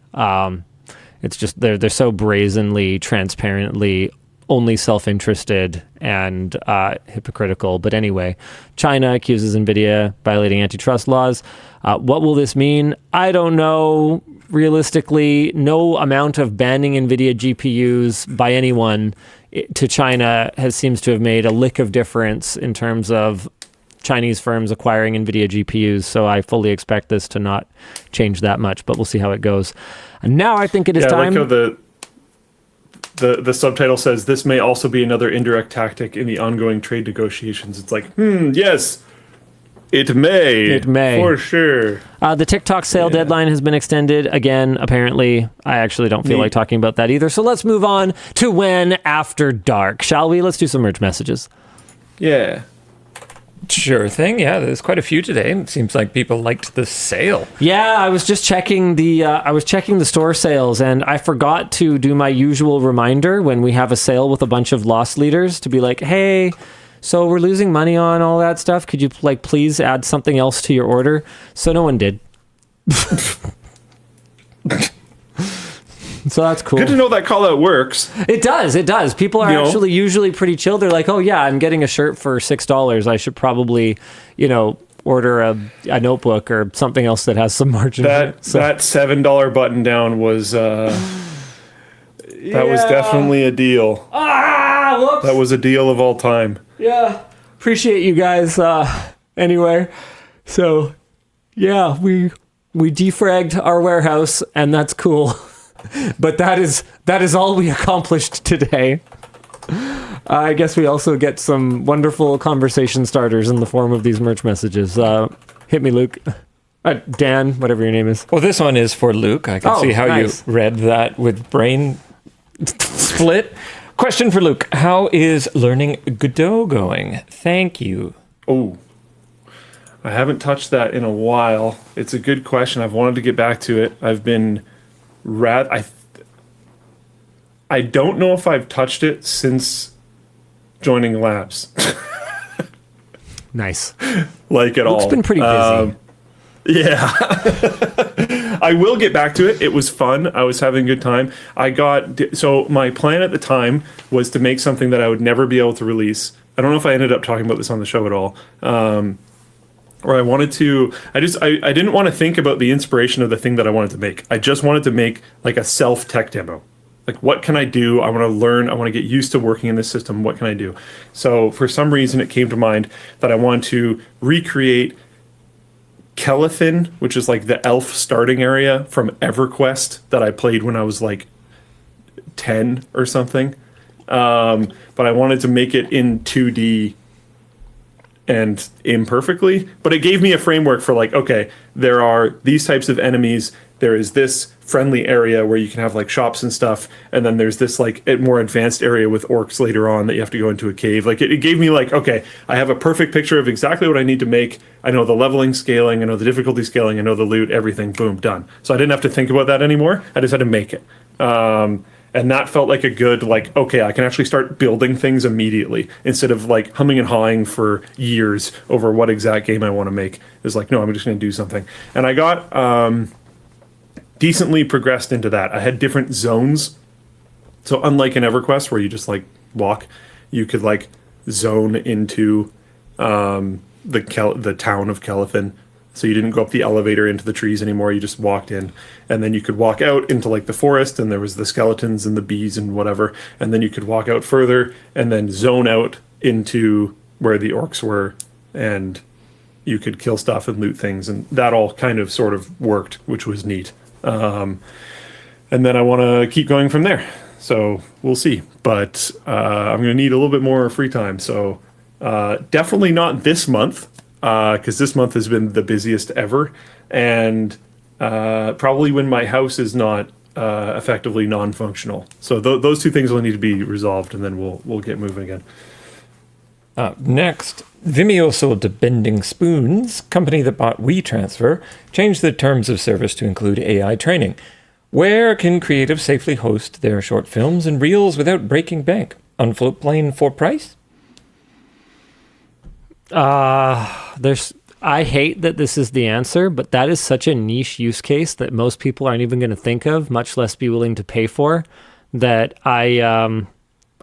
S1: It's just they're so brazenly, transparently, only self-interested and hypocritical. But anyway, China accuses Nvidia violating antitrust laws. What will this mean? I don't know. Realistically, no amount of banning Nvidia GPUs by anyone to China seems to have made a lick of difference in terms of Chinese firms acquiring Nvidia GPUs. So I fully expect this to not change that much, but we'll see how it goes. And now I think it is time.
S2: I like how the subtitle says this may also be another indirect tactic in the ongoing trade negotiations. It's like, yes. It may, for sure.
S1: The TikTok sale deadline has been extended again, apparently. I actually don't feel like talking about that either. So let's move on to WAN After Dark, shall we? Let's do some merge messages.
S2: Yeah.
S3: Sure thing. Yeah, there's quite a few today. It seems like people liked the sale.
S1: Yeah, I was just checking the store sales, and I forgot to do my usual reminder when we have a sale with a bunch of loss leaders to be like, hey, so we're losing money on all that stuff. Could you please add something else to your order? So no one did. So that's cool.
S2: Good to know that call out works.
S1: It does. People are actually usually pretty chill. They're like, oh yeah, I'm getting a shirt for $6. I should probably, order a notebook or something else that has some margin.
S2: That $7 button down was that was definitely a deal.
S1: Whoops.
S2: That was a deal of all time.
S1: Yeah. Appreciate you guys. Anyway, so yeah, we defragged our warehouse, and that's cool. But that is all we accomplished today. I guess we also get some wonderful conversation starters in the form of these merch messages. Hit me, Luke. Dan, whatever your name is.
S3: Well, this one is for Luke. I can see how
S1: nice.
S3: you read that with brain split. Question for Luke. How is learning Godot going? Thank you.
S2: Oh, I haven't touched that in a while. It's a good question. I've wanted to get back to it. I've been I don't know if I've touched it since joining labs.
S1: Nice.
S2: Like at all.
S1: Luke's been pretty busy.
S2: Yeah. I will get back to it. It was fun. I was having a good time. So my plan at the time was to make something that I would never be able to release. I don't know if I ended up talking about this on the show at all. Or I wanted to, I didn't want to think about the inspiration of the thing that I wanted to make. I just wanted to make like a self-tech demo. Like, what can I do? I want to learn. I want to get used to working in this system. What can I do? So for some reason, it came to mind that I wanted to recreate Kelethin, which is like the elf starting area from EverQuest that I played when I was like 10 or something. But I wanted to make it in 2D and imperfectly. But it gave me a framework for like, okay, there are these types of enemies. There is this friendly area where you can have like shops and stuff. And then there's this like more advanced area with orcs later on that you have to go into a cave. Like it gave me like, okay, I have a perfect picture of exactly what I need to make. I know the leveling scaling, I know the difficulty scaling, I know the loot, everything, boom, done. So I didn't have to think about that anymore. I just had to make it. And And that felt like a good, like, okay, I can actually start building things immediately instead of like humming and hawing for years over what exact game I want to make. It's like, no, I'm just going to do something. And I got decently progressed into that. I had different zones. So unlike in EverQuest where you just like walk, you could like zone into the town of Kelithin. So you didn't go up the elevator into the trees anymore. You just walked in, and then you could walk out into like the forest, and there was the skeletons and the bees and whatever. And then you could walk out further, and then zone out into where the orcs were, and you could kill stuff and loot things, and that all kind of sort of worked, which was neat. And then I want to keep going from there. So we'll see. But I'm going to need a little bit more free time. So definitely not this month. Because this month has been the busiest ever, and probably when my house is not effectively non-functional. So those two things will need to be resolved, and then we'll get moving again.
S3: Next, Vimeo sold to Bending Spoons, company that bought WeTransfer, changed the terms of service to include AI training. Where can creatives safely host their short films and reels without breaking bank? On Floatplane for price?
S1: I hate that this is the answer, but that is such a niche use case that most people aren't even going to think of, much less be willing to pay for, that I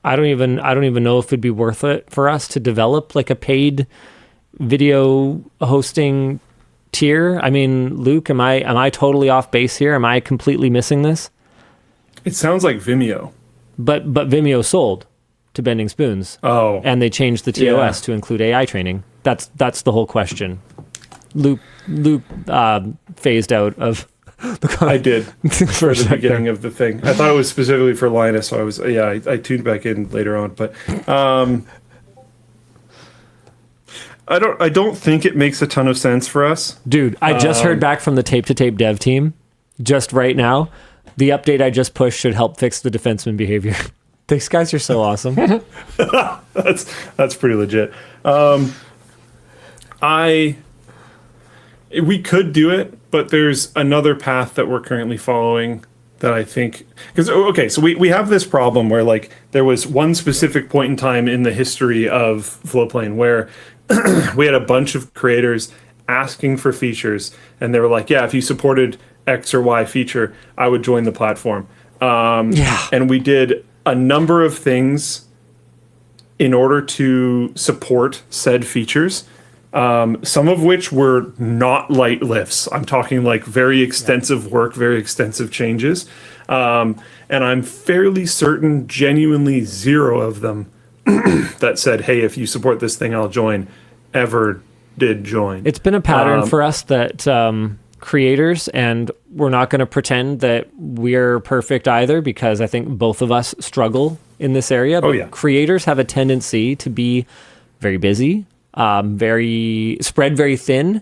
S1: don't even know if it'd be worth it for us to develop like a paid video hosting tier. I mean, Luke, am I totally off base here? Am I completely missing this?
S2: It sounds like Vimeo.
S1: But Vimeo sold to Bending Spoons.
S2: Oh.
S1: And they changed the TOS to include AI training. That's the whole question. Luke phased out of the
S2: I did for the beginning of the thing. I thought it was specifically for Linus, so I tuned back in later on, but I don't think it makes a ton of sense for us.
S1: Dude, I just heard back from the Tape to Tape dev team just right now. The update I just pushed should help fix the defenseman behavior. These guys are so awesome.
S2: That's pretty legit. We could do it, but there's another path that we're currently following that I think, because okay, so we have this problem where like there was one specific point in time in the history of Floatplane where we had a bunch of creators asking for features, and they were like, yeah, if you supported X or Y feature, I would join the platform. And we did a number of things in order to support said features, some of which were not light lifts. I'm talking like very extensive work, very extensive changes. And I'm fairly certain genuinely zero of them that said, hey, if you support this thing, I'll join, ever did join.
S1: It's been a pattern for us that creators, and we're not going to pretend that we're perfect either, because I think both of us struggle in this area. But creators have a tendency to be very busy, very spread very thin,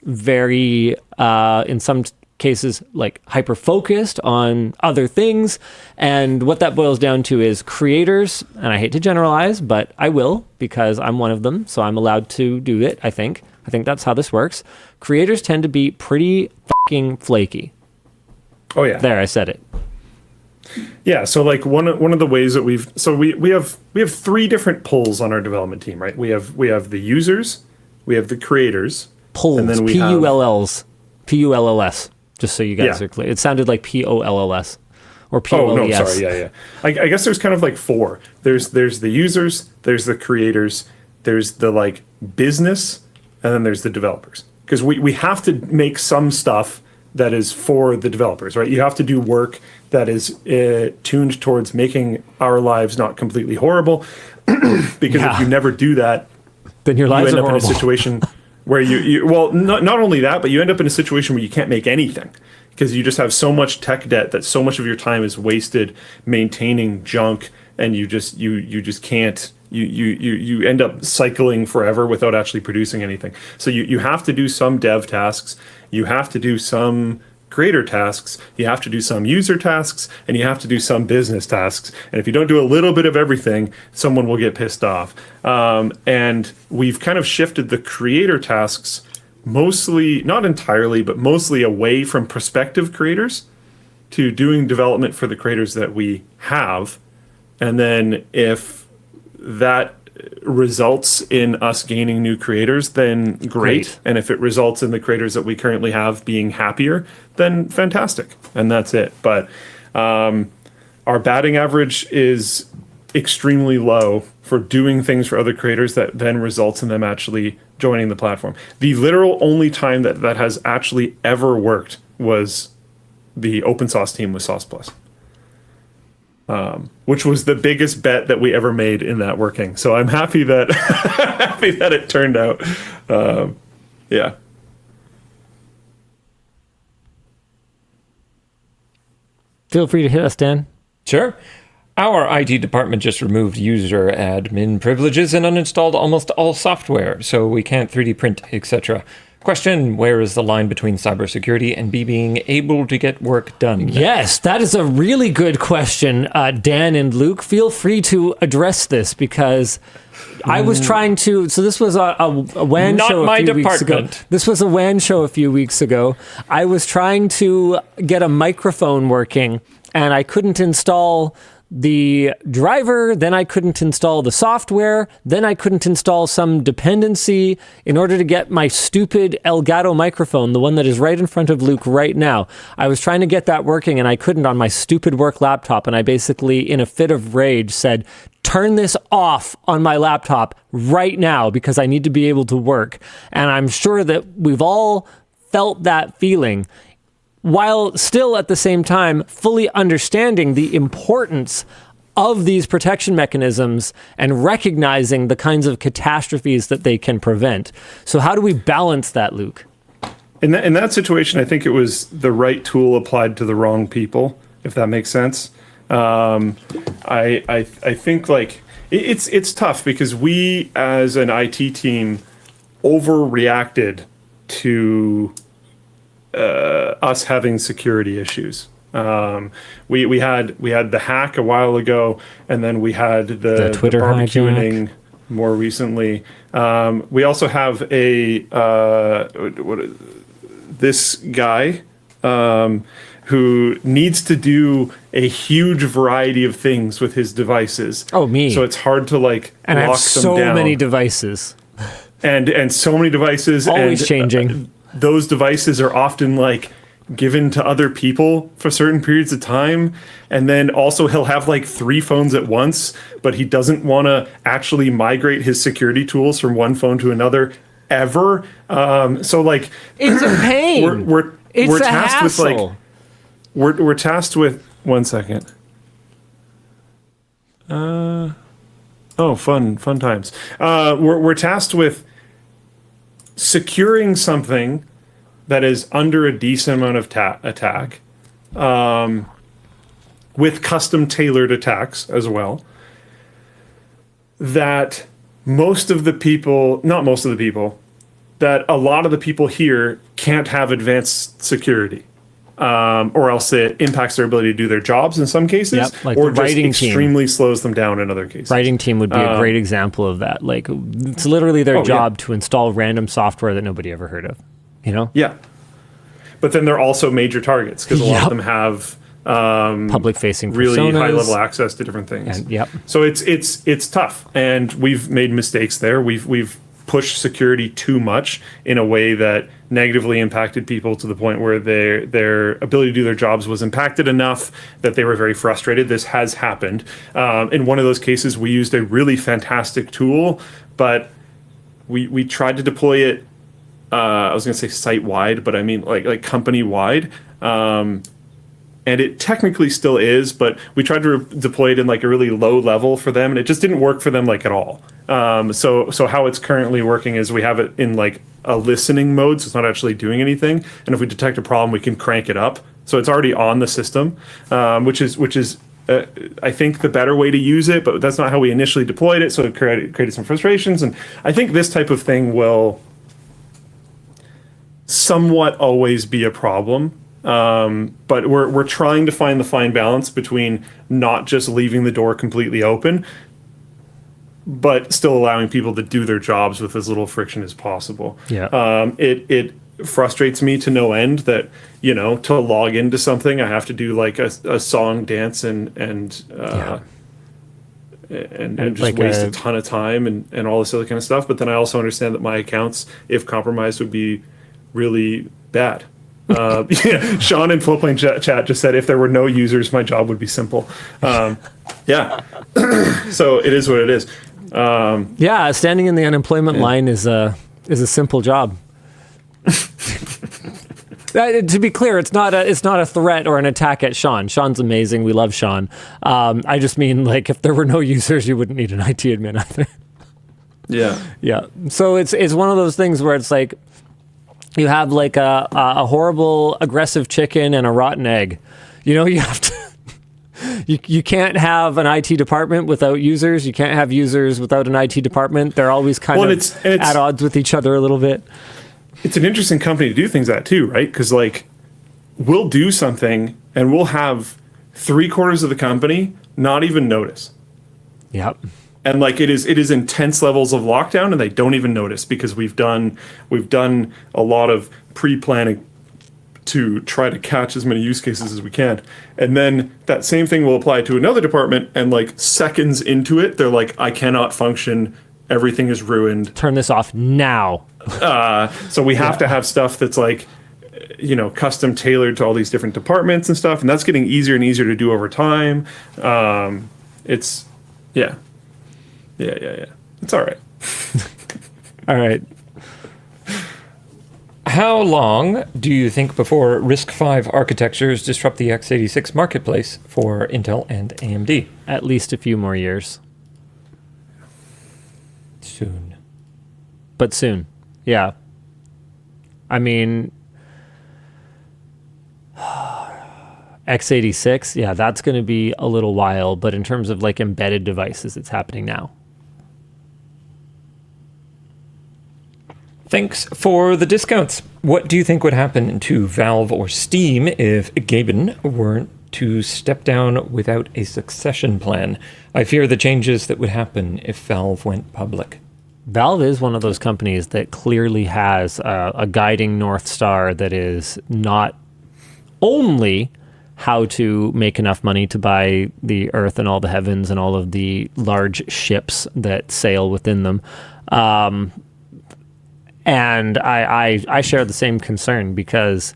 S1: very in some cases like hyper focused on other things. And what that boils down to is creators, and I hate to generalize, but I will, because I'm one of them, so I'm allowed to do it. I think that's how this works. Creators tend to be pretty fucking flaky.
S2: Oh yeah.
S1: There, I said it.
S2: Yeah, so like one of the ways that we have three different pulls on our development team, right? We have the users, we have the creators,
S1: pulls, and then we PULLs, PULLS. Just so you guys are clear, it sounded like POLLS or POLES.
S2: Oh no, sorry, yeah. I guess there's kind of like four. There's the users, there's the creators, there's the like business, and then there's the developers. Because we have to make some stuff that is for the developers, right? You have to do work that is tuned towards making our lives not completely horrible. Because if you never do that,
S1: then your lives
S2: you end
S1: are
S2: up
S1: horrible.
S2: in a situation where you not only that, but you end up in a situation where you can't make anything because you just have so much tech debt that so much of your time is wasted maintaining junk, and you just can't. You end up cycling forever without actually producing anything. So you have to do some dev tasks, you have to do some creator tasks, you have to do some user tasks, and you have to do some business tasks. And if you don't do a little bit of everything, someone will get pissed off. And we've kind of shifted the creator tasks mostly, not entirely, but mostly away from prospective creators to doing development for the creators that we have. And then if that results in us gaining new creators, then great. And if it results in the creators that we currently have being happier, then fantastic. And that's it. But our batting average is extremely low for doing things for other creators that then results in them actually joining the platform. The literal only time that has actually ever worked was the open source team with Sauce Plus. Which was the biggest bet that we ever made in that working. So I'm happy that happy that it turned out. Yeah.
S1: Feel free to hit us, Dan.
S3: Sure. Our IT department just removed user admin privileges and uninstalled almost all software, so we can't 3D print, etc. Question, where is the line between cybersecurity and being able to get work done?
S1: Yes, that is a really good question. Dan and Luke, feel free to address this because I was trying to... So this was a WAN show a few weeks ago. This was a WAN show a few weeks ago. I was trying to get a microphone working and I couldn't install the driver, then I couldn't install the software, then I couldn't install some dependency in order to get my stupid Elgato microphone, the one that is right in front of Luke right now. I was trying to get that working and I couldn't on my stupid work laptop, and I basically, in a fit of rage, said, turn this off on my laptop right now because I need to be able to work. And I'm sure that we've all felt that feeling, while still at the same time fully understanding the importance of these protection mechanisms and recognizing the kinds of catastrophes that they can prevent. So how do we balance that, Luke?
S2: In that situation, I think it was the right tool applied to the wrong people, if that makes sense. I think like it's tough because we as an IT team overreacted to us having security issues. We had the hack a while ago, and then we had the
S1: Twitter
S2: barbecuing more recently. We also have this guy who needs to do a huge variety of things with his devices.
S1: Oh, me.
S2: So it's hard to like
S1: and
S2: lock
S1: I have
S2: them
S1: so
S2: down.
S1: many devices.
S2: And so many devices.
S1: Always
S2: and,
S1: changing.
S2: Those devices are often like given to other people for certain periods of time, and then also he'll have like 3 phones at once, but he doesn't want to actually migrate his security tools from one phone to another ever. So like
S1: It's a pain.
S2: we're
S1: It's a
S2: tasked
S1: hassle.
S2: with like we're tasked with 1 second. Fun times. We're tasked with securing something that is under a decent amount of attack, with custom tailored attacks as well, that most of the people, not most of the people, that a lot of the people here can't have advanced security, or else it impacts their ability to do their jobs in some cases,
S1: Yep, like
S2: or
S1: the
S2: just
S1: writing
S2: extremely slows them down in other cases.
S1: Writing team would be a great example of that. Like, it's literally their job to install random software that nobody ever heard of, you know?
S2: Yeah. But then they're also major targets because a lot of them have
S1: public-facing
S2: really
S1: personas.
S2: high-level access to different things.
S1: And,
S2: So it's tough, and we've made mistakes there. We've pushed security too much in a way that negatively impacted people to the point where their ability to do their jobs was impacted enough that they were very frustrated. This has happened. In one of those cases, we used a really fantastic tool, but we tried to deploy it. I was going to say site-wide, but I mean like company-wide. And it technically still is, but we tried to deploy it in like a really low level for them, and it just didn't work for them like at all. So how it's currently working is we have it in like a listening mode, so it's not actually doing anything. And if we detect a problem, we can crank it up. So it's already on the system, which is I think the better way to use it, but that's not how we initially deployed it. So it created some frustrations, and I think this type of thing will somewhat always be a problem. But we're trying to find the fine balance between not just leaving the door completely open, but still allowing people to do their jobs with as little friction as possible.
S1: Yeah.
S2: frustrates me to no end that, you know, to log into something, I have to do like a song, dance, and just
S1: like
S2: waste a ton of time and all this other kind of stuff. But then I also understand that my accounts, if compromised, would be really bad. Yeah, Sean in Flowplane chat just said, if there were no users, my job would be simple. Yeah. So it is what it is.
S1: Yeah, standing in the unemployment line is a simple job. To be clear, it's not a threat or an attack at Sean. Sean's amazing. We love Sean. I just mean, like, if there were no users, you wouldn't need an IT admin either.
S2: Yeah.
S1: Yeah. So it's one of those things where it's like you have like a horrible aggressive chicken and a rotten egg. You know, you have to. You can't have an IT department without users. You can't have users without an IT department. They're always kind of at odds with each other a little bit.
S2: It's an interesting company to do things at too, right? Because like we'll do something and we'll have 3/4 of the company not even notice.
S1: Yep.
S2: And like it is intense levels of lockdown, and they don't even notice because we've done a lot of pre-planning to try to catch as many use cases as we can. And then that same thing will apply to another department, and like seconds into it, they're like, I cannot function. Everything is ruined.
S1: Turn this off now.
S2: So we have to have stuff that's like, you know, custom tailored to all these different departments and stuff. And that's getting easier and easier to do over time. It's, yeah. It's all right.
S1: All right.
S3: How long do you think before RISC-V architectures disrupt the x86 marketplace for Intel and AMD?
S1: At least a few more years.
S3: Soon.
S1: But soon. Yeah. I mean, x86, yeah, that's going to be a little while. But in terms of like embedded devices, it's happening now.
S3: Thanks for the discounts. What do you think would happen to Valve or Steam if Gaben weren't to step down without a succession plan? I fear the changes that would happen if Valve went public.
S1: Valve is one of those companies that clearly has a guiding North Star that is not only how to make enough money to buy the Earth and all the heavens and all of the large ships that sail within them. And I share the same concern because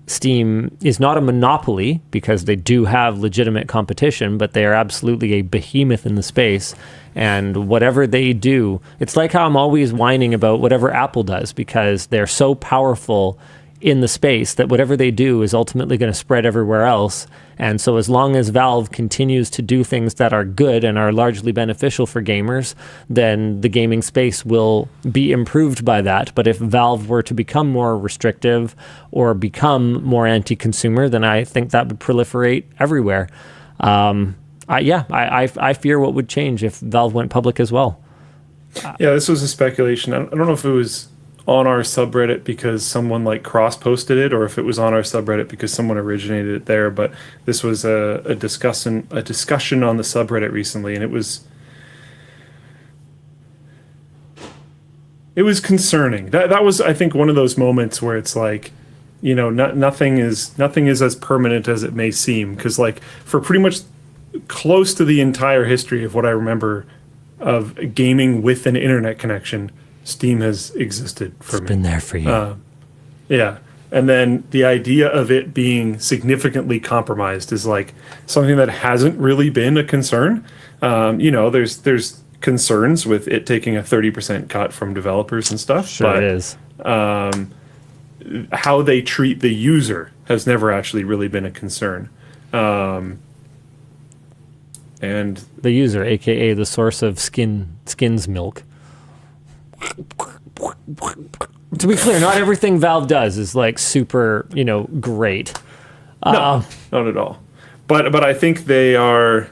S1: Steam is not a monopoly because they do have legitimate competition, but they are absolutely a behemoth in the space. And whatever they do, it's like how I'm always whining about whatever Apple does because they're so powerful in the space that whatever they do is ultimately going to spread everywhere else. And so as long as Valve continues to do things that are good and are largely beneficial for gamers, then the gaming space will be improved by that. But if Valve were to become more restrictive or become more anti-consumer, then I think that would proliferate everywhere. I fear what would change if Valve went public as well.
S2: Yeah, this was a speculation. I don't know if it was on our subreddit because someone like cross-posted it, or if it was on our subreddit because someone originated it there. But this was a discussion on the subreddit recently, and it was concerning. That was, I think, one of those moments where it's like, you know, nothing is as permanent as it may seem. Because like for pretty much close to the entire history of what I remember of gaming with an internet connection, Steam has existed for me.
S1: It's been there for you.
S2: Yeah. And then the idea of it being significantly compromised is like something that hasn't really been a concern. You know, there's concerns with it taking a 30% cut from developers and stuff.
S1: Sure,
S2: but,
S1: it is.
S2: How they treat the user has never actually really been a concern. And
S1: the user, aka the source of skin's milk. To be clear, not everything Valve does is like super, you know, great.
S2: No, not at all. But I think they are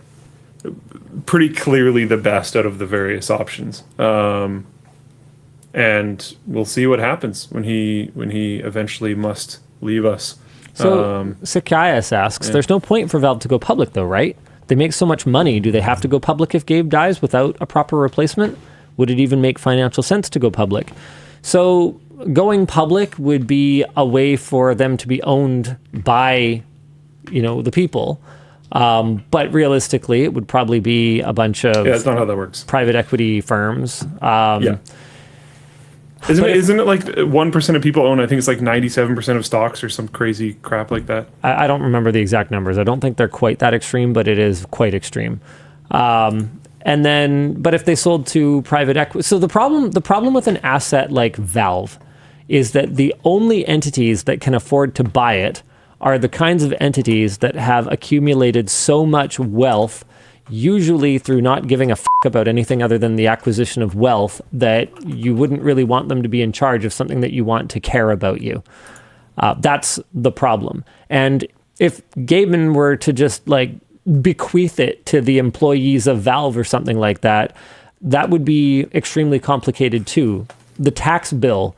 S2: pretty clearly the best out of the various options. And we'll see what happens when he eventually must leave us.
S1: So Sakias asks, there's no point for Valve to go public though, right? They make so much money. Do they have to go public if Gabe dies without a proper replacement? Would it even make financial sense to go public? So going public would be a way for them to be owned by, the people. But realistically, it would probably be a bunch of
S2: that's not how that works.
S1: Private equity firms.
S2: Isn't it like 1% of people own, I think it's like 97% of stocks or some crazy crap like that?
S1: I don't remember the exact numbers. I don't think they're quite that extreme, but it is quite extreme. But if they sold to private equity, so the problem with an asset like Valve is that the only entities that can afford to buy it are the kinds of entities that have accumulated so much wealth, usually through not giving a fuck about anything other than the acquisition of wealth, that you wouldn't really want them to be in charge of something that you want to care about you. That's the problem. And if Gaben were to just bequeath it to the employees of Valve or something like that, that would be extremely complicated too. The tax bill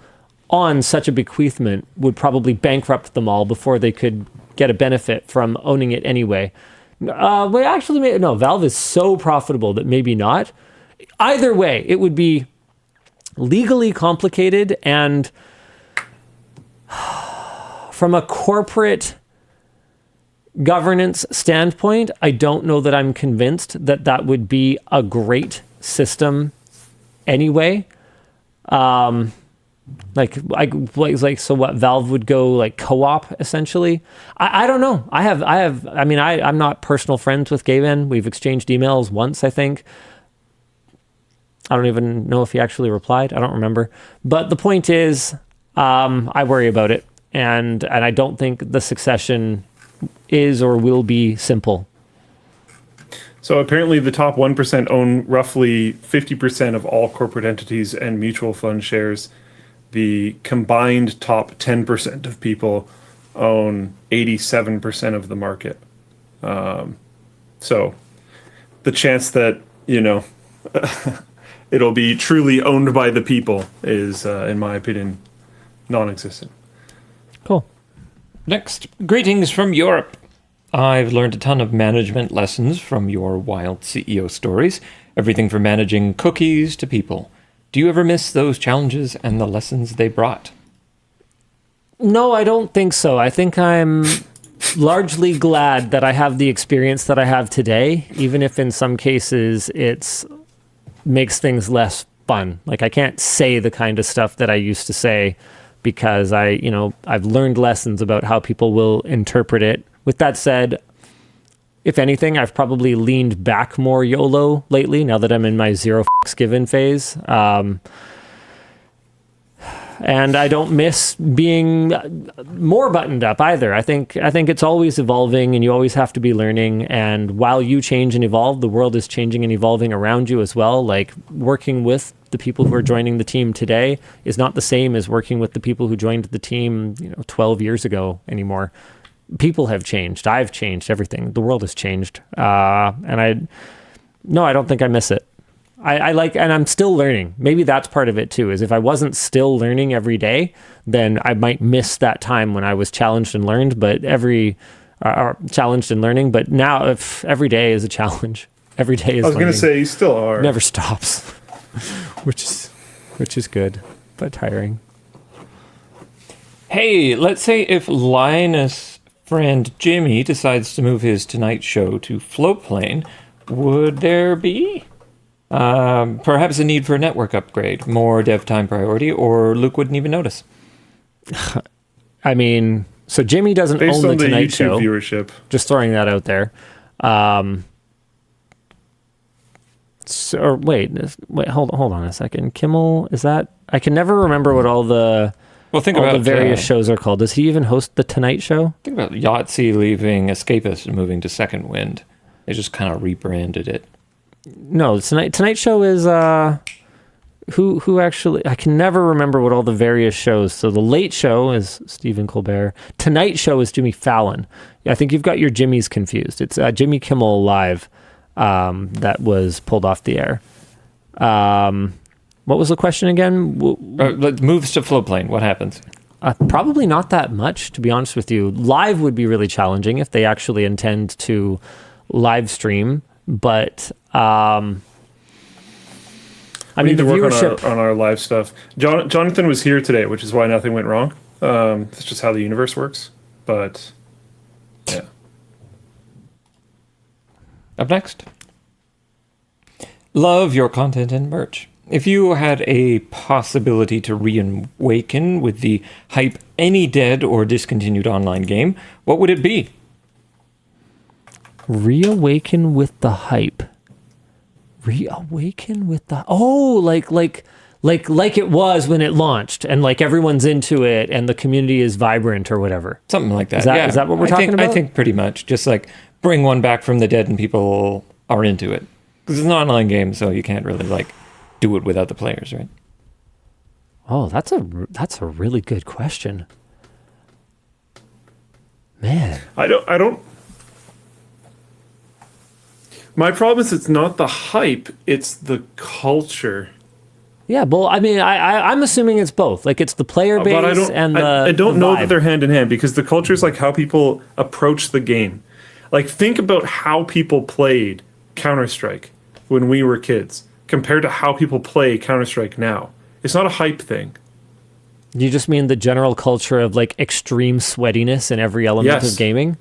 S1: on such a bequeathment would probably bankrupt them all before they could get a benefit from owning it anyway. Valve is so profitable that maybe not. Either way, it would be legally complicated, and from a corporate governance standpoint, I don't know that I'm convinced that that would be a great system anyway. So what, Valve would go co-op essentially? I don't know. I'm not personal friends with Gaben. We've exchanged emails once, I think. I don't even know if he actually replied. I don't remember. But the point is, I worry about it. And I don't think the succession is or will be simple.
S2: So apparently the top 1% own roughly 50% of all corporate entities and mutual fund shares. The combined top 10% of people own 87% of the market. So the chance that, it'll be truly owned by the people is, in my opinion, non-existent.
S1: Cool.
S3: Next, greetings from Europe. I've learned a ton of management lessons from your wild CEO stories, everything from managing cookies to people. Do you ever miss those challenges and the lessons they brought?
S1: No, I don't think so. I think I'm largely glad that I have the experience that I have today, even if in some cases it's makes things less fun. I can't say the kind of stuff that I used to say because I've learned lessons about how people will interpret it. With that said, if anything, I've probably leaned back more YOLO lately now that I'm in my zero fucks given phase. And I don't miss being more buttoned up either. I think it's always evolving, and you always have to be learning. And while you change and evolve, the world is changing and evolving around you as well. Working with the people who are joining the team today is not the same as working with the people who joined the team, 12 years ago anymore. People have changed. I've changed. Everything. The world has changed. And I don't think I miss it. And I'm still learning. Maybe that's part of it too, is if I wasn't still learning every day, then I might miss that time when I was challenged and learned, but challenged and learning. But now if every day is a challenge, every day is
S2: I was going to say, you still are.
S1: Never stops, which is good, but tiring.
S3: Hey, let's say if Linus' friend Jimmy decides to move his Tonight Show to Floatplane, would there be perhaps a need for a network upgrade, more dev time priority, or Luke wouldn't even notice?
S1: So Jimmy doesn't
S2: Based
S1: own
S2: on
S1: the Tonight
S2: YouTube
S1: Show.
S2: Viewership.
S1: Just throwing that out there. Hold on a second. Kimmel, is that? I can never remember what all the various shows are called. Does he even host the Tonight Show?
S3: Think about Yahtzee leaving Escapist and moving to Second Wind. They just kind of rebranded it.
S1: No, Tonight Show is who actually, I can never remember what all the various shows. So the Late Show is Stephen Colbert. Tonight Show is Jimmy Fallon. I think you've got your Jimmys confused. It's Jimmy Kimmel Live that was pulled off the air. What was the question again?
S3: Moves to Floatplane. What happens?
S1: Probably not that much, to be honest with you. Live would be really challenging if they actually intend to live stream, but I
S2: We
S1: mean,
S2: need
S1: the
S2: to work
S1: viewership.
S2: on our live stuff. Jonathan was here today, which is why nothing went wrong. That's just how the universe works. But yeah.
S3: Up next. Love your content and merch. If you had a possibility to reawaken with the hype any dead or discontinued online game, what would it be?
S1: Reawaken with the hype. Reawaken with the like it was when it launched, and like everyone's into it, and the community is vibrant or whatever.
S3: Something like that.
S1: Is that what we're talking about?
S3: I think pretty much. Just like bring one back from the dead and people are into it. Because it's an online game, so you can't really like do it without the players, right?
S1: Oh, that's a really good question. Man.
S2: I don't. My problem is it's not the hype; it's the culture.
S1: Yeah, well, I mean, I'm assuming it's both. Like, it's the player base
S2: I don't know
S1: vibe.
S2: that they're hand in hand, because the culture is like how people approach the game. Like, think about how people played Counter-Strike when we were kids compared to how people play Counter-Strike now. It's not a hype thing.
S1: You just mean the general culture of like extreme sweatiness in every element
S2: Yes.
S1: of gaming?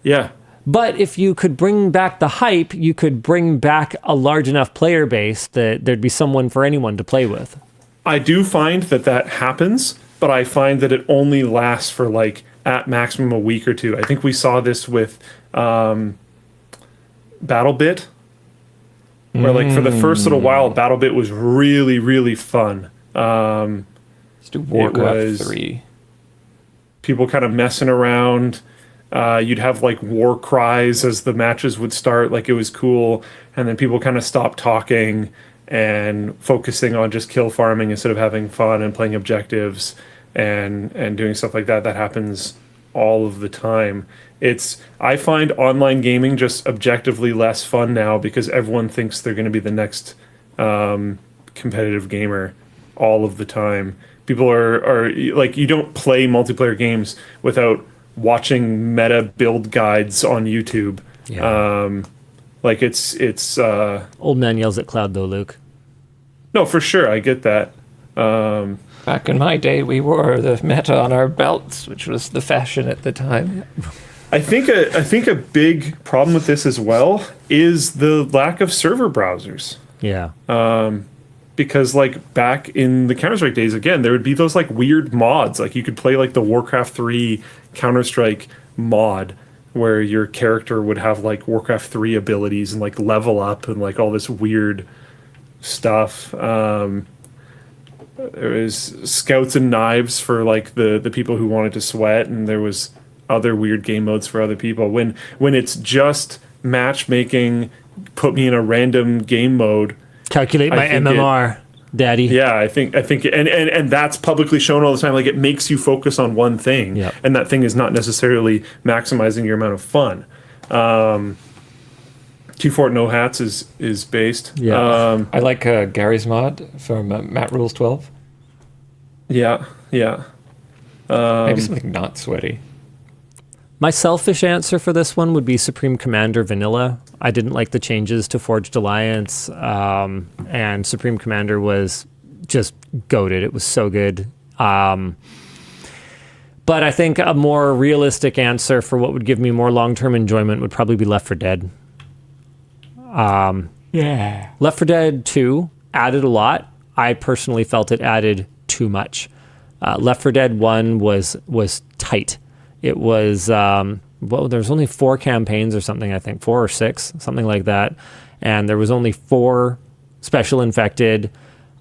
S2: Yeah.
S1: But if you could bring back the hype, you could bring back a large enough player base that there'd be someone for anyone to play with.
S2: I do find that happens, but I find that it only lasts for like at maximum a week or two. I think we saw this with BattleBit, where like for the first little while, BattleBit was really, really fun.
S3: Let's do Warcraft
S2: was
S3: 3.
S2: People kind of messing around. You'd have like war cries as the matches would start. Like, it was cool. And then people kind of stopped talking and focusing on just kill farming instead of having fun and playing objectives and doing stuff like that. That happens all of the time. I find online gaming just objectively less fun now because everyone thinks they're going to be the next competitive gamer all of the time. People are like, you don't play multiplayer games without watching meta build guides on YouTube.
S1: Yeah.
S2: Like it's
S1: Old man yells at cloud though, Luke.
S2: no, for sure, I get that.
S3: Back in my day, we wore the meta on our belts, which was the fashion at the time.
S2: I think a big problem with this as well is the lack of server browsers.
S1: Yeah.
S2: Because like back in the Counter-Strike days, again, there would be those like weird mods. Like, you could play like the Warcraft 3 Counter-Strike mod where your character would have like Warcraft 3 abilities and like level up and like all this weird stuff. There was scouts and knives for like the people who wanted to sweat, and there was other weird game modes for other people. When it's just matchmaking, put me in a random game mode.
S1: Calculate my
S2: think
S1: MMR, daddy.
S2: Yeah, I think and that's publicly shown all the time. Like, it makes you focus on one thing,
S1: Yep.
S2: and that thing is not necessarily maximizing your amount of fun. T-Fort No Hats is based.
S1: Yeah.
S3: I like Gary's mod from Matt Rules 12.
S2: Yeah.
S3: Maybe something not sweaty.
S1: My selfish answer for this one would be Supreme Commander Vanilla. I didn't like the changes to Forged Alliance, and Supreme Commander was just goated. It was so good. But I think a more realistic answer for what would give me more long-term enjoyment would probably be Left 4 Dead.
S3: Yeah.
S1: Left 4 Dead 2 added a lot. I personally felt it added too much. Left 4 Dead 1 was tight. It was, there's only 4 campaigns or something, I think, 4 or 6, something like that. And there was only 4 special infected.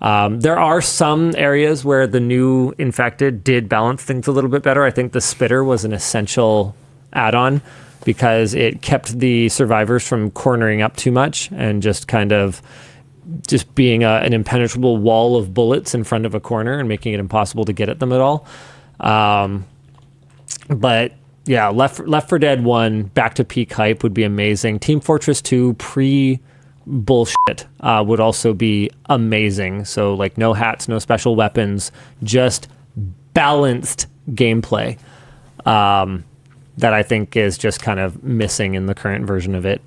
S1: There are some areas where the new infected did balance things a little bit better. I think the Spitter was an essential add-on because it kept the survivors from cornering up too much and just kind of just being an impenetrable wall of bullets in front of a corner and making it impossible to get at them at all. But yeah, Left 4 Dead 1 back to peak hype would be amazing. Team Fortress 2 pre-bullshit would also be amazing. So like no hats, no special weapons, just balanced gameplay that I think is just kind of missing in the current version of it.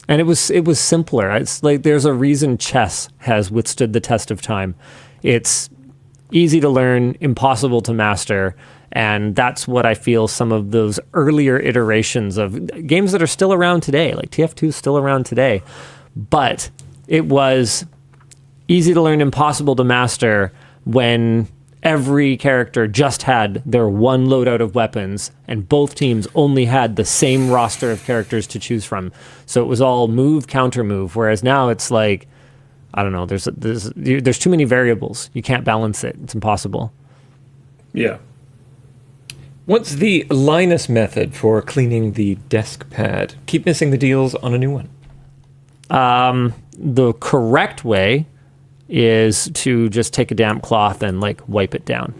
S1: And it was simpler. It's like there's a reason chess has withstood the test of time. It's easy to learn, impossible to master, and that's what I feel some of those earlier iterations of games that are still around today, like TF2 is still around today, but it was easy to learn, impossible to master when every character just had their one loadout of weapons and both teams only had the same roster of characters to choose from. So it was all move, counter move, whereas now it's like, I don't know, there's too many variables. You can't balance it. It's impossible.
S2: Yeah.
S3: What's the Linus method for cleaning the desk pad? Keep missing the deals on a new one.
S1: The correct way is to just take a damp cloth and like wipe it down.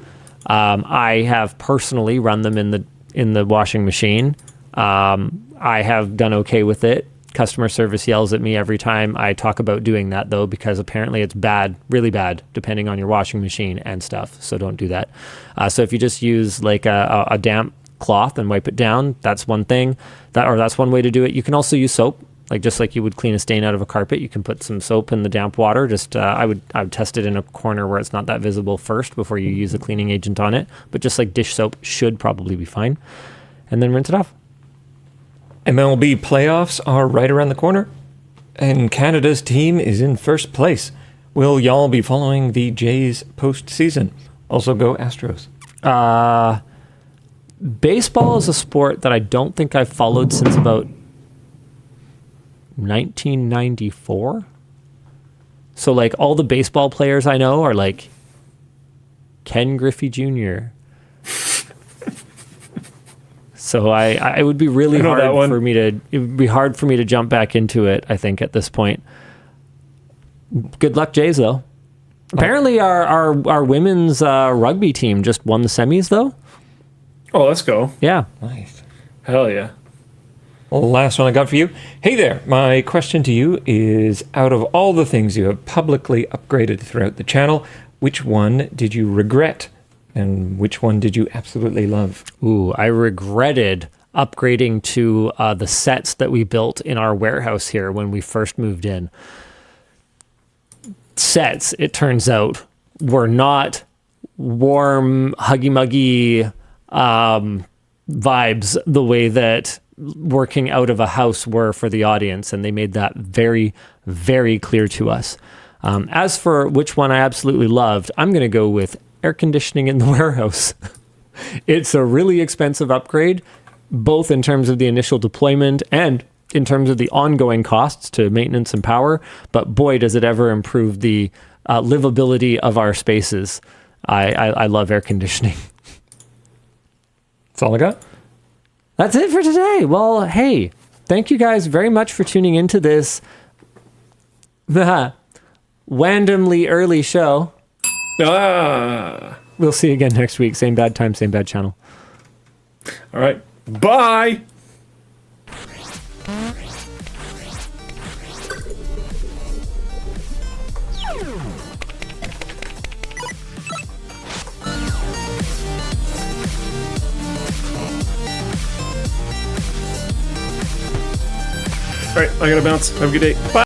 S1: I have personally run them in the washing machine. I have done okay with it. Customer service yells at me every time I talk about doing that, though, because apparently it's bad, really bad, depending on your washing machine and stuff. So don't do that. So if you just use like a damp cloth and wipe it down, that's one thing. That's one way to do it. You can also use soap. Like just like you would clean a stain out of a carpet, you can put some soap in the damp water. Just I would test it in a corner where it's not that visible first before you use a cleaning agent on it. But just like dish soap should probably be fine, and then rinse it off.
S3: MLB playoffs are right around the corner, and Canada's team is in first place. Will y'all be following the Jays postseason? Also, go Astros.
S1: Baseball is a sport that I don't think I've followed since about 1994. So like all the baseball players I know are like Ken Griffey Jr. So I would be really hard for me to, it would be hard for me to jump back into it, I think, at this point. Good luck, Jays, though. Apparently our women's rugby team just won the semis, though.
S2: Oh, let's go.
S1: Yeah.
S3: Nice.
S2: Hell yeah.
S3: Well, last one I got for you. Hey there, my question to you is, out of all the things you have publicly upgraded throughout the channel, which one did you regret and which one did you absolutely love?
S1: Ooh, I regretted upgrading to the sets that we built in our warehouse here when we first moved in. Sets, it turns out, were not warm, huggy-muggy vibes the way that working out of a house were for the audience, and they made that very, very clear to us. As for which one I absolutely loved, I'm going to go with air conditioning in the warehouse. It's a really expensive upgrade, both in terms of the initial deployment and in terms of the ongoing costs to maintenance and power, but boy, does it ever improve the livability of our spaces. I love air conditioning.
S3: That's all I got.
S1: That's it for today. Well, hey, thank you guys very much for tuning into this randomly early show. We'll see you again next week. Same bad time, same bad channel.
S2: All right. Bye. All right, I gotta bounce. Have a good day. Bye.